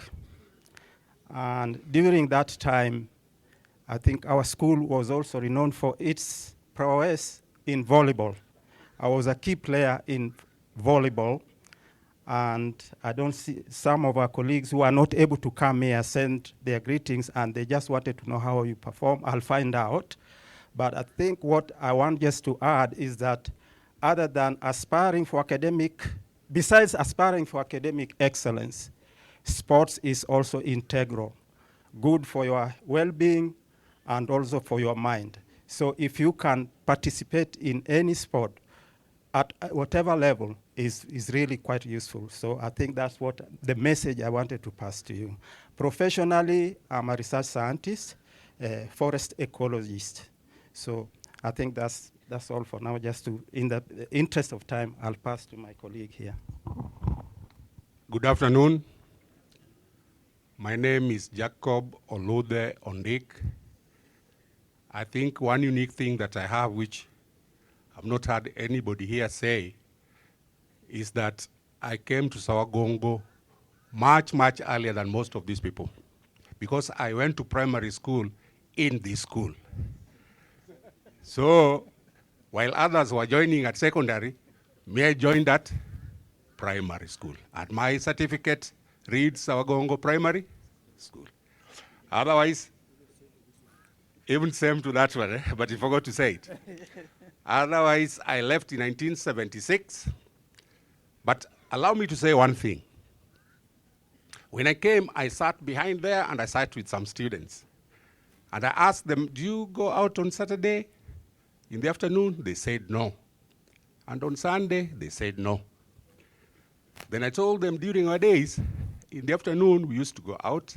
And during that time, I think our school was also renowned for its prowess in volleyball. I was a key player in volleyball. And I don't see some of our colleagues who are not able to come here send their greetings and they just wanted to know how you perform. I'll find out. But I think what I want just to add is that other than aspiring for besides aspiring for academic excellence, sports is also integral, good for your well-being and also for your mind. So if you can participate in any sport at whatever level is really quite useful. So I think that's what the message I wanted to pass to you. Professionally, I'm a research scientist, forest ecologist. So I think that's all for now. Just to, in the interest of time, I'll pass to my colleague here. Good afternoon. My name is Jacob Olode Ondik. I think one unique thing that I have, which I've not heard anybody here say, is that I came to Sawagongo much, much earlier than most of these people, because I went to primary school in this school. So while others were joining at secondary, me, I joined at primary school. And my certificate reads Sawagongo Primary School. Otherwise, even same to that one, but you forgot to say it. Otherwise, I left in 1976. But allow me to say one thing. When I came, I sat behind there and I sat with some students. And I asked them, do you go out on Saturday in the afternoon? They said no. And on Sunday, they said no. Then I told them during our days, in the afternoon, we used to go out.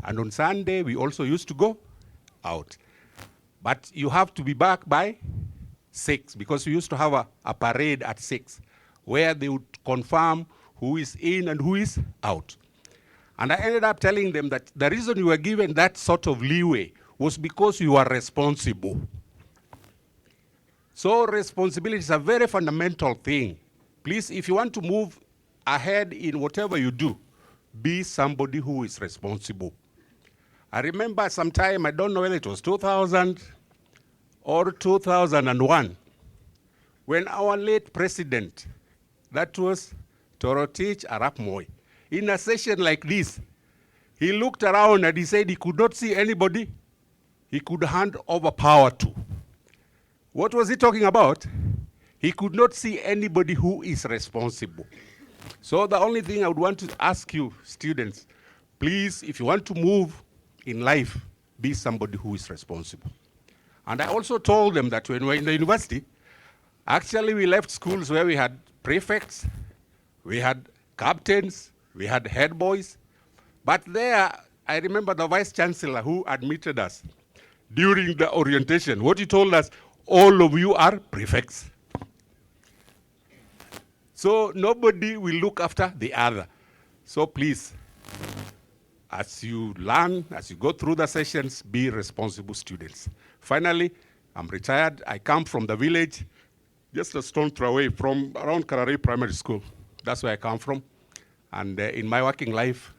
And on Sunday, we also used to go out. But you have to be back by 6, because we used to have a parade at 6. Where they would confirm who is in and who is out. And I ended up telling them that the reason you were given that sort of leeway was because you are responsible. So responsibility is a very fundamental thing. Please, if you want to move ahead in whatever you do, be somebody who is responsible. I remember sometime, I don't know whether it was 2000 or 2001, when our late president, that was Torotich Arap Moi. In a session like this, he looked around and he said he could not see anybody he could hand over power to. What was he talking about? He could not see anybody who is responsible. So the only thing I would want to ask you, students, please, if you want to move in life, be somebody who is responsible. And I also told them that when we were in the university, actually we left schools where we had prefects, we had captains, we had head boys. But there, I remember the vice chancellor who admitted us during the orientation. What he told us, all of you are prefects. So nobody will look after the other. So please, as you learn, as you go through the sessions, be responsible students. Finally, I'm retired. I come from the village, just a stone throw away from around Karare Primary School. That's where I come from. And in my working life,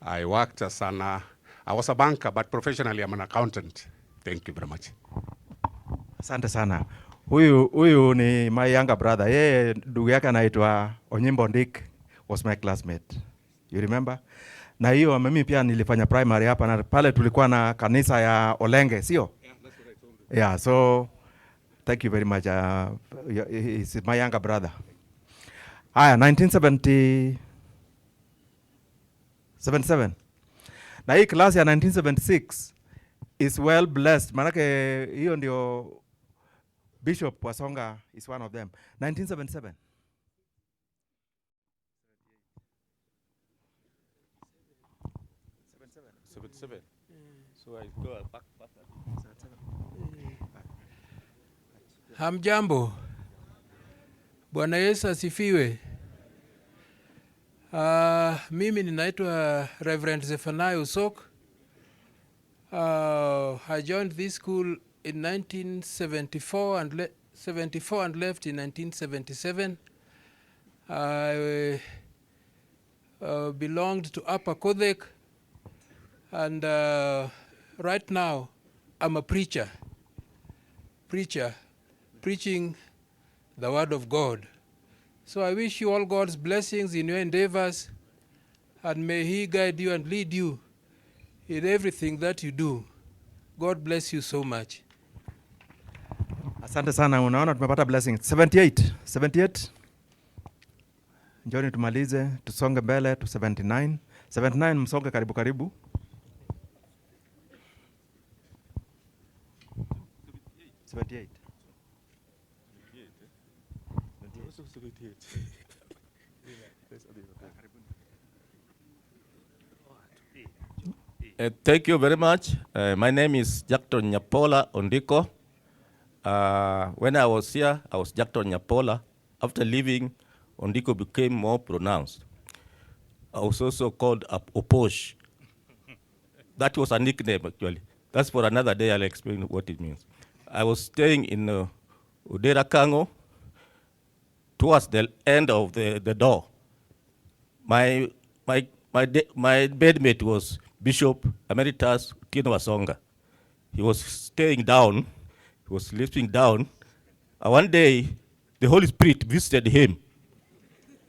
I worked as I was a banker, but professionally I'm an accountant. Thank you very much. Asante sana. Huyu ni my younger brother. Yeye ndugu yake anaitwa Onyimbo Ndick, was my classmate. You remember? Na hiyo mimi pia nilifanya primary hapa na pale tulikuwa na kanisa ya Olenge, sio? Yeah, so thank you very much. He's my younger brother. Haya, 1977. Na hii class ya 1976 is well blessed. Manake hiyo ndio Bishop Wasonga is one of them. 1977. 77. So I go back. Hamjambo. Bwana Yesu asifiwe. Mimi ninaitwa Reverend Zephaniah Usok. I joined this school in 1974 and left in 1977. I belonged to Upper Kodhek, and right now I'm a preacher preaching the word of God. So I wish you all God's blessings in your endeavors, and may He guide you and lead you in everything that you do. God bless you so much. Asante sana, unaona tumepata blessing. 78. Njoni tumalize, tusonge mbele to 79. 79 msonge karibu. 78. Thank you very much. My name is Jackton Nyapola Ondiko. When I was here, I was Jackton Nyapola. After leaving, Ondiko became more pronounced. I was also called Oposh. That was a nickname, actually. That's for another day. I'll explain what it means. I was staying in Udera Kango. Towards the end of the door, my bedmate was Bishop Emeritus Kino Wasonga. He was staying down. He was sleeping down. One day, the Holy Spirit visited him.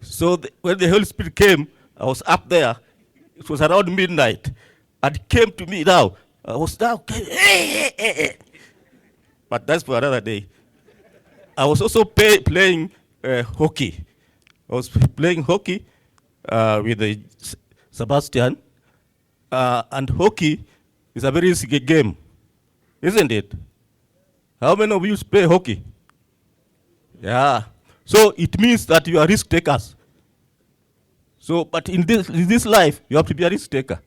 So when the Holy Spirit came, I was up there. It was around midnight. And he came to me now. I was down. But that's for another day. I was also playing hockey. I was playing hockey with Sebastian. And hockey is a very risky game, isn't it? How many of you play hockey? Yeah. So it means that you are risk takers. So, but in this life, you have to be a risk taker.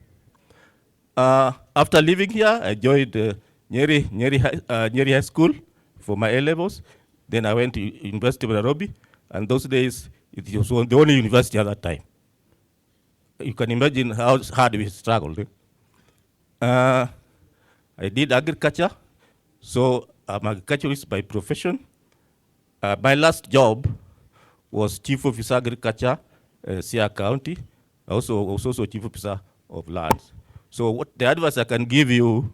After leaving here, I joined Nyeri High School for my A-levels. Then I went to University of Nairobi, and those days, it was the only university at that time. You can imagine how hard we struggled. I did agriculture, so I'm an agriculturist by profession. My last job was Chief Officer Agriculture, Sia County. I was also Chief Officer of Lands. So what the advice I can give you,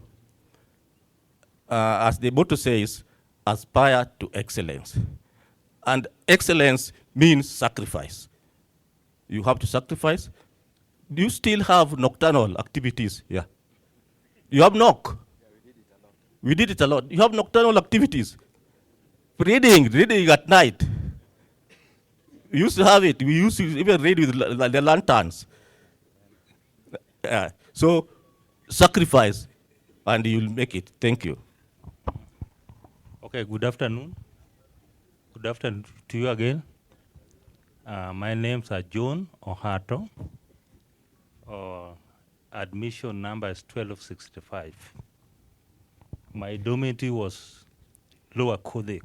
as the motto says, aspire to excellence. And excellence means sacrifice. You have to sacrifice. Do you still have nocturnal activities here? You have knock. Yeah, we did it a lot. You have nocturnal activities. Reading at night. We used to have it. We used to even read with the lanterns. So sacrifice, and you'll make it. Thank you. Okay, good afternoon. Good afternoon to you again. My name's John Ohato. Admission number is 1265. My dormitory was Lower Kodhek.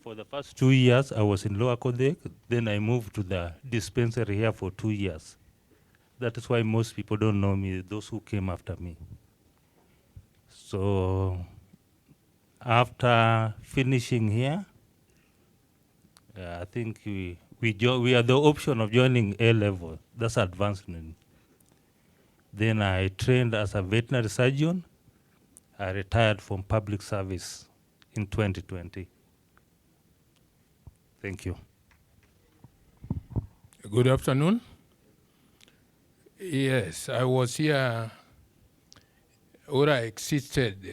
For the first 2 years, I was in Lower Kodhek. Then I moved to the dispensary here for 2 years. That is why most people don't know me, those who came after me. So after finishing here, I think we had the option of joining A-level. That's advancement. Then I trained as a veterinary surgeon. I retired from public service in 2020. Thank you. Good afternoon. Yes, I was here, or I existed in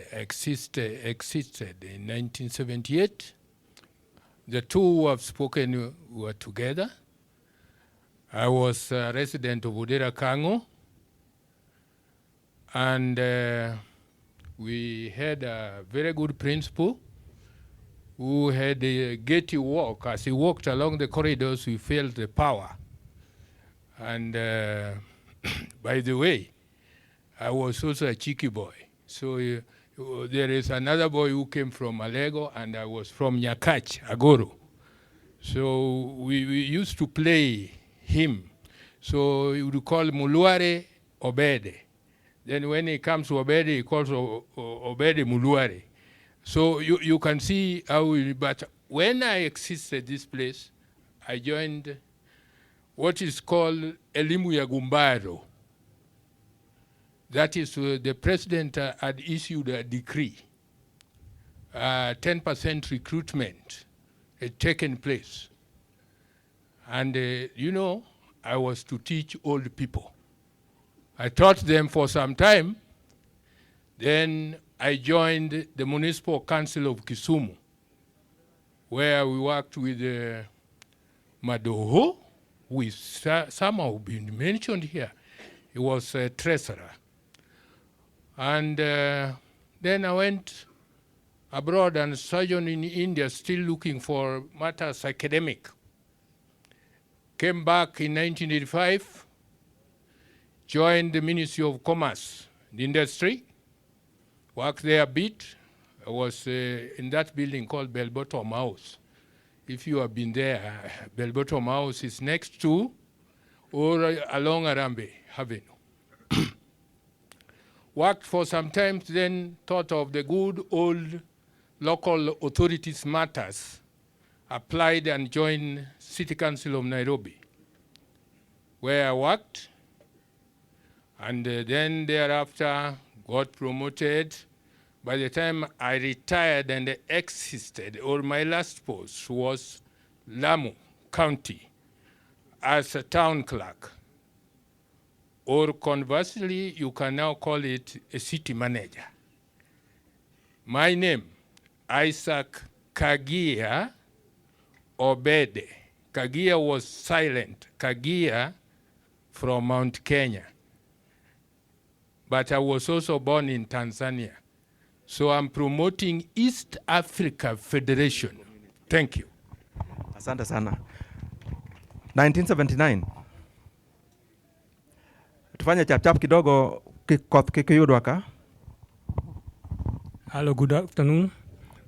1978. The two who have spoken were together. I was a resident of Udera Kango, and we had a very good principal who had a gaiety walk. As he walked along the corridors, we felt the power. And by the way, I was also a cheeky boy. So there is another boy who came from Alego, and I was from Nyakach, Agoro. So we used to play him. So he would call Muluare Obede. Then when he comes to Obede, he calls Obede Muluare. So you can see how, but when I existed this place, I joined what is called Elimu ya Gumbaro. That is, the president had issued a decree. 10% recruitment had taken place. And you know, I was to teach old people. I taught them for some time. Then I joined the Municipal Council of Kisumu, where we worked with Madoho, who is somehow been mentioned here. He was a treasurer. And then I went abroad and sojourned in India, still looking for matters academic. Came back in 1985, joined the Ministry of Commerce and Industry, worked there a bit. I was in that building called Bell Bottom House. If you have been there, Bell Bottom House is next to or along Arambe Avenue. Worked for some time, then thought of the good old local authorities matters, applied and joined City Council of Nairobi, where I worked, and then thereafter got promoted. By the time I retired and existed, or my last post was Lamu County as a town clerk. Or conversely, you can now call it a city manager. My name, Isaac Kagia Obede. Kagia was silent. Kagia from Mount Kenya. But I was also born in Tanzania. So I'm promoting East Africa Federation. Thank you. Asante sana. 1979. Tufanye chap kidogo kikiyudwa ka. Hello, good afternoon.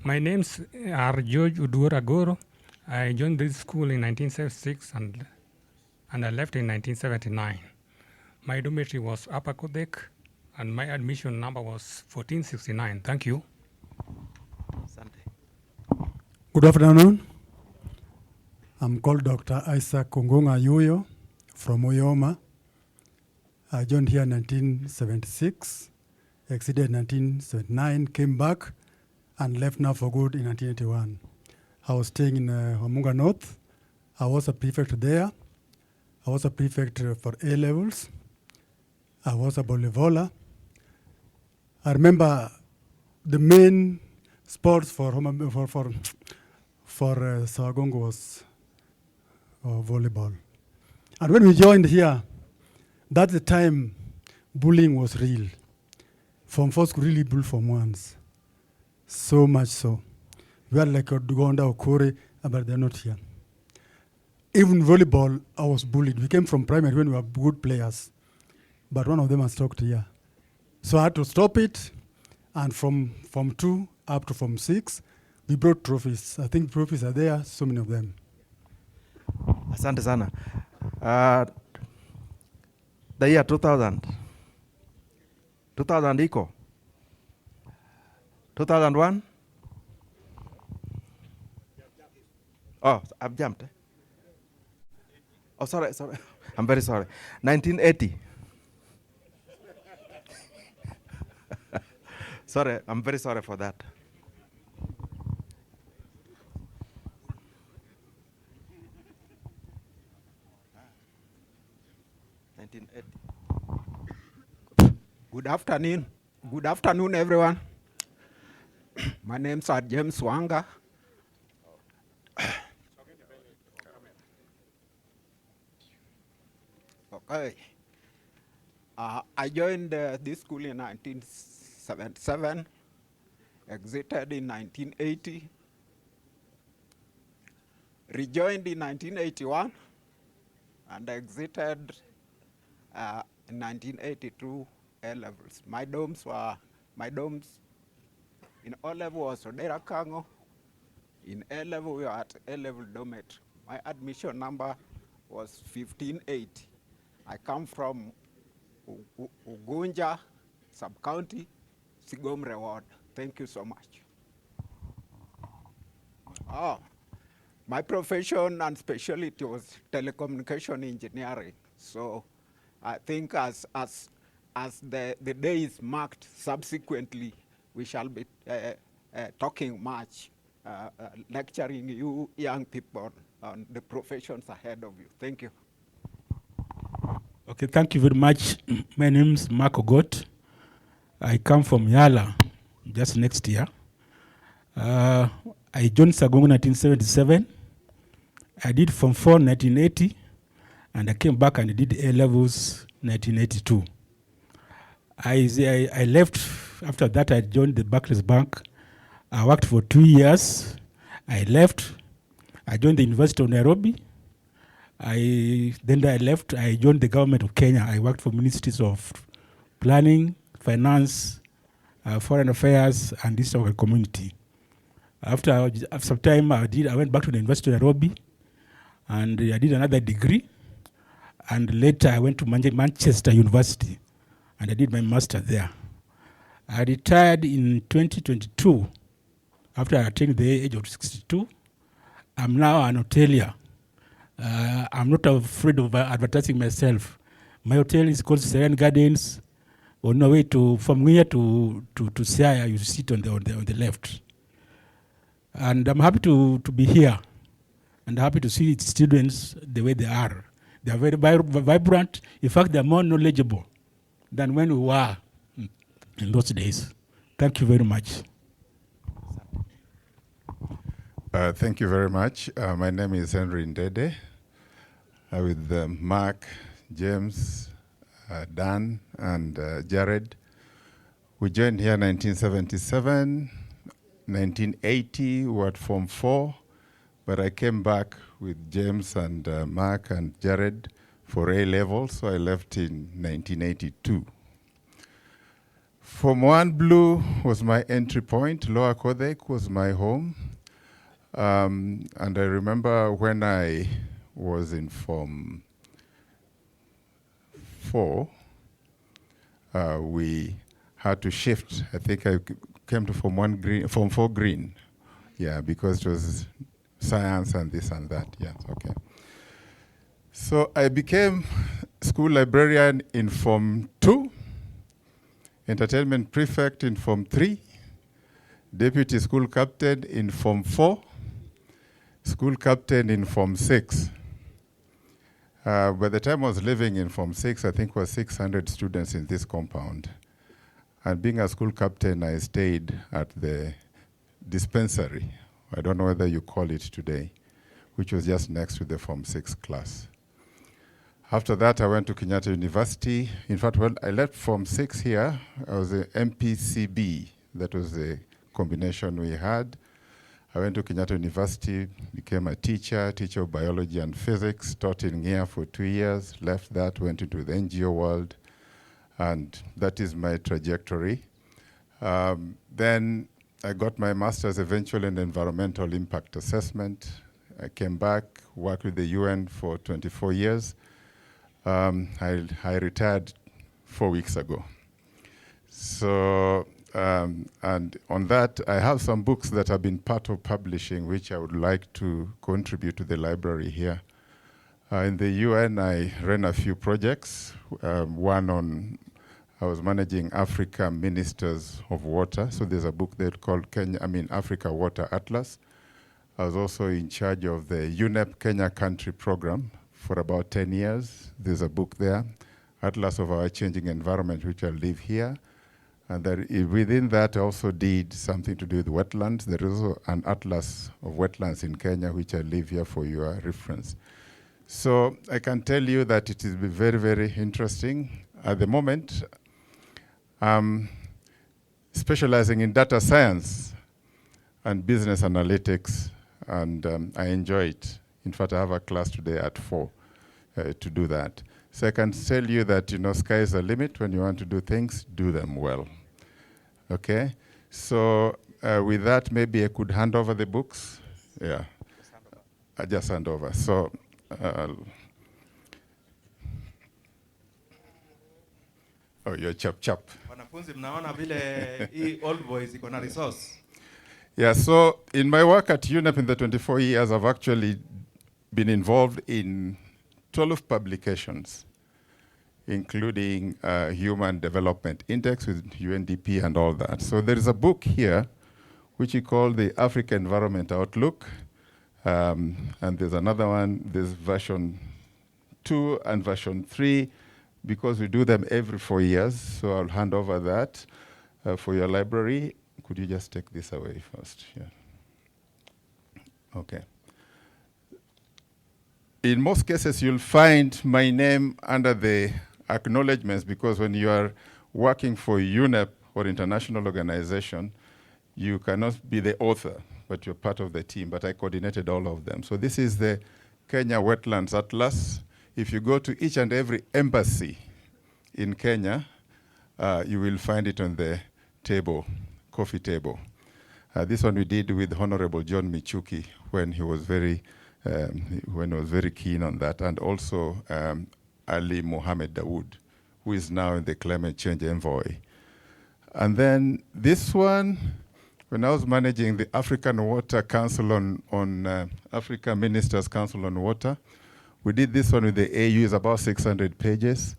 My name's George Udura Goro. I joined this school in 1976 and I left in 1979. My dormitory was Upper Kodek and my admission number was 1469. Thank you. Good afternoon. I'm called Dr. Isaac Kungunga Yuyo from Oyoma. I joined here in 1976, exited 1979, came back, and left now for good in 1981. I was staying in Wamunga North. I was a prefect there. I was a prefect for A-levels. I was a volleyballer. I remember the main sports for Sawagongo was volleyball. And when we joined here, that's the time bullying was real. Form 4s could really bully Form 1s. So much so. We had like Dugonda or Kore, but they're not here. Even volleyball, I was bullied. We came from primary when we were good players, but one of them has talked here. So I had to stop it, and from Form 2 up to Form 6, we brought trophies. I think trophies are there, so many of them. Asante sana. The year 2000. 2000 iko. 2001. Oh, I've jumped. Oh, sorry. I'm very sorry. 1980. Sorry, I'm very sorry for that. Good afternoon. Good afternoon, everyone. My name's James Wanga. Okay. I joined this school in 1977, exited in 1980, rejoined in 1981, and exited in 1982 A-levels. My domes in O-level was Odera Kango. In A-level, we were at A-level dormitory. My admission number was 1580. I come from Ugunja, sub-county, Sigomre ward. Thank you so much. My profession and specialty was telecommunication engineering. So I think as the day is marked subsequently, we shall be talking much, lecturing you young people on the professions ahead of you. Thank you. Okay, thank you very much. My name is Mark Ogot. I come from Yala, just next year. I joined Sawagongo in 1977. I did Form 4 in 1980, and I came back and did A-levels 1982. I left. After that, I joined the Barclays Bank. I worked for 2 years. I left. I joined the University of Nairobi. Then I left. I joined the government of Kenya. I worked for ministries of planning, finance, foreign affairs, and this sort of community. After some time, I went back to the University of Nairobi, and I did another degree. And later, I went to Manchester University, and I did my master there. I retired in 2022 after I attained the age of 62. I'm now an hotelier. I'm not afraid of advertising myself. My hotel is called Serene Gardens. On the way from here to Siaya, you sit on the left. And I'm happy to be here, and happy to see students the way they are. They are very vibrant. In fact, they are more knowledgeable than when we were in those days. Thank you very much. Thank you very much. My name is Henry Ndede. With Mark, James, Dan, and Jared. We joined here in 1977. 1980, we were at Form 4, but I came back with James and Mark and Jared for A-level, so I left in 1982. Form 1 Blue was my entry point. Lower Kodek was my home. And I remember when I was in Form 4, we had to shift. I think I came to Form 4 Green. Yeah, because it was science and this and that. Yeah, okay. So I became school librarian in Form 2, entertainment prefect in Form 3, deputy school captain in Form 4, school captain in Form 6. By the time I was living in Form 6, I think it was 600 students in this compound. And being a school captain, I stayed at the dispensary. I don't know whether you call it today, which was just next to the Form 6 class. After that, I went to Kenyatta University. In fact, when I left Form 6 here, I was a MPCB. That was the combination we had. I went to Kenyatta University, became a teacher of biology and physics, taught in here for 2 years, left that, went into the NGO world, and that is my trajectory. Then I got my master's eventually in environmental impact assessment. I came back, worked with the UN for 24 years. I retired 4 weeks ago. So, and on that, I have some books that have been part of publishing, which I would like to contribute to the library here. In the UN, I ran a few projects, one on I was managing Africa Ministers of Water. So there's a book there called Africa Water Atlas. I was also in charge of the UNEP Kenya Country Program for about 10 years. There's a book there, Atlas of Our Changing Environment, which I'll leave here. And within that, I also did something to do with wetlands. There is also an atlas of wetlands in Kenya, which I leave here for your reference. So I can tell you that it is very, very interesting. At the moment, I'm specializing in data science and business analytics, and I enjoy it. In fact, I have a class today at 4 to do that. So I can tell you that, sky is the limit. When you want to do things, do them well. Okay? So with that, maybe I could hand over the books. Yeah. I just hand over. So, oh, you're chap. Wanafunzi mnaona vile hii old boys iko na resource. Yeah, so in my work at UNEP in the 24 years, I've actually been involved in 12 publications, including Human Development Index with UNDP and all that. So there is a book here, which we call the Africa Environment Outlook. And there's another one, there's version 2 and version 3, because we do them every 4 years. So I'll hand over that for your library. Could you just take this away first? Yeah. Okay. In most cases, you'll find my name under the acknowledgements, because when you are working for UNEP or international organization, you cannot be the author, but you're part of the team. But I coordinated all of them. So this is the Kenya Wetlands Atlas. If you go to each and every embassy in Kenya, you will find it on the table, coffee table. This one we did with Honorable John Michuki when he was very keen on that, and also Ali Mohammed Dawood, who is now in the Climate Change Envoy. And then this one, when I was managing the African Water Council on Africa Ministers Council on Water, we did this one with the AU. It's about 600 pages.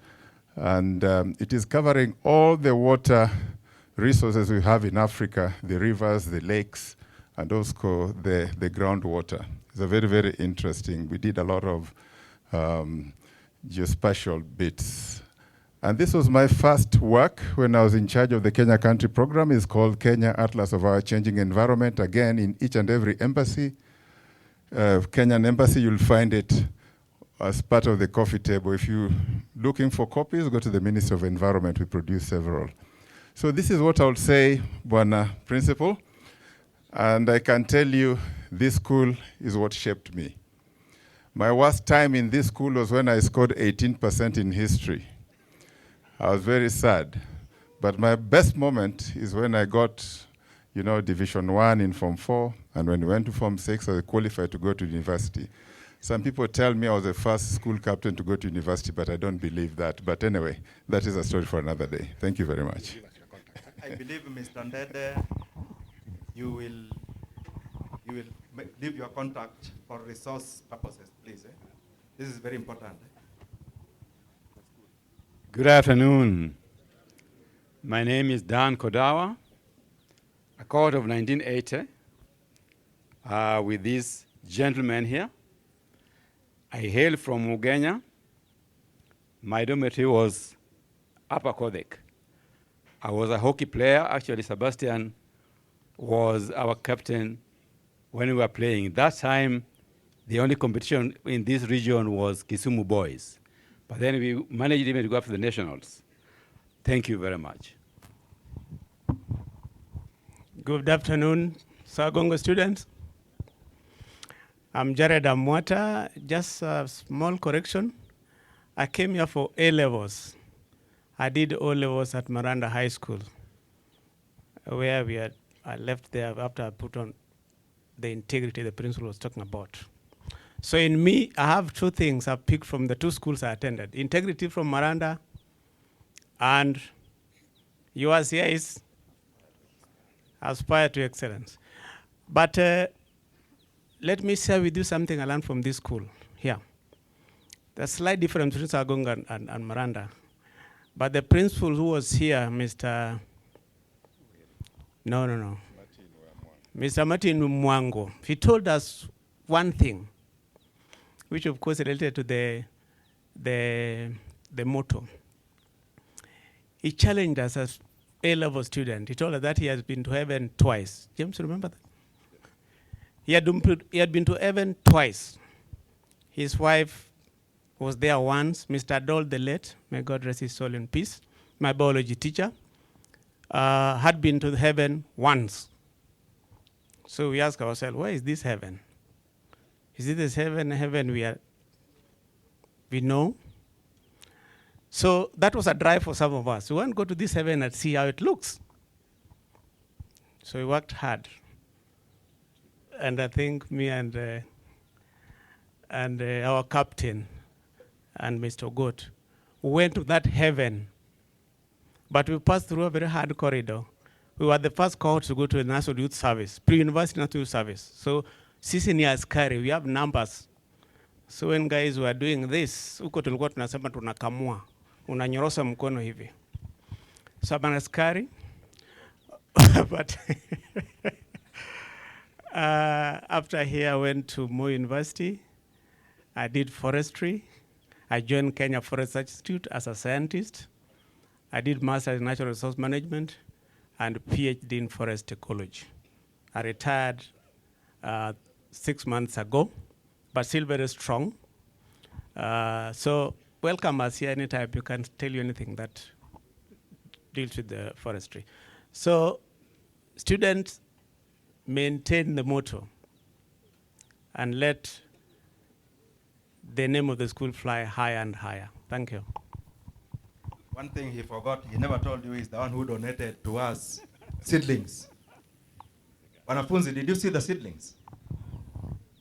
And it is covering all the water resources we have in Africa, the rivers, the lakes, and also the groundwater. It's a very, very interesting. We did a lot of geospatial bits. And this was my first work when I was in charge of the Kenya Country Program. It's called Kenya Atlas of Our Changing Environment. Again, in each and every embassy, Kenyan embassy, you'll find it as part of the coffee table. If you're looking for copies, go to the Ministry of Environment. We produce several. So this is what I would say, Bwana Principal. And I can tell you, this school is what shaped me. My worst time in this school was when I scored 18% in history. I was very sad. But my best moment is when I got, Division 1 in Form 4, and when we went to Form 6, I was qualified to go to university. Some people tell me I was the first school captain to go to university, but I don't believe that. But anyway, that is a story for another day. Thank you very much. I believe, Mr. Ndede, you will leave your contact for resource purposes, please. This is very important. Good afternoon. My name is Dan Kodawa, a cohort of 1980, with this gentleman here. I hail from Ugenya. My dormitory was Upper Kodhek. I was a hockey player. Actually, Sebastian was our captain when we were playing. That time, the only competition in this region was Kisumu Boys. But then we managed even to go up to the nationals. Thank you very much. Good afternoon, Sawagongo students. I'm Jared Amwata. Just a small correction. I came here for A-levels. I did O-levels at Miranda High School, where I left there after I put on the integrity the principal was talking about. So in me, I have two things I picked from the two schools I attended. Integrity from Miranda, and yours here is aspire to excellence. But let me share with you something I learned from this school here. There's a slight difference between Sawagongo and Miranda. But the principal who was here, Mr. Mr. Martin Mwango, he told us one thing, which of course related to the motto. He challenged us as A-level student. He told us that he has been to heaven twice. James, remember that? He had been to heaven twice. His wife was there once, Mr. Dole the late, may God rest his soul in peace, my biology teacher, had been to heaven once. So we ask ourselves, where is this heaven? Is it this heaven we know? So that was a drive for some of us. We want to go to this heaven and see how it looks. So we worked hard. And I think me and our captain and Mr. Goat went to that heaven. But we passed through a very hard corridor. We were the first cohort to go to the National Youth Service, pre-university National Youth Service. So sisi ni askari, we have numbers. So when guys were doing this, huko tulikuwa tunasema tunakamua, unanyorosa mkono hivi. So I'm an askari, but after here I went to Moi University. I did forestry. I joined Kenya Forest Institute as a scientist. I did Master's in Natural Resource Management and PhD in Forest Ecology. I retired 6 months ago, but still very strong. So welcome us here anytime. You can tell you anything that deals with the forestry. So students maintain the motto and let the name of the school fly higher and higher. Thank you. One thing he forgot, he never told you, is the one who donated to us seedlings. Wanafunzi, did you see the seedlings?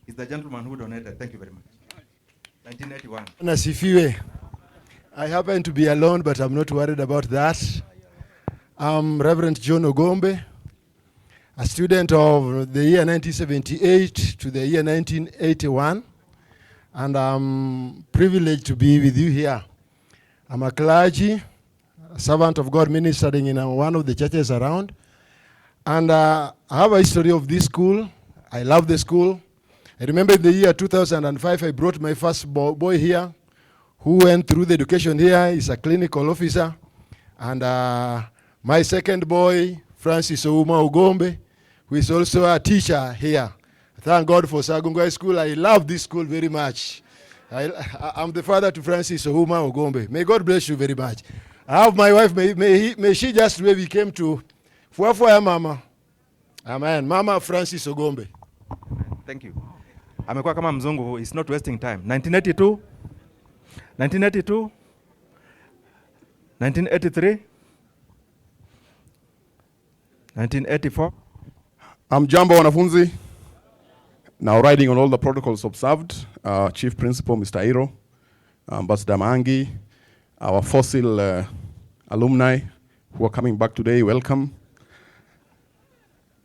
It's the gentleman who donated. Thank you very much. 1981. Nasifiwe. I happen to be alone, but I'm not worried about that. I'm Reverend John Ogombe, a student of the year 1978 to the year 1981, and I'm privileged to be with you here. I'm a clergy, a servant of God ministering in one of the churches around, and I have a history of this school. I love the school. I remember in the year 2005, I brought my first boy here, who went through the education here. He's a clinical officer. And my second boy, Francis Ouma Ogombe, who is also a teacher here. Thank God for Sawagongo High School. I love this school very much. I'm the father to Francis Ouma Ogombe. May God bless you very much. I have my wife, may she just where we came to Fuafuaya Mama. Amen. Mama Francis Ogombe. Thank you. Amekuwa kama mzungu, it's not wasting time. 1982, 1982, 1983, 1984. I'm Jambo Wanafunzi, now riding on all the protocols observed. Chief Principal, Mr. Iro, Ambassador Mangi, our fossil alumni who are coming back today, welcome.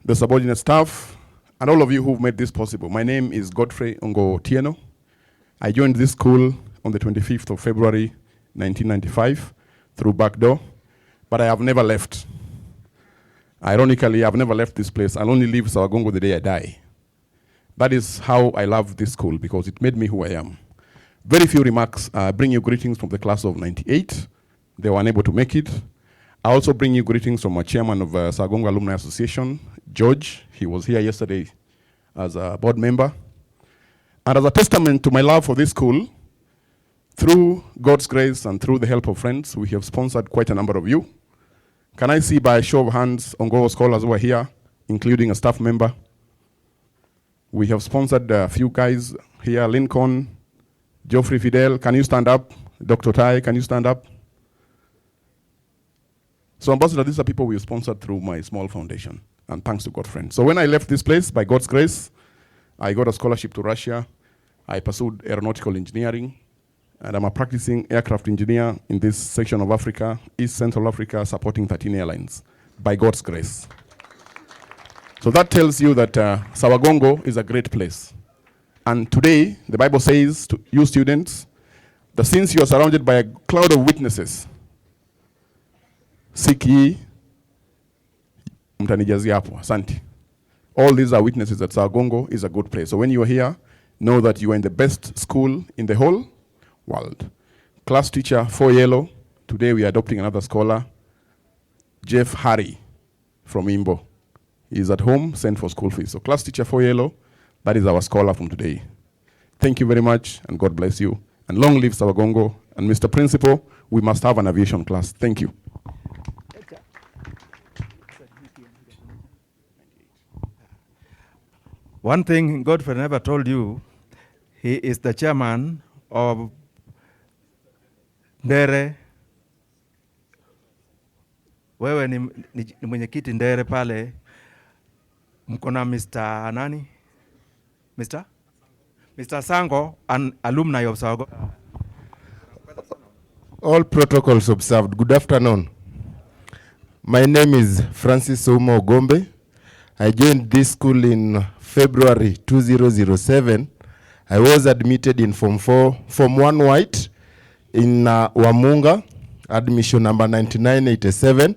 The subordinate staff, and all of you who've made this possible. My name is Godfrey Ongo Tieno. I joined this school on the 25th of February, 1995, through back door, but I have never left. Ironically, I've never left this place. I'll only leave Sawagongo the day I die. That is how I love this school, because it made me who I am. Very few remarks. I bring you greetings from the class of 98. They were unable to make it. I also bring you greetings from a chairman of Sawagongo Alumni Association, George. He was here yesterday as a board member. And as a testament to my love for this school, through God's grace and through the help of friends, we have sponsored quite a number of you. Can I see by a show of hands Ongo scholars who are here, including a staff member? We have sponsored a few guys here, Lincoln, Geoffrey Fidel. Can you stand up? Dr. Tai, can you stand up? So Ambassador, these are people we sponsored through my small foundation, and thanks to God friends. So when I left this place, by God's grace, I got a scholarship to Russia. I pursued aeronautical engineering, and I'm a practicing aircraft engineer in this section of Africa, East Central Africa, supporting 13 airlines, by God's grace. So that tells you that Sawagongo is a great place. And today, the Bible says to you students, that since you are surrounded by a cloud of witnesses, Siki, mtanijazia hapo. Asante. All these are witnesses that Sawagongo is a good place. So when you are here, know that you are in the best school in the whole world. Class teacher, 4 yellow. Today we are adopting another scholar, Jeff Harry from Imbo. He is at home, sent for school fees. So class teacher, 4 yellow, that is our scholar from today. Thank you very much, and God bless you. And long live Sawagongo. And Mr. Principal, we must have an aviation class. Thank you. One thing Godfrey never told you, he is the chairman of Ndere. Wewe ni mwenyekiti Ndere pale. Mkona Mr. nani? Mr. Sango, an alumni of Sawagongo. All protocols observed. Good afternoon. My name is Francis Ouma Ogombe. I joined this school in February 2007. I was admitted in Form 1 White in Wamunga, admission number 9987.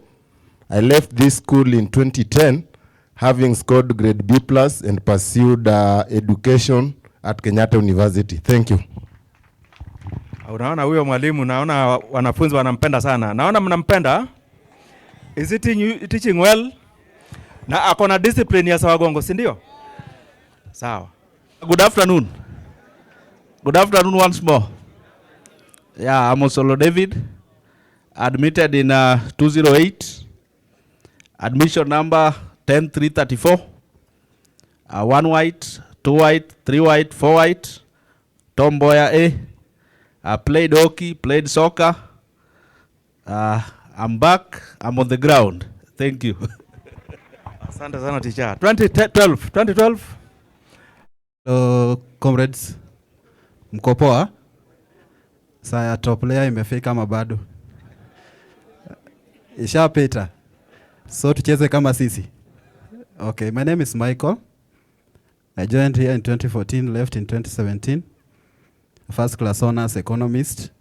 I left this school in 2010, having scored grade B+ and pursued education at Kenyatta University. Thank you. Unaona huyo mwalimu, naona wanafunzi wanampenda sana. Naona mnampenda. Is he teaching well? Na akona discipline ya Sawagongo, si ndio? Sawa. Good afternoon. Good afternoon once more. Yeah, I'm Osolo David, admitted in 208, admission number 10334, 1 white, 2 white, 3 white, 4 white, Tomboya A. I played hockey, played soccer. I'm back, I'm on the ground. Thank you. Asante sana teacher. 2012. Comrades, mko poa? Saa ya top layer imefika ama bado? Ishapita. So tucheze kama sisi. Okay, my name is Michael. I joined here in 2014, left in 2017. First class honors economist,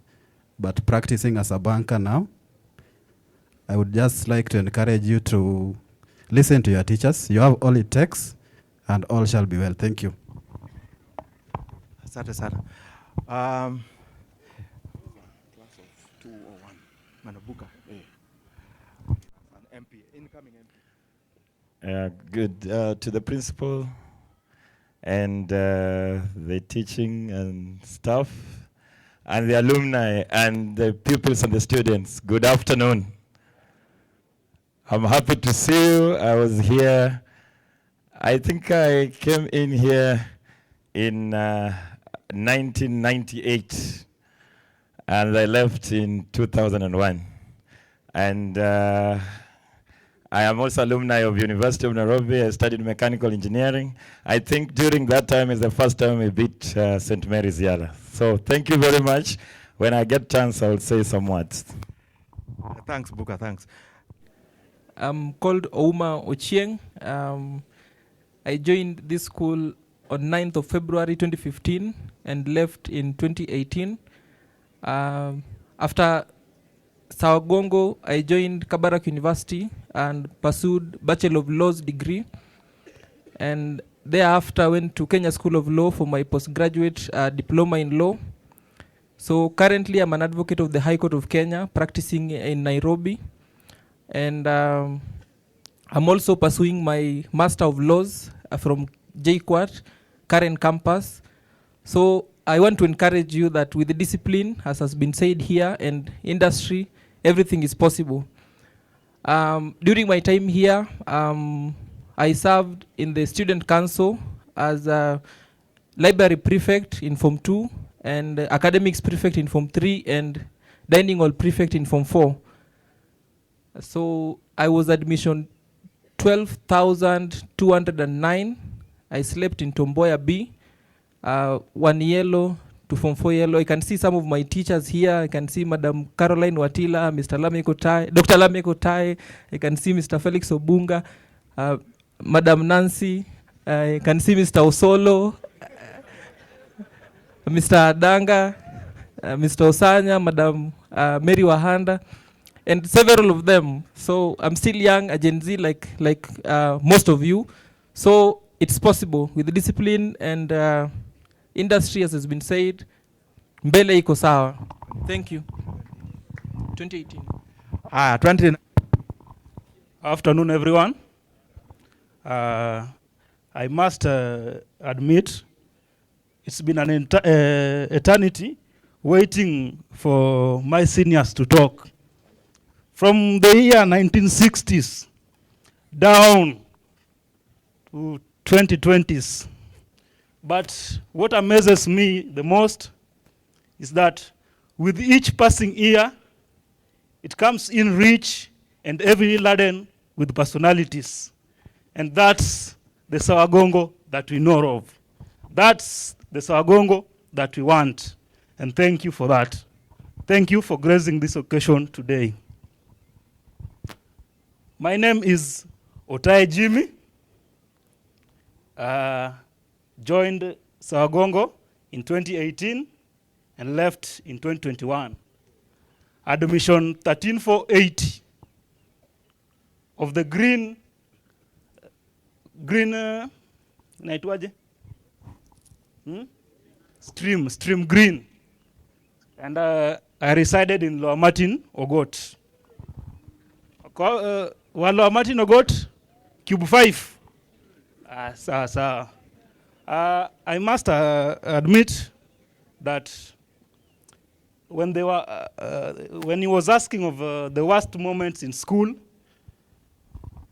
but practicing as a banker now. I would just like to encourage you to listen to your teachers. You have all it takes, and all shall be well. Thank you. Asante sana. Class of 201. Manabuka. An MP, incoming MP. Good to the principal and the teaching and staff and the alumni and the pupils and the students. Good afternoon. I'm happy to see you. I was here. I think I came in here in 1998 and I left in 2001. And I am also alumni of University of Nairobi. I studied mechanical engineering. I think during that time is the first time we beat St. Mary's Yala. So thank you very much. When I get chance, I'll say some words. Thanks, Buka, thanks. I'm called Ouma Ochieng. I joined this school on 9th of February 2015 and left in 2018. After Sawagongo, I joined Kabarak University and pursued Bachelor of Laws degree. And thereafter went to Kenya School of Law for my postgraduate diploma in law. So currently I'm an advocate of the High Court of Kenya, practicing in Nairobi. And I'm also pursuing my Master of Laws from JKUAT, current campus. So I want to encourage you that with the discipline, as has been said here, and industry, everything is possible. During my time here, I served in the student council as a library prefect in Form 2 and academics prefect in Form 3 and dining hall prefect in Form 4. So I was admission 12,209. I slept in Tomboya B, 1 yellow to Form 4 yellow. I can see some of my teachers here. I can see Madam Caroline Watila, Mr. Lameko Tai, Dr. Lameko Tai. I can see Mr. Felix Obunga, Madam Nancy. I can see Mr. Osolo, Mr. Adanga, Mr. Osanya, Madam Mary Wahanda. and several of them. So I'm still young, a Gen Z like most of you. So it's possible with discipline and industry, as has been said. Mbele iko sawa. Thank you. 2018. 20. Afternoon, everyone. I must admit, it's been an eternity waiting for my seniors to talk. From the year 1960s down to 2020s. But what amazes me the most is that with each passing year, it comes in rich and heavily laden with personalities. And that's the Sawagongo that we know of. That's the Sawagongo that we want. And thank you for that. Thank you for gracing this occasion today. My name is Otae Jimmy. Joined Sawagongo in 2018 and left in 2021. Admission 13480 of the green stream green, and I resided in Lower Martin, Ogot. Lower Martin, Ogot, Cube 5. I must admit that when they were, when he was asking of the worst moments in school,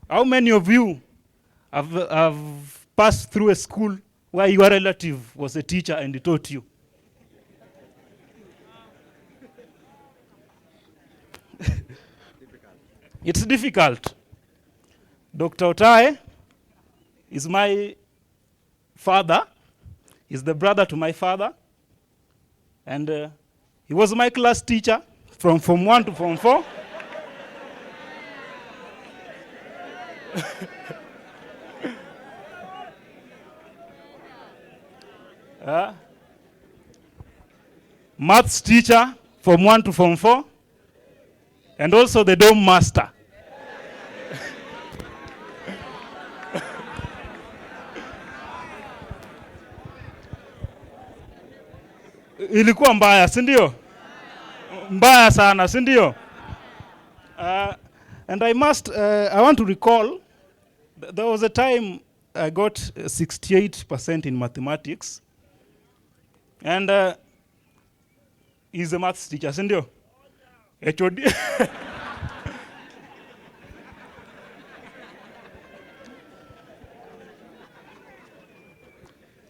how many of you have passed through a school where your relative was a teacher and he taught you? It's difficult. Dr. Otae is my father, is the brother to my father, and he was my class teacher from Form 1 to Form 4. Maths teacher from 1 to Form 4, and also the dome master. Ilikuwa mbaya, si ndio? Mbaya sana, si ndio? And I want to recall, there was a time I got 68% in mathematics, and he's a maths teacher, si ndio? HOD.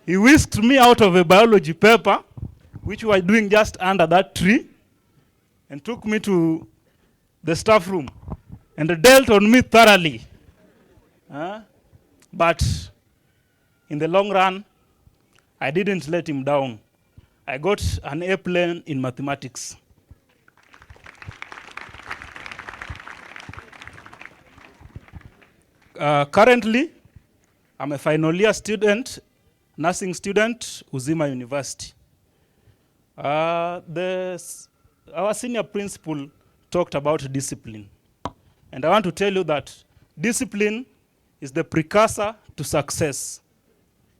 He whisked me out of a biology paper, which we were doing just under that tree, and took me to the staff room and dealt on me thoroughly. But in the long run, I didn't let him down. I got an A+ in mathematics. Currently, I'm a final year student, nursing student, Uzima University. Our senior principal talked about discipline. And I want to tell you that discipline is the precursor to success.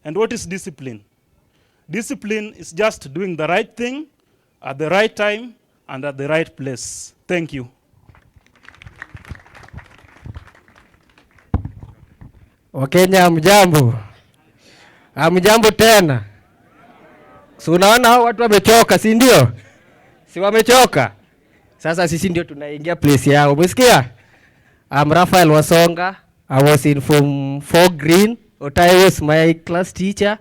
And what is discipline? Discipline is just doing the right thing at the right time and at the right place. Thank you. Wakenya mjambo. Mjambo tena. Si unaona hao watu wamechoka, si ndio? Si wamechoka? Sasa sisi ndio tunaingia place yao. Umesikia? I'm Raphael Wasonga. I was in Form 4 Green. Otae was my class teacher.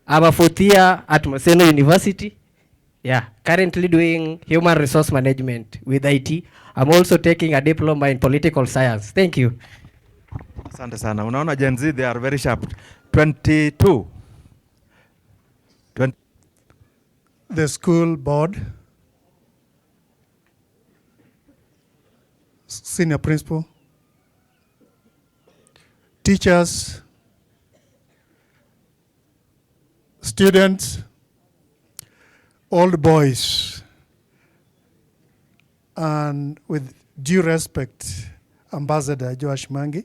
I'm a fourth year at Maseno University. Yeah, currently doing human resource management with IT. I'm also taking a diploma in political science. Thank you. Asante sana. Unaona Gen Z, they are very sharp. 22. 20. The school board, senior principal, teachers, students, old boys, and with due respect, Ambassador Joash Mangi.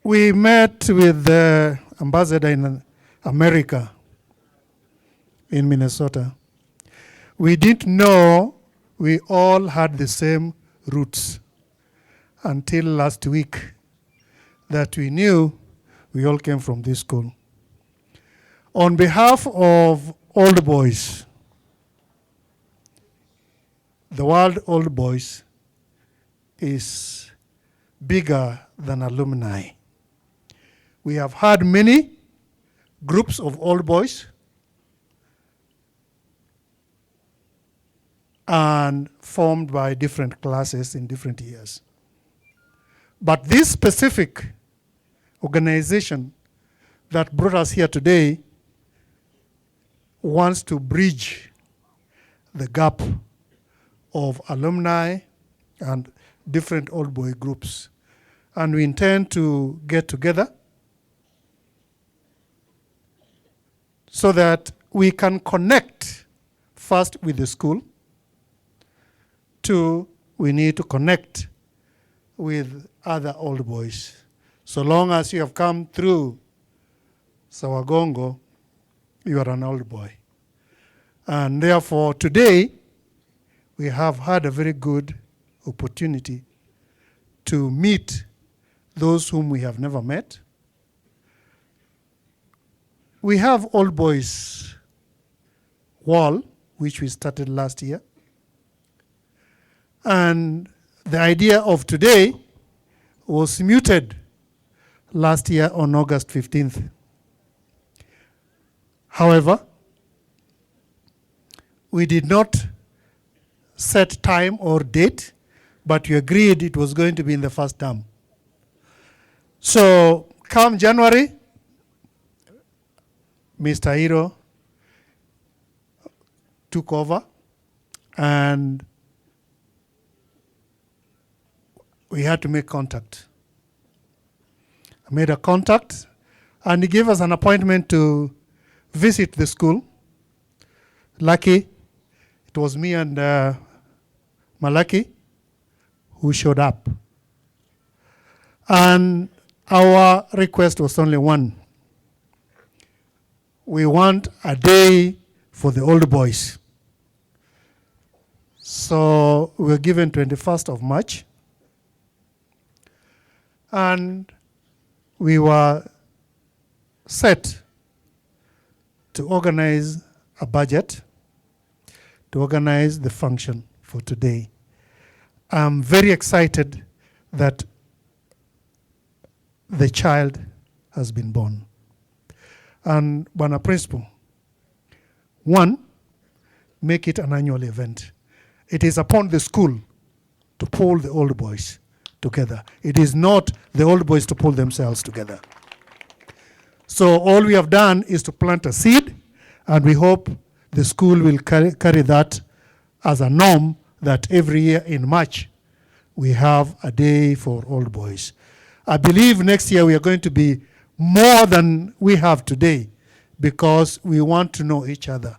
We met with the ambassador in America, in Minnesota. We didn't know we all had the same roots until last week that we knew we all came from this school. On behalf of Old Boys, the word Old Boys is bigger than alumni. We have had many groups of old boys and formed by different classes in different years. But this specific organization that brought us here today wants to bridge the gap of alumni and different old boy groups. And we intend to get together so that we can connect first with the school. Two, we need to connect with other old boys. So long as you have come through Sawagongo, you are an old boy. And therefore, today, we have had a very good opportunity to meet those whom we have never met. We have Old Boys Wall, which we started last year. And the idea of today was muted last year on August 15th. However, we did not set time or date, but we agreed it was going to be in the first term. So come January, Mr. Hiro took over, and we had to make contact. I made a contact, and he gave us an appointment to visit the school. Lucky, it was me and Malaki who showed up. And our request was only one. We want a day for the old boys. So we were given 21st of March. And we were set to organize a budget, to organize the function for today. I'm very excited that the child has been born. And Bwana Principal, one, make it an annual event. It is upon the school to pull the old boys together. It is not the old boys to pull themselves together. So all we have done is to plant a seed, and we hope the school will carry that as a norm, that every year in March we have a day for old boys. I believe next year we are going to be more than we have today, because we want to know each other.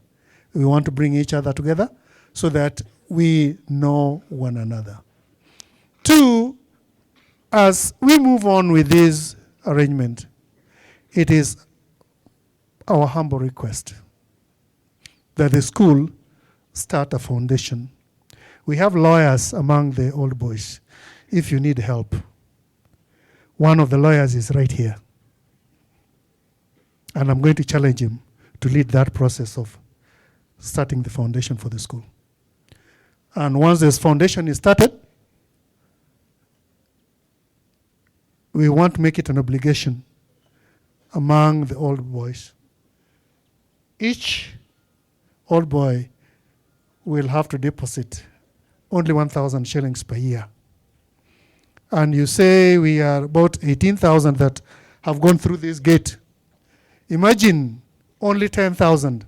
We want to bring each other together so that we know one another. Two, as we move on with this arrangement, it is our humble request that the school start a foundation. We have lawyers among the old boys. If you need help, one of the lawyers is right here. And I'm going to challenge him to lead that process of starting the foundation for the school. And once this foundation is started, we want to make it an obligation among the old boys. Each old boy will have to deposit only 1,000 shillings per year. And you say we are about 18,000 that have gone through this gate. Imagine only 10,000.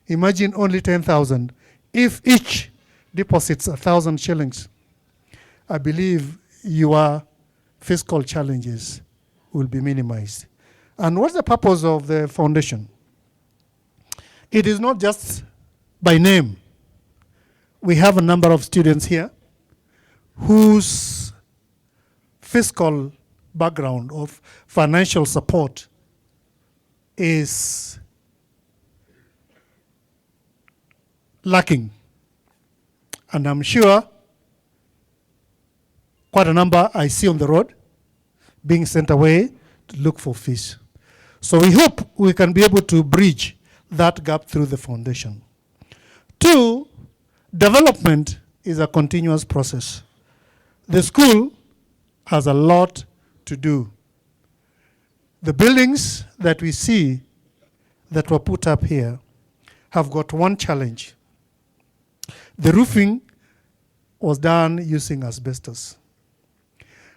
Imagine only 10,000. If each deposits 1,000 shillings, I believe your fiscal challenges will be minimized. And what's the purpose of the foundation? It is not just by name. we have a number of students here whose fiscal background of financial support is lacking. And I'm sure quite a number I see on the road being sent away to look for fish. So we hope we can be able to bridge that gap through the foundation. 2, development is a continuous process. The school has a lot to do. The buildings that we see that were put up here have got one challenge. The roofing was done using asbestos.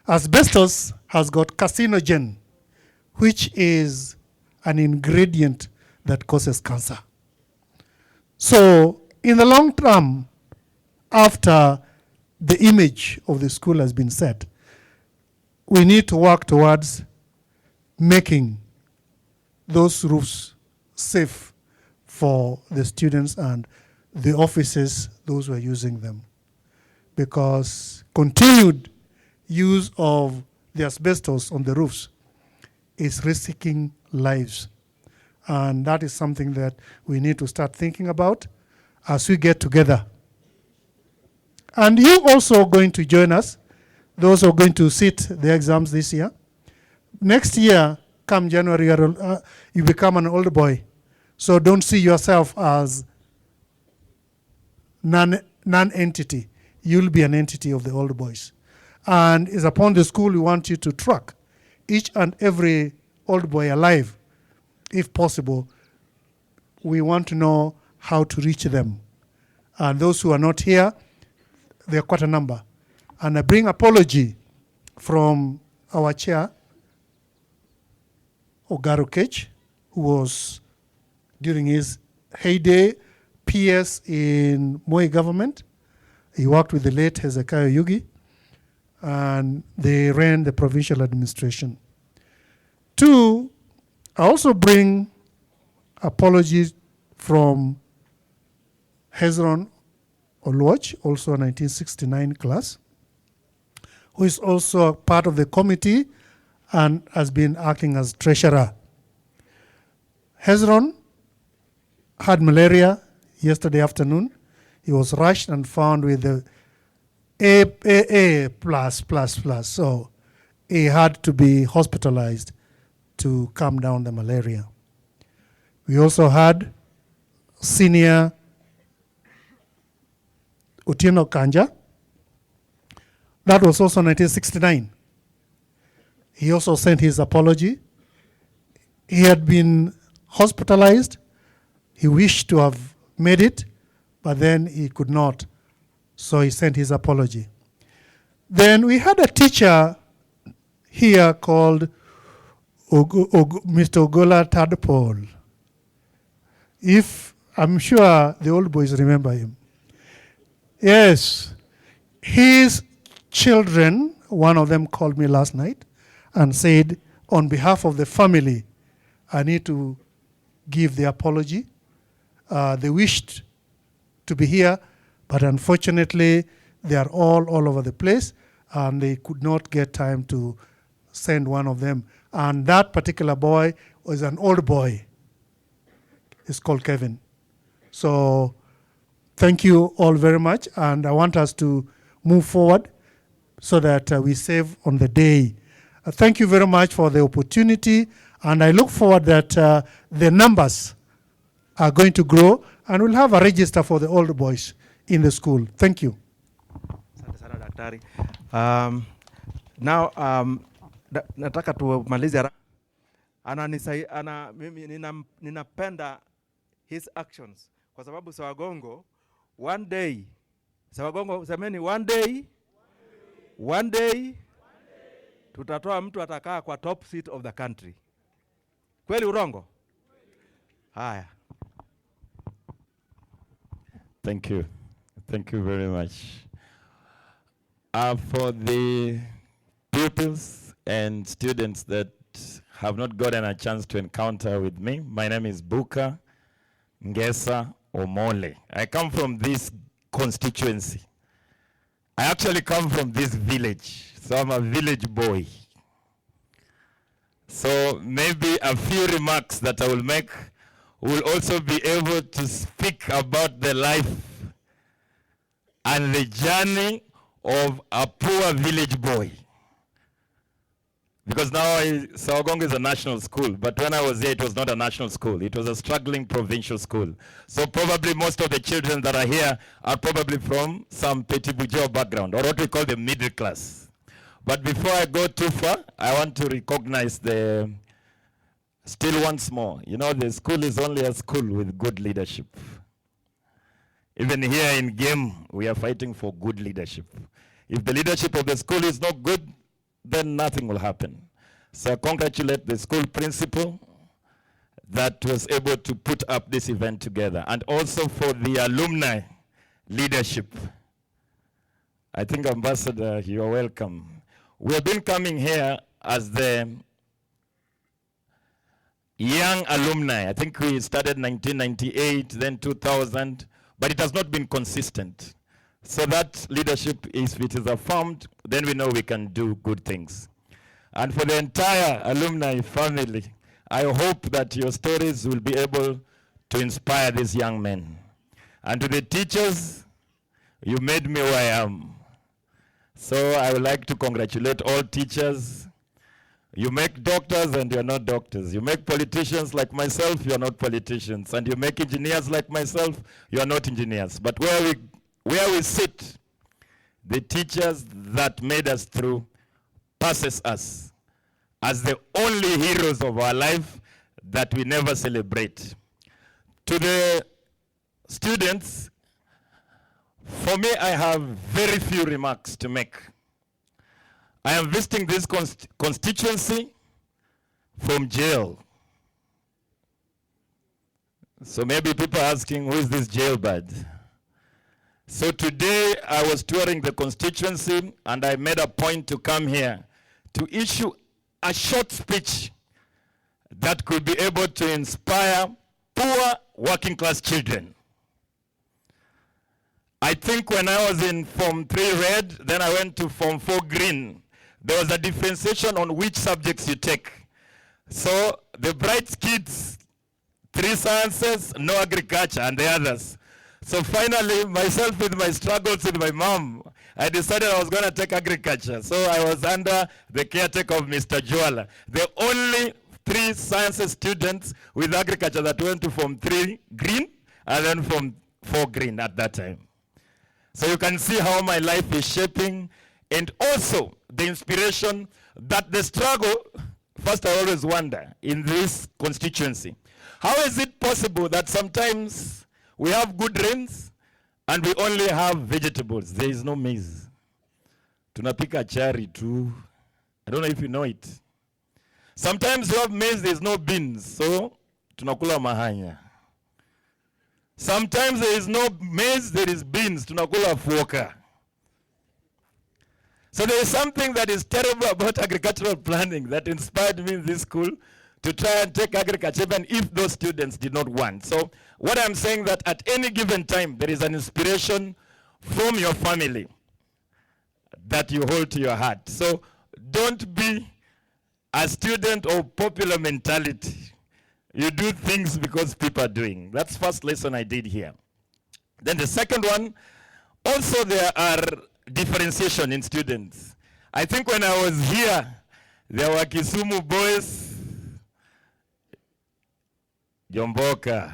Asbestos has got carcinogen, which is an ingredient that causes cancer. So in the long term, after the image of the school has been set, we need to work towards making those roofs safe for the students and the offices, those who are using them. Because continued use of the asbestos on the roofs is risking lives. And that is something that we need to start thinking about as we get together. And you also going to join us, those who are going to sit the exams this year. Next year, come January, you become an old boy. So don't see yourself as non-entity. You'll be an entity of the old boys. And it's upon the school we want you to track each and every old boy alive. If possible, we want to know how to reach them. And those who are not here, there are quite a number. And I bring apology from our chair, Ogaro Kech, who was, during his heyday, PS in Moi government. He worked with the late Hezekiah Yugi, and they ran the provincial administration. 2, I also bring apologies from Hezron Oluoch, also a 1969 class, who is also a part of the committee and has been acting as treasurer. Hezron had malaria yesterday afternoon. He was rushed and found with the A+++. So he had to be hospitalized to calm down the malaria. We also had senior Otieno Kanja. That was also 1969. He also sent his apology. He had been hospitalized. He wished to have made it, but then he could not. So he sent his apology. Then we had a teacher here called Mr. Ogola Tadpole. I'm sure the old boys remember him. Yes, his children, one of them called me last night and said, on behalf of the family, I need to give the apology. They wished to be here, but unfortunately, they are all over the place, and they could not get time to send one of them. And that particular boy was an old boy. It's called Kevin. So thank you all very much, and I want us to move forward so that we save on the day. Thank you very much for the opportunity, and I look forward that the numbers are going to grow, and we'll have a register for the old boys in the school. Thank you. Now, nataka tumalize. Mimi ninapenda his actions kwa sababu Sawagongo, one day, Sawagongo semeni one day, tutatoa mtu atakaa kwa top seat of the country. Kweli urongo? Haya. Thank you. Thank you very much. For the pupils and students that have not gotten a chance to encounter with me, my name is Buka Ngesa Omole. I come from this constituency. I actually come from this village, so I'm a village boy. So maybe a few remarks that I will make will also be able to speak about the life and the journey of a poor village boy. Because now Sawagongo is a national school, but when I was here, it was not a national school. It was a struggling provincial school. So probably most of the children that are here are probably from some petit bourgeois background, or what we call the middle class. But before I go too far, I want to recognize still once more, you know, the school is only a school with good leadership. Even here in game, we are fighting for good leadership. If the leadership of the school is not good, then nothing will happen. So I congratulate the school principal that was able to put up this event together, and also for the alumni leadership. I think, Ambassador, you're welcome. We have been coming here as the young alumni. I think we started 1998, then 2000, but it has not been consistent. So that leadership, if it is affirmed, then we know we can do good things. And for the entire alumni family, I hope that your stories will be able to inspire these young men. And to the teachers, you made me who I am. So I would like to congratulate all teachers. You make doctors and you're not doctors. You make politicians like myself, you're not politicians. And you make engineers like myself, you're not engineers. But where we sit, the teachers that made us through passes us as the only heroes of our life that we never celebrate. To the students, for me, I have very few remarks to make. I am visiting this constituency from jail. So maybe people are asking, who is this jailbird? So today I was touring the constituency and I made a point to come here to issue a short speech that could be able to inspire poor working class children. I think when I was in Form 3 red, then I went to Form 4 green, there was a differentiation on which subjects you take. So the bright kids, 3 sciences, no agriculture, and the others. So finally, myself with my struggles with my mom, I decided I was going to take agriculture. So I was under the caretaker of Mr. Joala, the only 3 sciences students with agriculture that went to Form 3 green and then Form 4 green at that time. So you can see how my life is shaping, and also the inspiration that the struggle, first I always wonder in this constituency, how is it possible that sometimes we have good rains and we only have vegetables? There is no maize. Tunapika chari too. I don't know if you know it. Sometimes you have maize, there is no beans, so tunakula mahanya. Sometimes there is no maize, there is beans, tunakula fuoka. So there is something that is terrible about agricultural planning that inspired me in this school to try and take agriculture, even if those students did not want. So what I'm saying that at any given time, there is an inspiration from your family that you hold to your heart. So don't be a student of popular mentality. You do things because people are doing. That's the first lesson I did here. Then the second one, also there are differentiation in students. I think when I was here, there were Kisumu boys, Jomboka.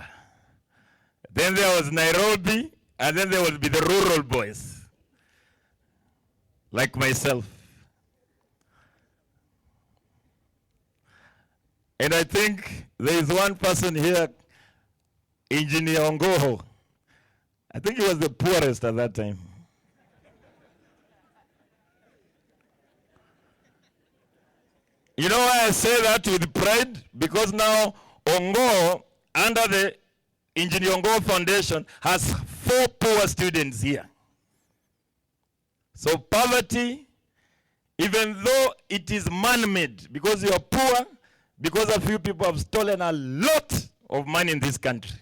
Then there was Nairobi, and then there will be the rural boys, like myself. And I think there is one person here, Engineer Ongoho. I think he was the poorest at that time. You know why I say that with pride? Because now Ongoho, under the Engineer Ongoho Foundation, has 4 poor students here. So poverty, even though it is man-made, because you are poor, because a few people have stolen a lot of money in this country.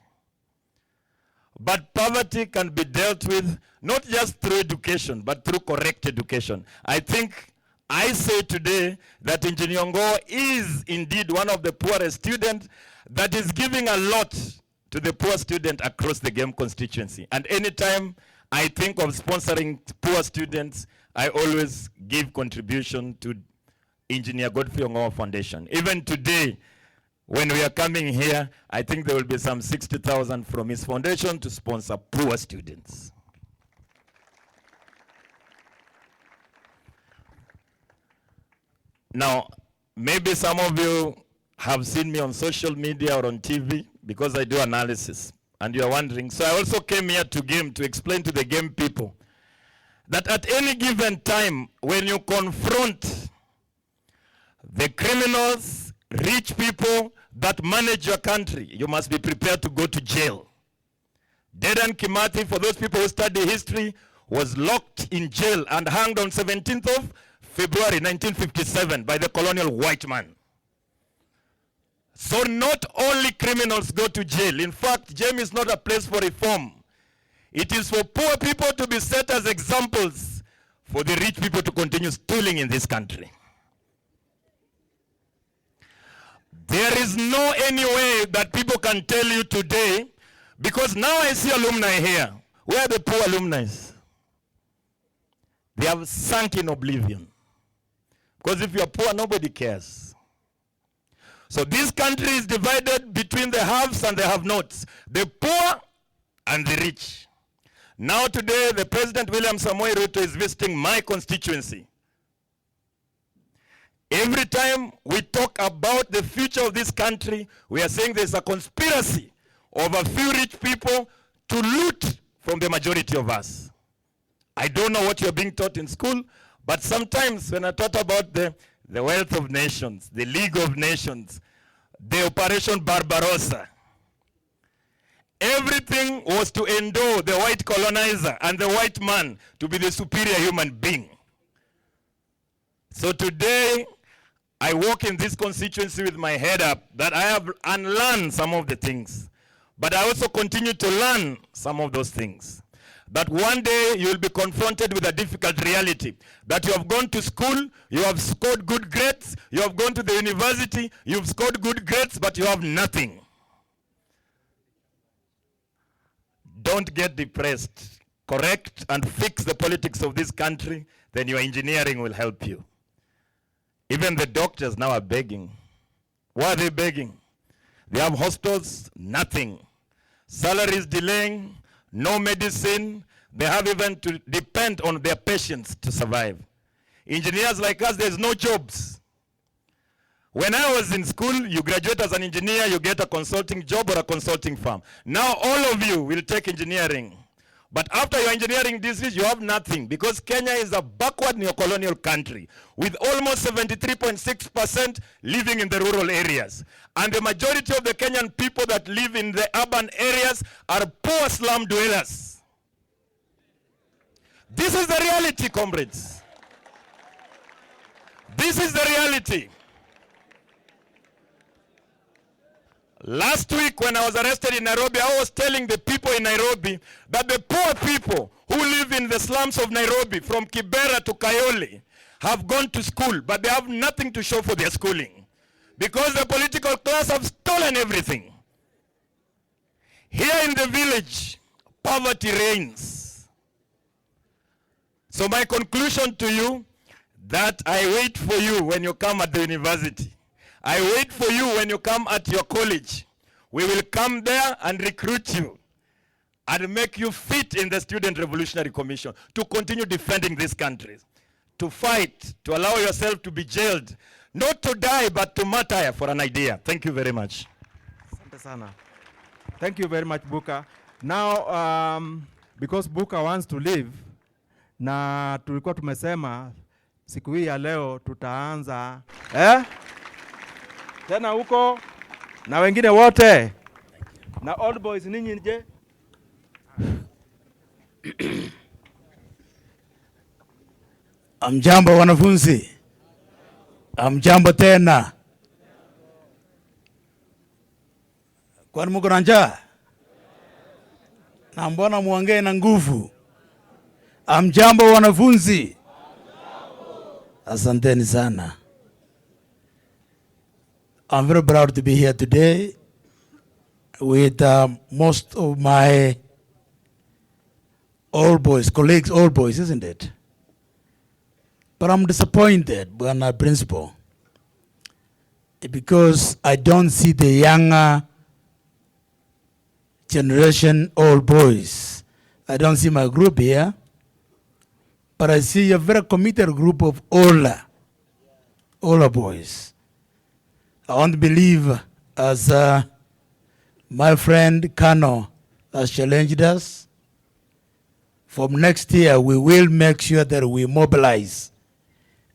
But poverty can be dealt with not just through education, but through correct education. I think I say today that Engineer Ngo is indeed one of the poorest students that is giving a lot to the poor student across the game constituency. And anytime I think of sponsoring poor students, I always give contribution to Engineer Godfrey Ngo Foundation. Even today, when we are coming here, I think there will be some 60,000 from his foundation to sponsor poor students. Now, maybe some of you have seen me on social media or on TV because I do analysis, and you are wondering. So I also came here to game to explain to the game people that at any given time, when you confront the criminals, rich people that manage your country, you must be prepared to go to jail. Dedan Kimathi, for those people who study history, was locked in jail and hanged on 17th of February 1957 by the colonial white man. So not only criminals go to jail. In fact, jail is not a place for reform. It is for poor people to be set as examples for the rich people to continue stealing in this country. There is no any way that people can tell you today, because now I see alumni here. Where are the poor alumni? They have sunk in oblivion. Because if you are poor, nobody cares. So this country is divided between the haves and the have-nots, the poor and the rich. Now today, the President William Samoei Ruto is visiting my constituency. Every time we talk about the future of this country, we are saying there's a conspiracy of a few rich people to loot from the majority of us. I don't know what you're being taught in school, but sometimes when I thought about the wealth of nations, the League of Nations, the Operation Barbarossa, everything was to endow the white colonizer and the white man to be the superior human being. So today, I walk in this constituency with my head up that I have unlearned some of the things, but I also continue to learn some of those things. That one day you will be confronted with a difficult reality, that you have gone to school, you have scored good grades, you have gone to the university, you've scored good grades, but you have nothing. Don't get depressed. Correct and fix the politics of this country, then your engineering will help you. Even the doctors now are begging. Why are they begging? They have hospitals, nothing. Salaries delaying, no medicine. They have even to depend on their patients to survive. Engineers like us, there's no jobs. When I was in school, you graduate as an engineer, you get a consulting job or a consulting firm. Now all of you will take engineering. But after your engineering degrees, you have nothing, because Kenya is a backward neocolonial country with almost 73.6% living in the rural areas. And the majority of the Kenyan people that live in the urban areas are poor slum dwellers. This is the reality, comrades. This is the reality. Last week when I was arrested in Nairobi, I was telling the people in Nairobi that the poor people who live in the slums of Nairobi, from Kibera to Kayole, have gone to school, but they have nothing to show for their schooling, because the political class have stolen everything. Here in the village, poverty reigns. So my conclusion to you, that I wait for you when you come at the university. I wait for you when you come at your college. We will come there and recruit you and make you fit in the Student Revolutionary Commission to continue defending this country, to fight, to allow yourself to be jailed, not to die, but to martyr for an idea. Thank you very much. Asante sana. Thank you very much, Buka. Now, because Buka wants to leave, na tulikuwa tumesema siku hii ya leo tutaanza tena huko na wengine wote na old boys, ninyi je? Amjambo wanafunzi. Amjambo tena. Kwani mko na njaa? Na mbona muongee na nguvu? Amjambo wanafunzi? Asanteni sana. I'm very proud to be here today with most of my old boys, colleagues, old boys, isn't it? But I'm disappointed, Bwana Principal, because I don't see the younger generation old boys. I don't see my group here, but I see a very committed group of older boys. I want to believe, as my friend Kano has challenged us, from next year we will make sure that we mobilize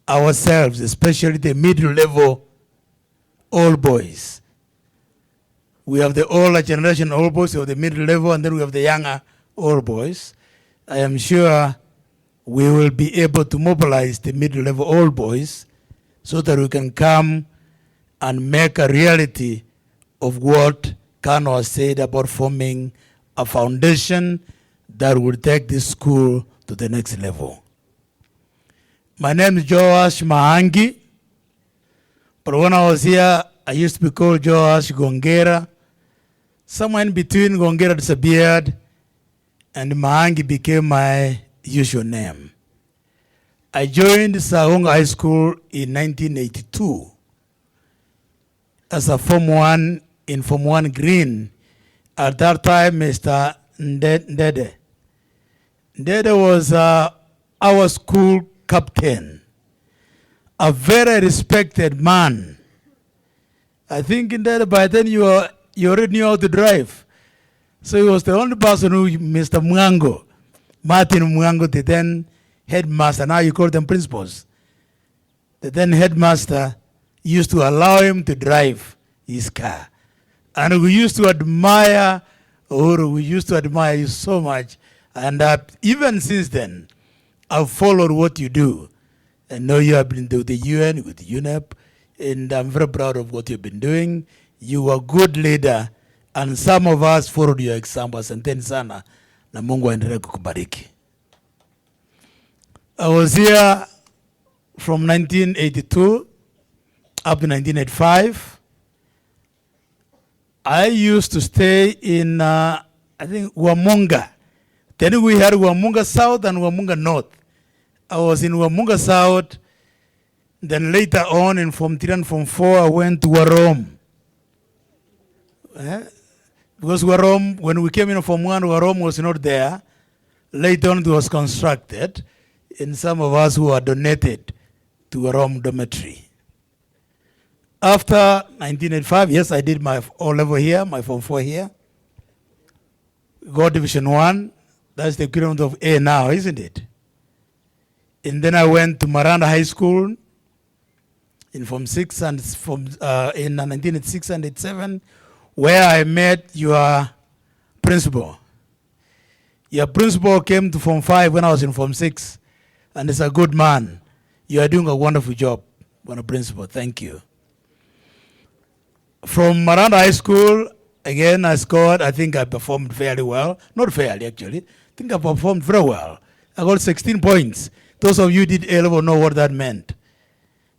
ourselves, especially the middle level old boys. We have the older generation old boys, we have the middle level, and then we have the younger old boys. I am sure we will be able to mobilize the middle level old boys so that we can come and make a reality of what Kano has said about forming a foundation that will take this school to the next level. My name is Joash Mahangi, but when I was here, I used to be called Joash Gongera. Somewhere in between, Gongera disappeared, and Mahangi became my usual name. I joined Sawagongo High School in 1982 as a Form 1 in Form 1 Green. At that time, Mr. Ndede. Ndede was our school captain, a very respected man. I think Ndede, by then you already knew how to drive. So he was the only person who, Mr. Mwango, Martin Mwango, the then headmaster, now you call them principals. The then headmaster used to allow him to drive his car. And we used to admire Uhuru, we used to admire you so much. And even since then, I've followed what you do. I know you have been with the UN, with UNEP, and I'm very proud of what you've been doing. You are a good leader, and some of us followed your example. Asanteni sana, na Mungu aendelee kukubariki. I was here from 1982 up to 1985. I used to stay in, I think, Wamunga. Then we had Wamunga South and Wamunga North. I was in Wamunga South. Then later on, in Form 3 and Form 4, I went to Warom. Because Warom, when we came in Form 1, Warom was not there. Later on, it was constructed. And some of us who were donated to Warom dormitory. After 1985, yes, I did my O-level here, my Form 4 here. Got Division 1. That's the equivalent of A now, isn't it? And then I went to Maranda High School in Form 6 and in 1986 and 87, where I met your principal. Your principal came to Form 5 when I was in Form 6, and is a good man. You are doing a wonderful job, Bwana Principal. Thank you. From Maranda High School, again, I scored, I think I performed fairly well. Not fairly, actually. I think I performed very well. I got 16 points. Those of you who did A-level know what that meant.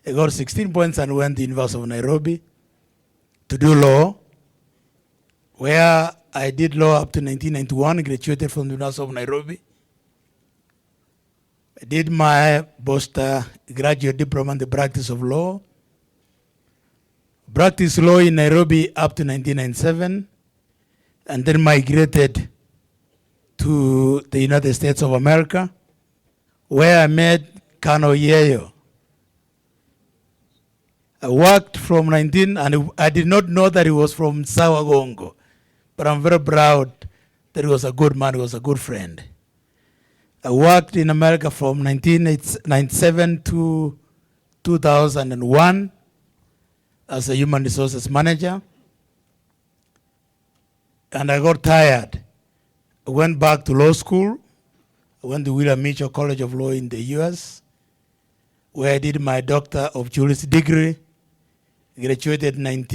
I got 16 points and went to the University of Nairobi to do law, where I did law up to 1991, graduated from the University of Nairobi. I did my postgraduate diploma in the practice of law. Practiced law in Nairobi up to 1997, and then migrated to the United States of America, where I met Kano Yeyo. I worked from 19, and I did not know that he was from Sawagongo, but I'm very proud that he was a good man, he was a good friend. I worked in America from 1997 to 2001 as a human resources manager. And I got tired. I went back to law school. I went to William Mitchell College of Law in the US, where I did my Doctor of Juris degree. Graduated in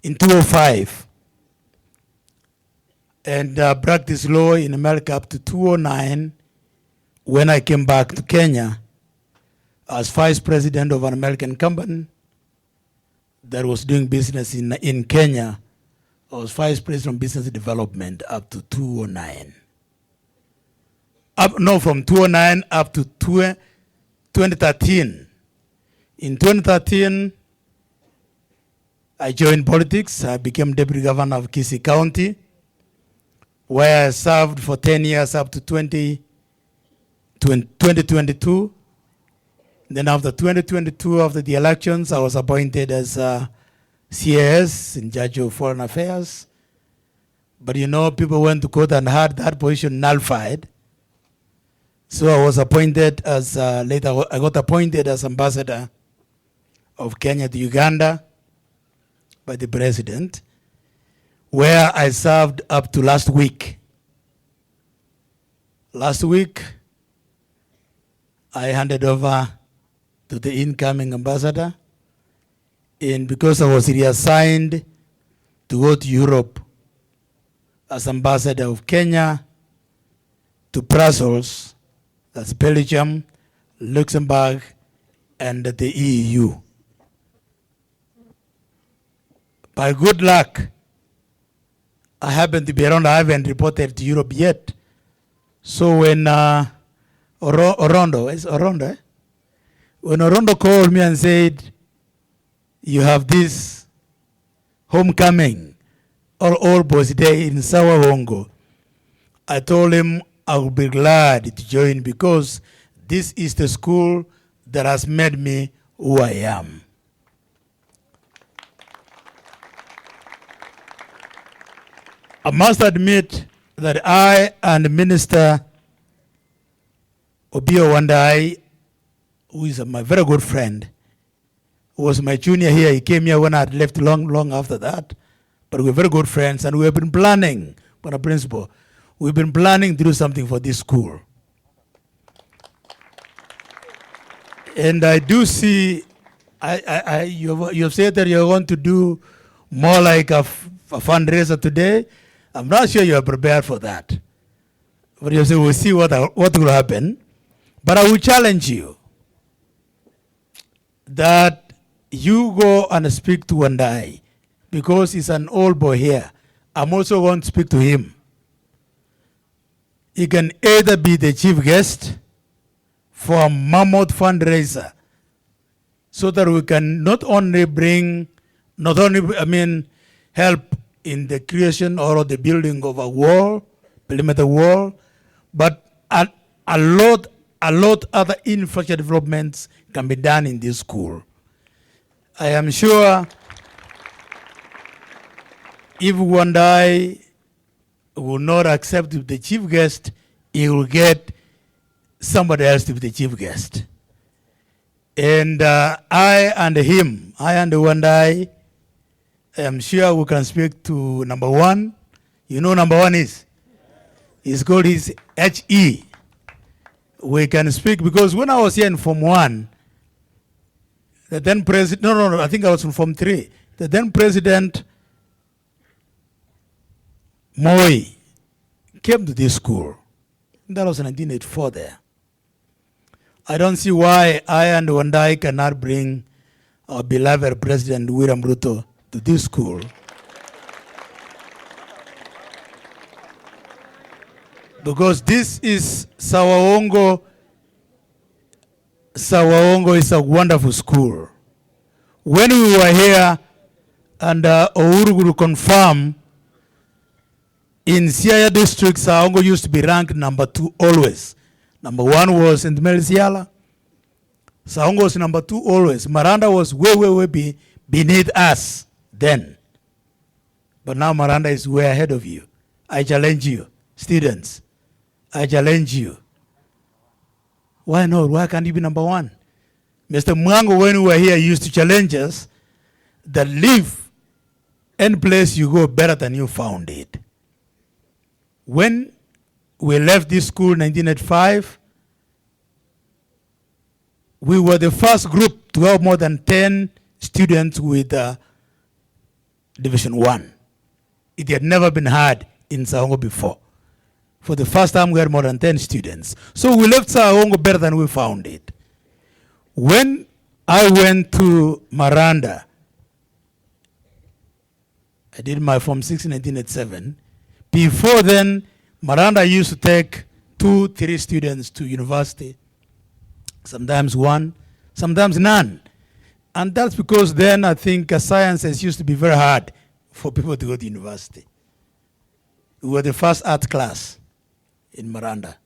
2005. and practiced law in America up to 2009 when I came back to Kenya as vice president of an American company that was doing business in Kenya. I was vice president of business development up to 2009. From 2009 up to 2013. In 2013, I joined politics. I became deputy governor of Kisii County, where I served for 10 years up to 2022. Then after 2022, after the elections, I was appointed as CAS in charge of foreign affairs. But you know, people went to court and had that position nullified. So I was appointed as, later I got appointed as ambassador of Kenya to Uganda by the president, where I served up to last week. Last week, I handed over to the incoming ambassador, and because I was reassigned to go to Europe as ambassador of Kenya to Brussels, that's Belgium, Luxembourg, and the EU. By good luck, I happen to be around. I haven't reported to Europe yet. So when Orondo, when Orondo called me and said, you have this homecoming or All Boys Day in Sawagongo, I told him I would be glad to join because this is the school that has made me who I am. I must admit that I and Minister Obiyo Wandai, who is my very good friend, who was my junior here, he came here when I had left long after that, but we're very good friends and we have been planning, for a principal, we've been planning to do something for this school. And I do see, you have said that you're going to do more like a fundraiser today. I'm not sure you are prepared for that. But you say, we'll see what will happen. But I will challenge you that you go and speak to Wandai because he's an old boy here. I'm also going to speak to him. He can either be the chief guest for a mammoth fundraiser so that we can not only help in the creation or the building of a wall, perimeter wall, but a lot other infrastructure developments can be done in this school. I am sure if Wandai will not accept the chief guest, he will get somebody else to be the chief guest. And I and Wandai, I am sure we can speak to number one. You know number one is? It's called his HE. We can speak because when I was here in Form 1, the then president, no, I think I was in Form 3. The then president, Moi, came to this school. That was 1984 there. I don't see why I and Wandai cannot bring our beloved President William Ruto to this school. Because this is Sawagongo. Sawagongo is a wonderful school. When we were here and Uhuru will confirm, in Siaya district, Sawagongo used to be ranked number 2 always. Number 1 was St. Mary's Yala. Sawagongo was number 2 always. Maranda was way beneath us then. But now Maranda is way ahead of you. I challenge you, students. I challenge you. Why not? Why can't you be number 1? Mr. Mwango, when we were here, used to challenge us that live any place you go better than you found it. When we left this school in 1985, we were the first group to have more than 10 students with Division 1. It had never been had in Sawagongo before. For the first time, we had more than 10 students. So we left Sawagongo better than we found it. When I went to Miranda, I did my Form 6 in 1987. Before then, Miranda used to take 2-3 students to university, sometimes one, sometimes none. And that's because then I think sciences used to be very hard for people to go to university. We were the first art class in Miranda.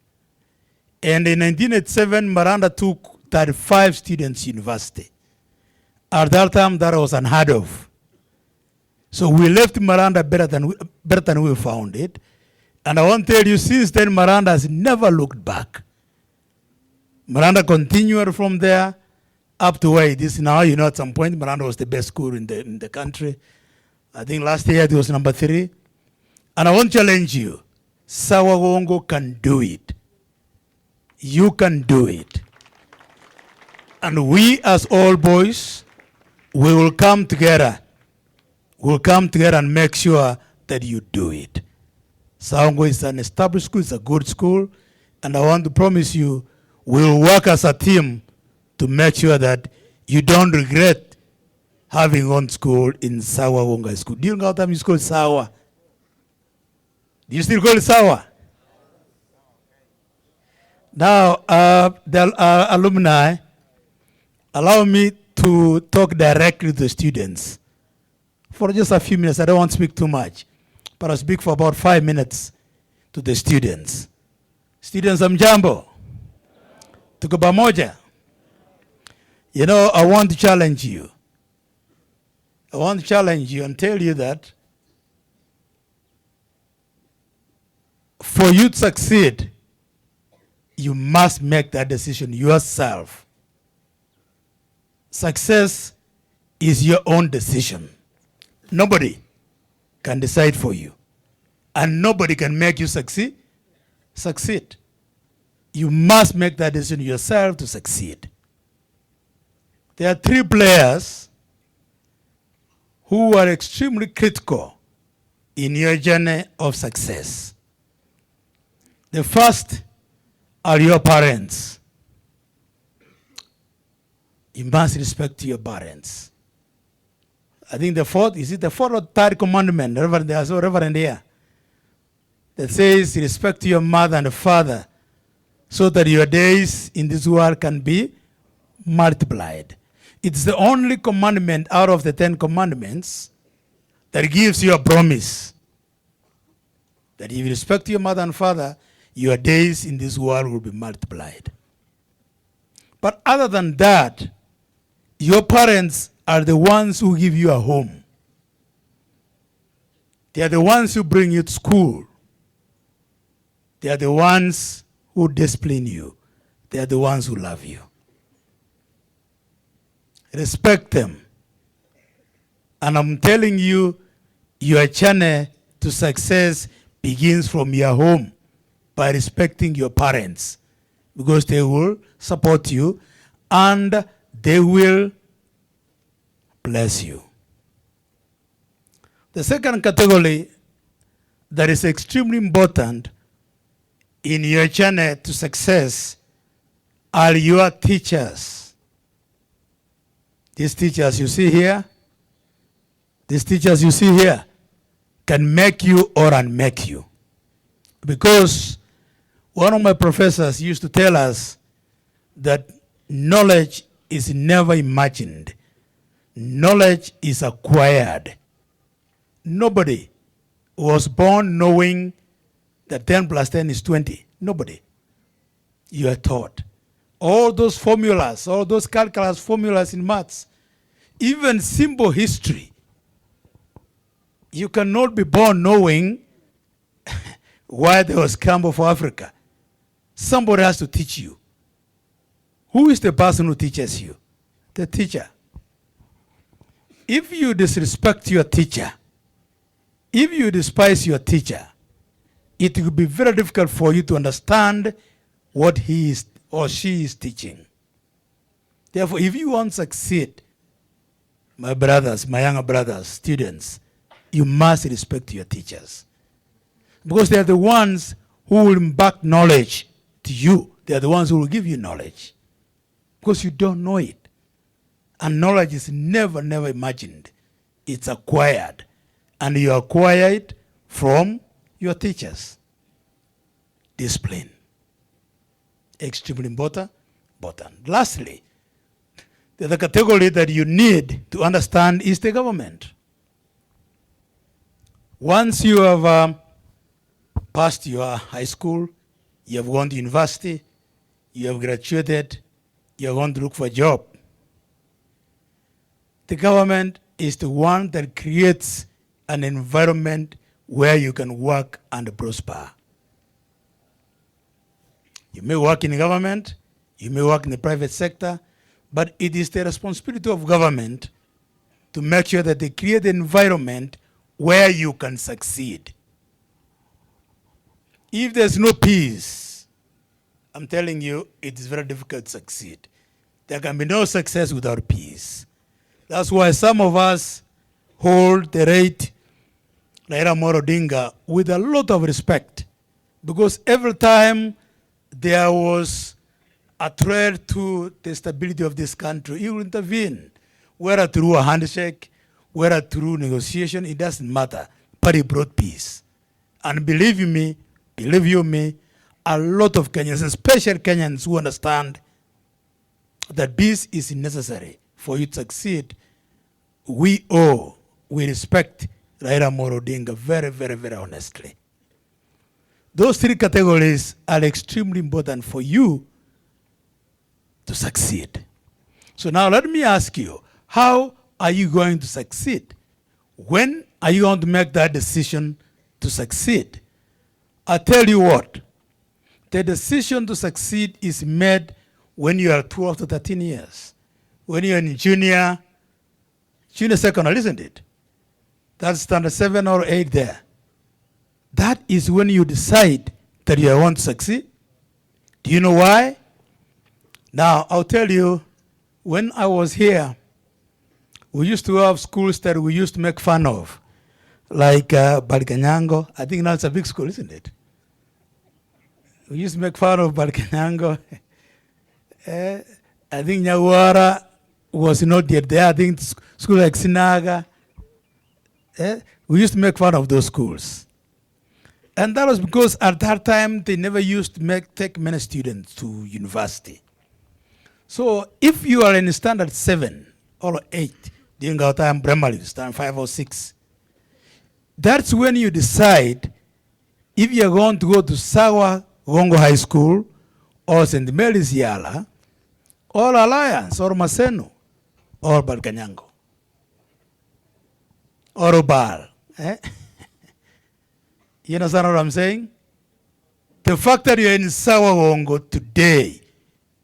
And in 1987, Miranda took 35 students to university. At that time, that was unheard of. So we left Miranda better than we found it. And I want to tell you, since then, Miranda has never looked back. Miranda continued from there up to where it is now. You know, at some point, Miranda was the best school in the country. I think last year it was number 3. And I want to challenge you. Sawagongo can do it. You can do it. And we as all boys, we will come together. We'll come together and make sure that you do it. Sawagongo is an established school, it's a good school, and I want to promise you, we'll work as a team to make sure that you don't regret having one school in Sawagongo School. Do you know how time you call it Sawa? Do you still call it Sawa? Now, the alumni, allow me to talk directly to the students. For just a few minutes, I don't want to speak too much, but I'll speak for about 5 minutes to the students. Students, amjambo. Tuko pamoja. You know, I want to challenge you. I want to challenge you and tell you that for you to succeed, you must make that decision yourself. Success is your own decision. Nobody can decide for you. And nobody can make you succeed. You must make that decision yourself to succeed. There are 3 players who are extremely critical in your journey of success. The first are your parents. You must respect your parents. I think the 4th, is it the 4th or 3rd commandment, Reverend here, that says respect your mother and father so that your days in this world can be multiplied. It's the only commandment out of the 10 commandments that gives you a promise that if you respect your mother and father, your days in this world will be multiplied. But other than that, your parents are the ones who give you a home. They are the ones who bring you to school. They are the ones who discipline you. They are the ones who love you. Respect them. And I'm telling you, your journey to success begins from your home by respecting your parents, because they will support you and they will bless you. The second category that is extremely important in your journey to success are your teachers. These teachers you see here, can make you or unmake you. Because one of my professors used to tell us that knowledge is never imagined. Knowledge is acquired. Nobody was born knowing that 10 plus 10 is 20. Nobody. You are taught. All those formulas, all those calculus formulas in maths, even simple history, you cannot be born knowing why there was Cambo for Africa. Somebody has to teach you. Who is the person who teaches you? The teacher. If you disrespect your teacher, if you despise your teacher, it will be very difficult for you to understand what he is or she is teaching. Therefore, if you want to succeed, my brothers, my younger brothers, students, you must respect your teachers. Because they are the ones who will impart knowledge to you. They are the ones who will give you knowledge. Because you don't know it. And knowledge is never, never imagined. It's acquired. And you acquire it from your teachers. Discipline. Extremely important. Lastly, the other category that you need to understand is the government. Once you have passed your high school, you have gone to university, you have graduated, you are going to look for a job. The government is the one that creates an environment where you can work and prosper. You may work in the government, you may work in the private sector, but it is the responsibility of government to make sure that they create an environment where you can succeed. If there's no peace, I'm telling you, it is very difficult to succeed. There can be no success without peace. That's why some of us hold the late Raila Amolo Odinga with a lot of respect, because every time there was a threat to the stability of this country, he will intervene, whether through a handshake, whether through negotiation, it doesn't matter, but he brought peace. And believe you me, a lot of Kenyans, especially Kenyans who understand that peace is necessary for you to succeed, we respect Raila Amolo Odinga very, very, very honestly. Those three categories are extremely important for you to succeed. So now let me ask you, how are you going to succeed? When are you going to make that decision to succeed? I tell you what, the decision to succeed is made when you are 12 to 13 years. When you're in junior secondary, isn't it? That's standard 7 or 8 there. That is when you decide that you want to succeed. Do you know why? Now, I'll tell you, when I was here, we used to have schools that we used to make fun of, like Balkanyango. I think now it's a big school, isn't it? We used to make fun of Balkanyango. I think Nyawara was not yet there. I think school like Sinaga. We used to make fun of those schools. And that was because at that time, they never used to take many students to university. So if you are in standard 7 or 8, during our time primary, standard 5 or 6, that's when you decide if you're going to go to Sawagongo High School or St. Mary's Yala or Alliance or Maseno or Balkanyango or Obal. You understand what I'm saying? The fact that you're in Sawagongo today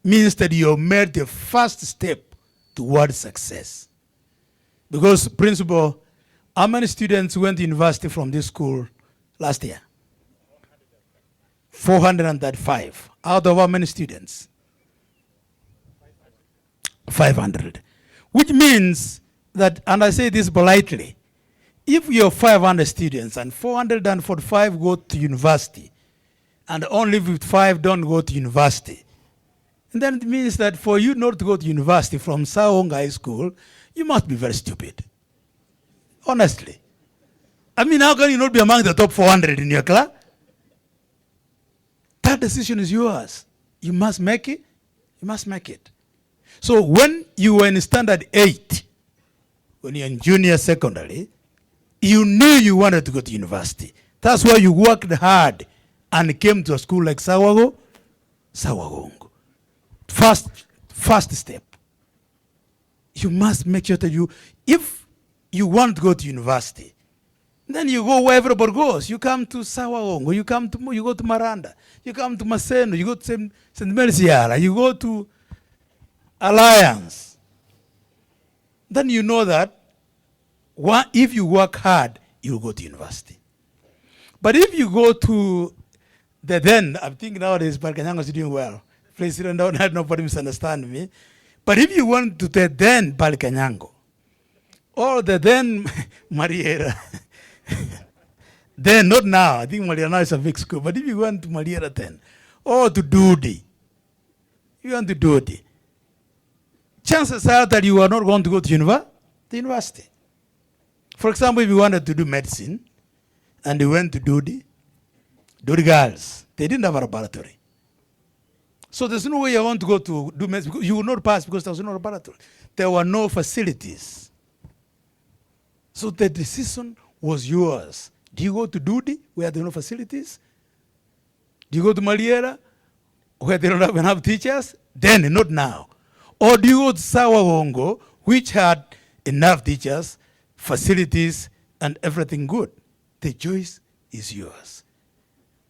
means that you made the first step towards success. Because, principal, how many students went to university from this school last year? 435. Out of how many students? 500. Which means that, and I say this politely, if you have 500 students and 445 go to university, and only 55 don't go to university, and then it means that for you not to go to university from Sawagongo High School, you must be very stupid. Honestly. I mean, how can you not be among the top 400 in your class? That decision is yours. You must make it. You must make it. So when you were in standard 8, when you're in junior secondary, you knew you wanted to go to university. That's why you worked hard and came to a school like Sawagongo. First step. You must make sure that if you want to go to university, then you go where everybody goes. You come to Sawagongo, you go to Maranda, you come to Maseno, you go to St. Mary's Yala, you go to Alliance. Then you know that if you work hard, you'll go to university. But if you go to I think nowadays Balkanyango is doing well. Please don't let nobody misunderstand me. But if you want to the then Balkanyango, or the then Mariera, Then, not now. I think Maliera now is a big school. But if you went to Maliera then, or to Dudi, you want to Dudi, chances are that you are not going to go to the university. For example, if you wanted to do medicine, and you went to Dudi girls, they didn't have a laboratory. So there's no way you want to go to do medicine, because you will not pass because there was no laboratory. There were no facilities. So the decision was yours. Do you go to Dudi, where there are no facilities? Do you go to Maliera, where they don't have enough teachers? Then, not now. Or do you go to Sawagongo, which had enough teachers, facilities, and everything good? The choice is yours.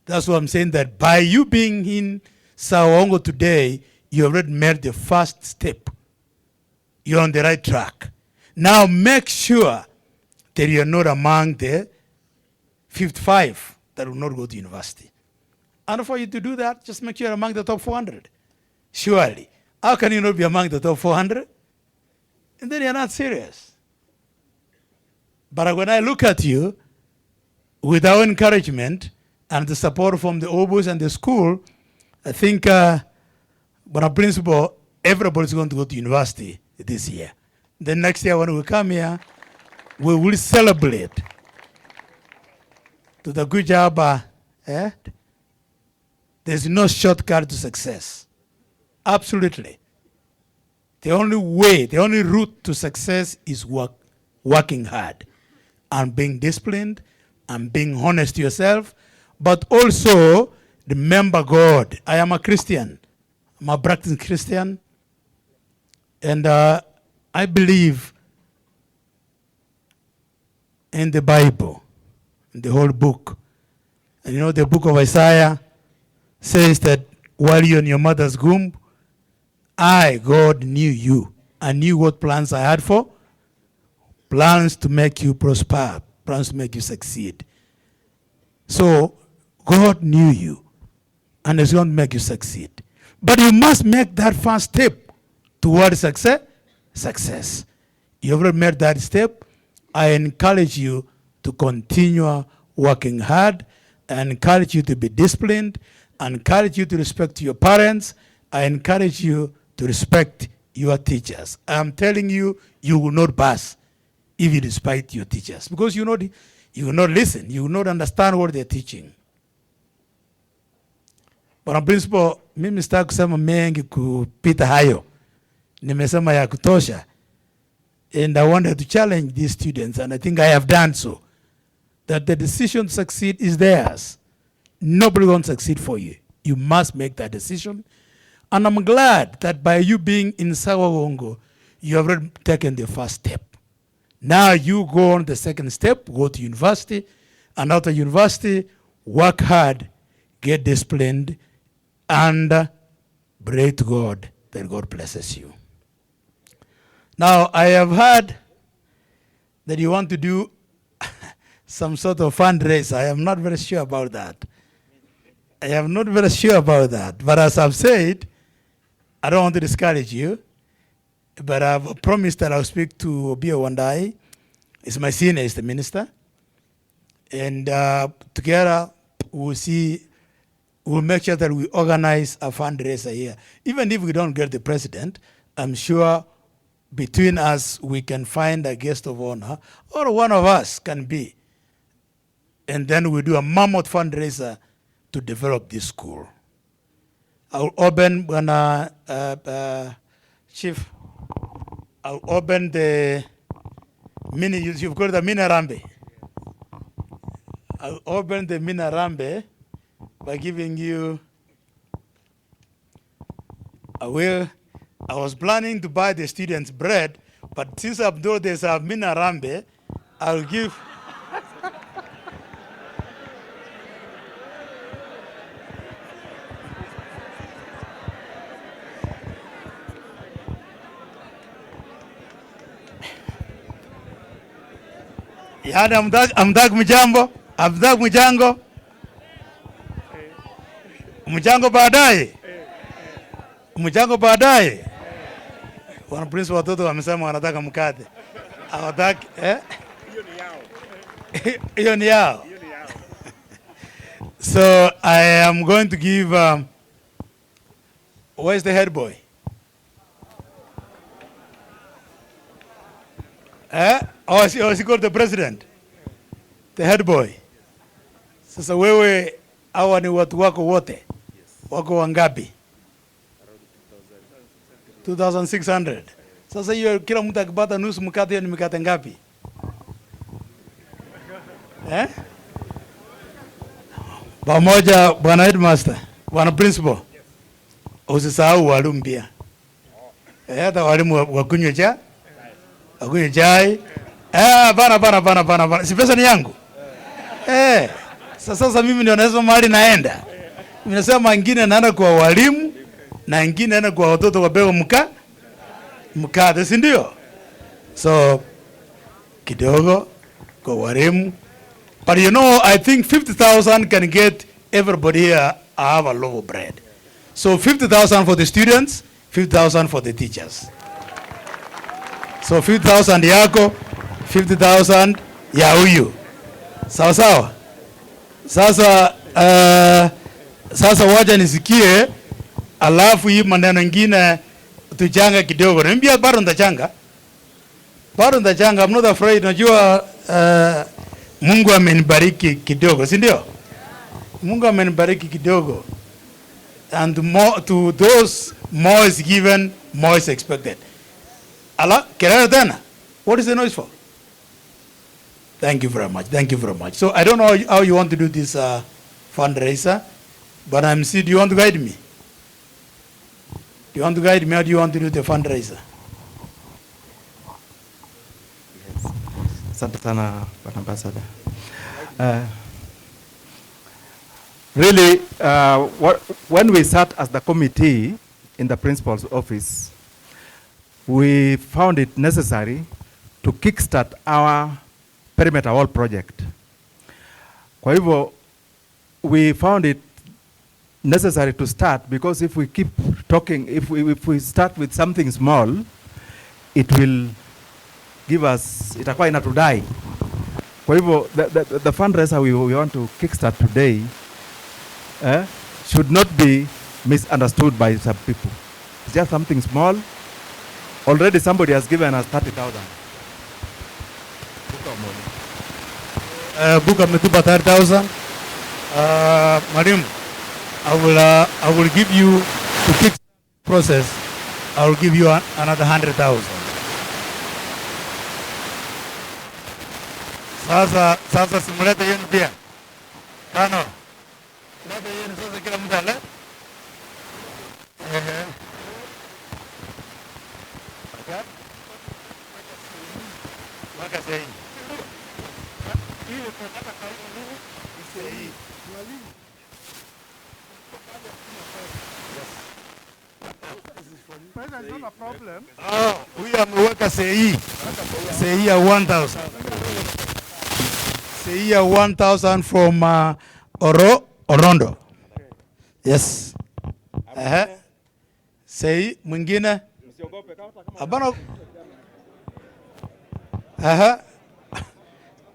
That's why I'm saying that by you being in Sawagongo today, you already made the first step. You're on the right track. Now make sure that you're not among the 55 that will not go to university. And for you to do that, just make sure you're among the top 400. Surely. How can you not be among the top 400? And then you're not serious. But when I look at you, with our encouragement and the support from the obus and the school, I think, but a principal, everybody's going to go to university this year. The next year when we come here, we will celebrate to the good job. There's no shortcut to success. Absolutely. The only way, the only route to success is working hard and being disciplined and being honest to yourself, but also remember God. I am a Christian. I'm a practicing Christian. And I believe in the Bible, in the whole book. And you know, the book of Isaiah says that while you're in your mother's womb, I, God, knew you. I knew what plans I had for. Plans to make you prosper. Plans to make you succeed. So, God knew you. And it's going to make you succeed. But you must make that first step towards success. You've already made that step. I encourage you to continue working hard. I encourage you to be disciplined. I encourage you to respect your parents. I encourage you to respect your teachers. I'm telling you, you will not pass if you respect your teachers. Because you will not listen. You will not understand what they're teaching. But on principle, mimi sitaki kusema mengi kupita hayo. Nimesema ya kutosha. And I wanted to challenge these students, and I think I have done so, that the decision to succeed is theirs. Nobody won't succeed for you. You must make that decision. And I'm glad that by you being in Sawagongo, you have already taken the first step. Now you go on the second step, go to university, and after university, work hard, get disciplined, and pray to God that God blesses you. Now, I have heard that you want to do some sort of fundraiser. I am not very sure about that. I am not very sure about that. But as I've said, I don't want to discourage you, but I've promised that I'll speak to Obia Wandai. He's my senior, he's the minister. And together, we'll make sure that we organize a fundraiser here. Even if we don't get the president, I'm sure between us, we can find a guest of honor, or one of us can be. And then we do a mammoth fundraiser to develop this school. I'll open, Chief, I'll open the mini, you've got the mini rambe. I'll open the mini rambe by giving you I was planning to buy the students bread, but since I've known there's a mina rambe, I'll give. Yani amdak mjambo, amdak mjango. Mjango baadaye. Mjango baadaye. Wana prince watoto wamesema wanataka mkate. Hawataki, Hiyo ni yao. Hiyo ni yao. So I am going to give, where's the head boy? Oh, is he called the president? The head boy. Sasa wewe, hawa ni watu wako wote? Wako wangapi? 2,600. Sasa hiyo kila mtu akipata nusu mkate, hiyo ni mikate ngapi? Pamoja, bwana headmaster, bwana principal. Usisahau walimu pia. Hata walimu wakunywe chai. Wakunywe chai. Bana. Si pesa ni yangu. Sasa mimi ndio naweza mahali naenda. Mimi nasema ingine naenda kwa walimu na ingine naenda kwa watoto wapewe mkate, si ndio? So kidogo kwa walimu. But you know, I think 50,000 can get everybody here have a loaf of bread. So 50,000 for the students, 50,000 for the teachers. So 50,000 yako, 50,000 ya huyu. Sawa sawa. Sasa wacha nisikie, alafu hii maneno mengine tuchanga kidogo. Niambia bado ndachanga. I'm not afraid. Najua Mungu amenibariki kidogo, si ndio? Mungu amenibariki kidogo. And more, to those more is given, more is expected. Allah, kelele tena. What is the noise for? Thank you very much. So I don't know how you want to do this fundraiser, but MC, do you want to guide me? Do you want to guide me, or do you want to do the fundraiser? Asante sana, Bwana Ambassador. Really, when we sat as the committee in the principal's office, we found it necessary to kickstart our perimeter wall project. Kwa hivyo, we found it necessary to start, because if we keep talking, if we start with something small, it will give us, itakuwa inatudai. Kwa hivyo, the fundraiser we want to kickstart today should not be misunderstood by some people. It's just something small. Already somebody has given us 30,000. Book ametupa 30,000. Madam, I will give you to kick process. I will give you another 100,000. Sasa simulete yenu pia. Tano. Lete yenu sasa kila mtu ale. Waka sei. President, not a problem. Oh, we ameweka sei. Sei ya 1,000. Sei ya 1,000 from Orondo. Yes. Sei mwingine. Abana.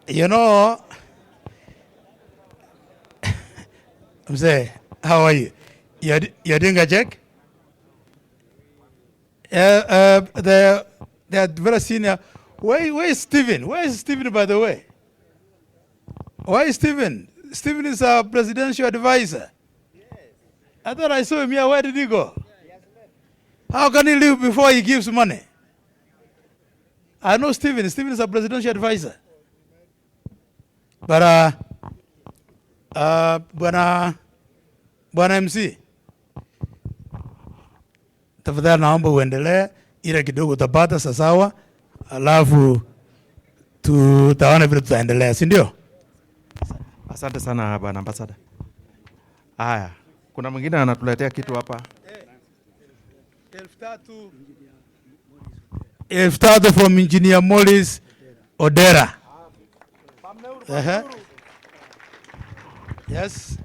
You know, Mzee, how are you? You're doing a check? They're very senior. Where is Stephen? Where is Stephen, by the way? Why is Stephen? Stephen is our presidential advisor. I thought I saw him here. Where did he go? How can he leave before he gives money? I know Stephen. Stephen is a presidential advisor. But Bwana MC, tafadhali naomba uendelee, ile kidogo utapata sasawa, alafu tutaona vile tutaendelea, si ndio? Asante sana Bwana Ambassador. Haya, kuna mwingine anatuletea kitu hapa. 3,000 from Engineer Morris Odera. Yes.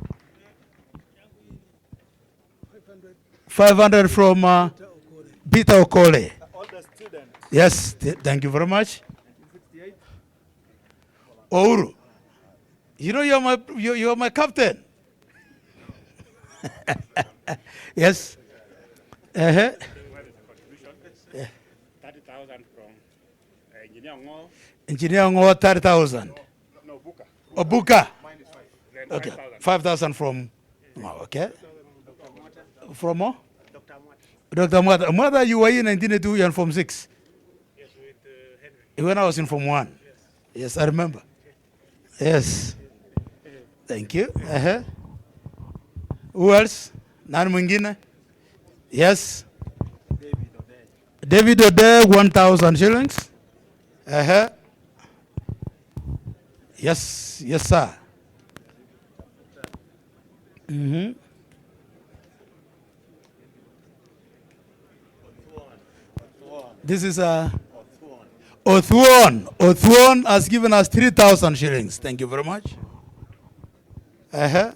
500 from Peter Okole. Yes, thank you very much. Ouru, you know you're my captain. Yes. Uh-huh. 30,000 from Engineer Ngo. Engineer Ngo, 30,000. No, Buka. Oh, Buka. Mine is 5. Then Okay, 5,000. 5,000 from, okay. From what? Dr. Mwata. Mwata, you were in 1982 and Form 6? Yes, with Henry. When I was in Form 1? Yes, I remember. Yes. Thank you. Uh-huh. Who else? Nani mwingine? Yes. David Ode, 1,000 shillings. Uh-huh. Yes, yes, sir. Mm-hmm. This is Othuon. Othuon has given us 3,000 shillings. Thank you very much. Uh-huh.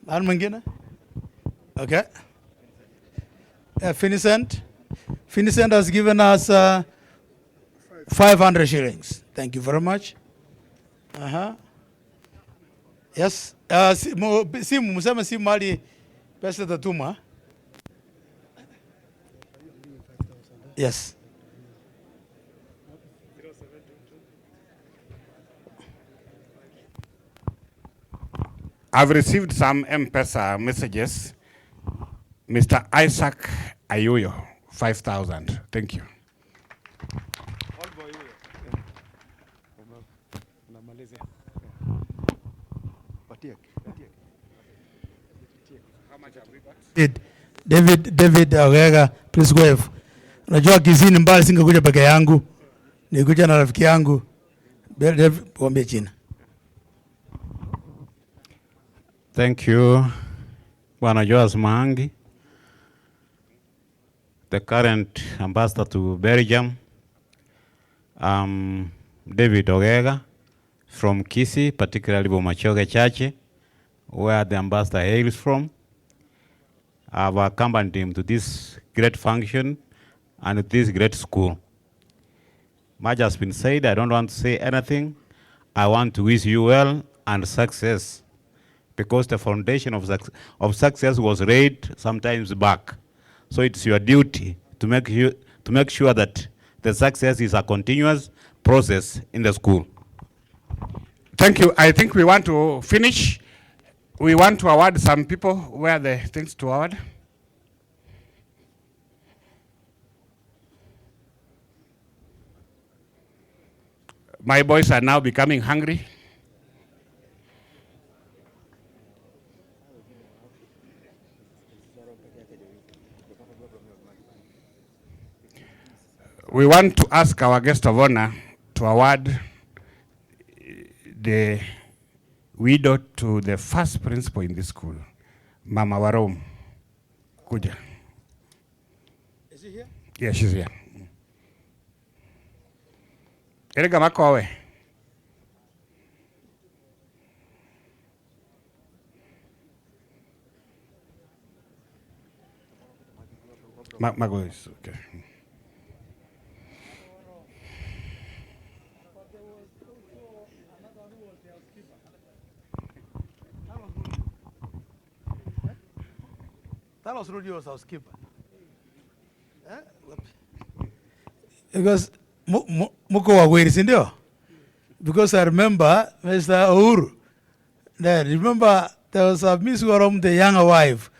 And mwingine? Okay. Finicent. Finicent has given us 500 shillings. Thank you very much. Uh-huh. Yes. Simu, museme simu mali pesa tatuma. Yes. I've received some M-Pesa messages. Mr. Isaac Ayuyo, 5,000. Thank you. David Ogega, please wave. Unajua kizini mbali singekuja peke yangu. Nikuja na rafiki yangu. Waambie jina. Thank you, Bwana Joas Maangi, the current ambassador to Belgium. David Ogega from Kisii, particularly Bomachoge Church, where the ambassador hails from. I've accompanied him to this great function and this great school. Much has been said. I don't want to say anything. I want to wish you well and success, because the foundation of success was laid sometimes back. So it's your duty to make sure that the success is a continuous process in the school. Thank you. I think we want to finish. We want to award some people. Where are the things to award? My boys are now becoming hungry. We want to ask our guest of honor to award the widow to the first principal in this school, Mama Warom. Kuja. Is she here? Yeah, she's here. Erega makowe. Mago is okay. That was Rudy was housekeeper. Because muko wawili, si ndio? Because I remember Mr. Uhuru. Then remember there was a Miss Warom, the younger wife,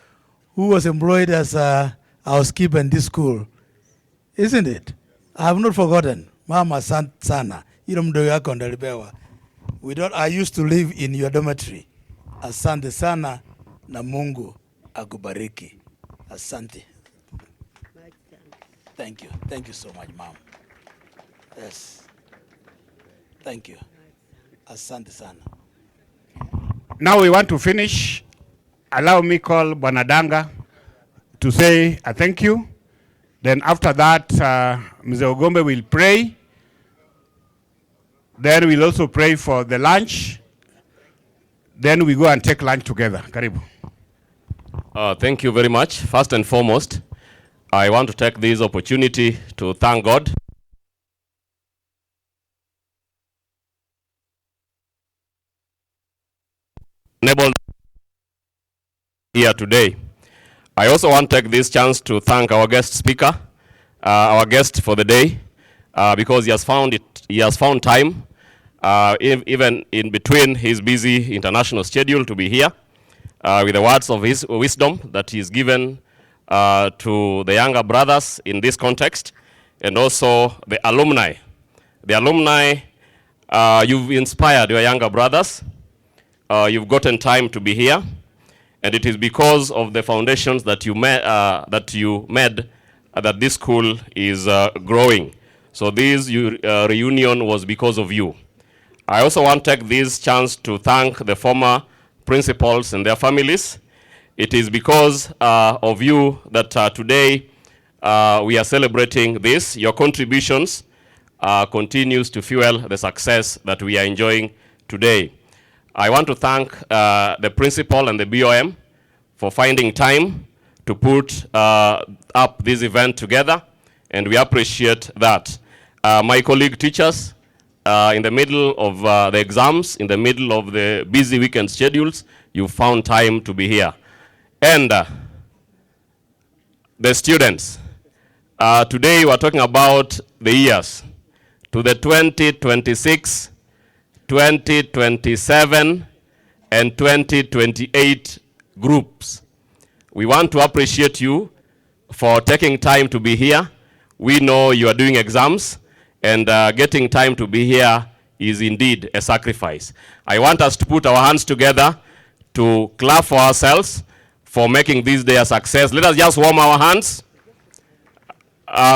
who was employed as a housekeeper in this school, isn't it? I have not forgotten. Mama Sana, we don't. I used to live in your dormitory. Asante sana na Mungu akubariki. Asante. Thank you. Thank you so much, Mom. Yes. Thank you. Asante sana. Now we want to finish. Allow me call Bwanadanga to say a thank you. Then after that, Mr. Ogombe will pray. Then we'll also pray for the lunch. Then we go and take lunch together. Karibu. Thank you very much. First and foremost, I want to take this opportunity to thank God. Enabled here today. I also want to take this chance to thank our guest speaker, our guest for the day, because he has found time, even in between his busy international schedule, to be here with the words of his wisdom that he's given to the younger brothers in this context, and also the alumni. The alumni, you've inspired your younger brothers. You've gotten time to be here, and it is because of the foundations that you made that this school is growing. So this reunion was because of you. I also want to take this chance to thank the former principals and their families. It is because of you that today we are celebrating this. Your contributions continues to fuel the success that we are enjoying today. I want to thank the principal and the BOM for finding time to put up this event together, and we appreciate that. My colleague teachers, in the middle of the exams, in the middle of the busy weekend schedules, you found time to be here. And the students, today we are talking about the years to the 2026, 2027, and 2028 groups. We want to appreciate you for taking time to be here. We know you are doing exams, and getting time to be here is indeed a sacrifice. I want us to put our hands together to clap for ourselves for making this day a success. Let us just warm our hands.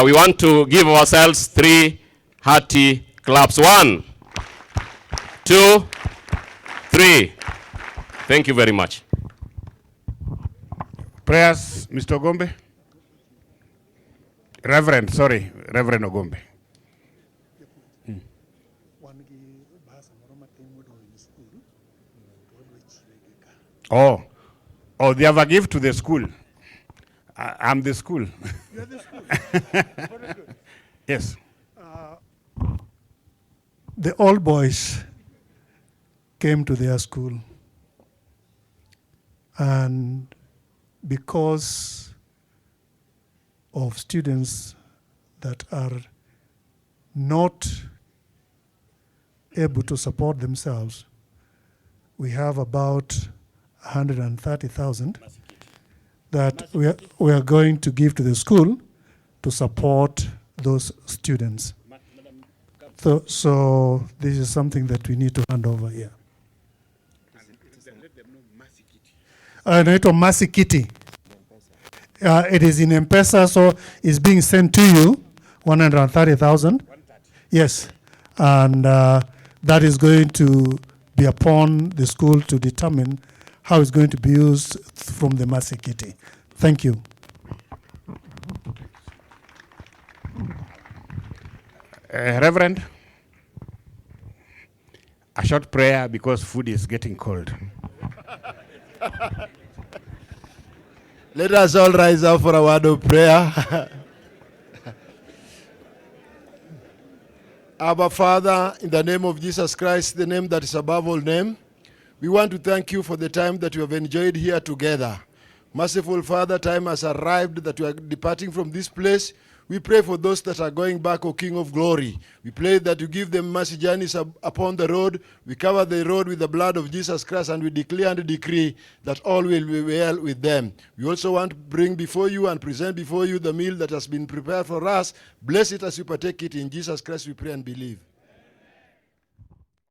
We want to give ourselves 3 hearty claps. 1, 2, 3. Thank you very much. Prayers, Mr. Ogombe. Reverend Ogombe. Oh, they have a gift to the school. I'm the school. You're the school. Very good. Yes. The old boys came to their school, and because of students that are not able to support themselves, we have about 130,000 that we are going to give to the school to support those students. So this is something that we need to hand over here. Naitwa Mercy Kitty. It is in M-Pesa, so it's being sent to you, 130,000. Yes, and that is going to be upon the school to determine how it's going to be used from the Mercy Kitty. Thank you. Reverend, a short prayer because food is getting cold. Let us all rise up for a word of prayer. Abba Father, in the name of Jesus Christ, the name that is above all name, we want to thank you for the time that we have enjoyed here together. Merciful Father, time has arrived that we are departing from this place. We pray for those that are going back, O King of Glory. We pray that you give them mercy journeys upon the road. We cover the road with the blood of Jesus Christ, and we declare and decree that all will be well with them. We also want to bring before you and present before you the meal that has been prepared for us. Bless it as you partake it. In Jesus Christ we pray and believe.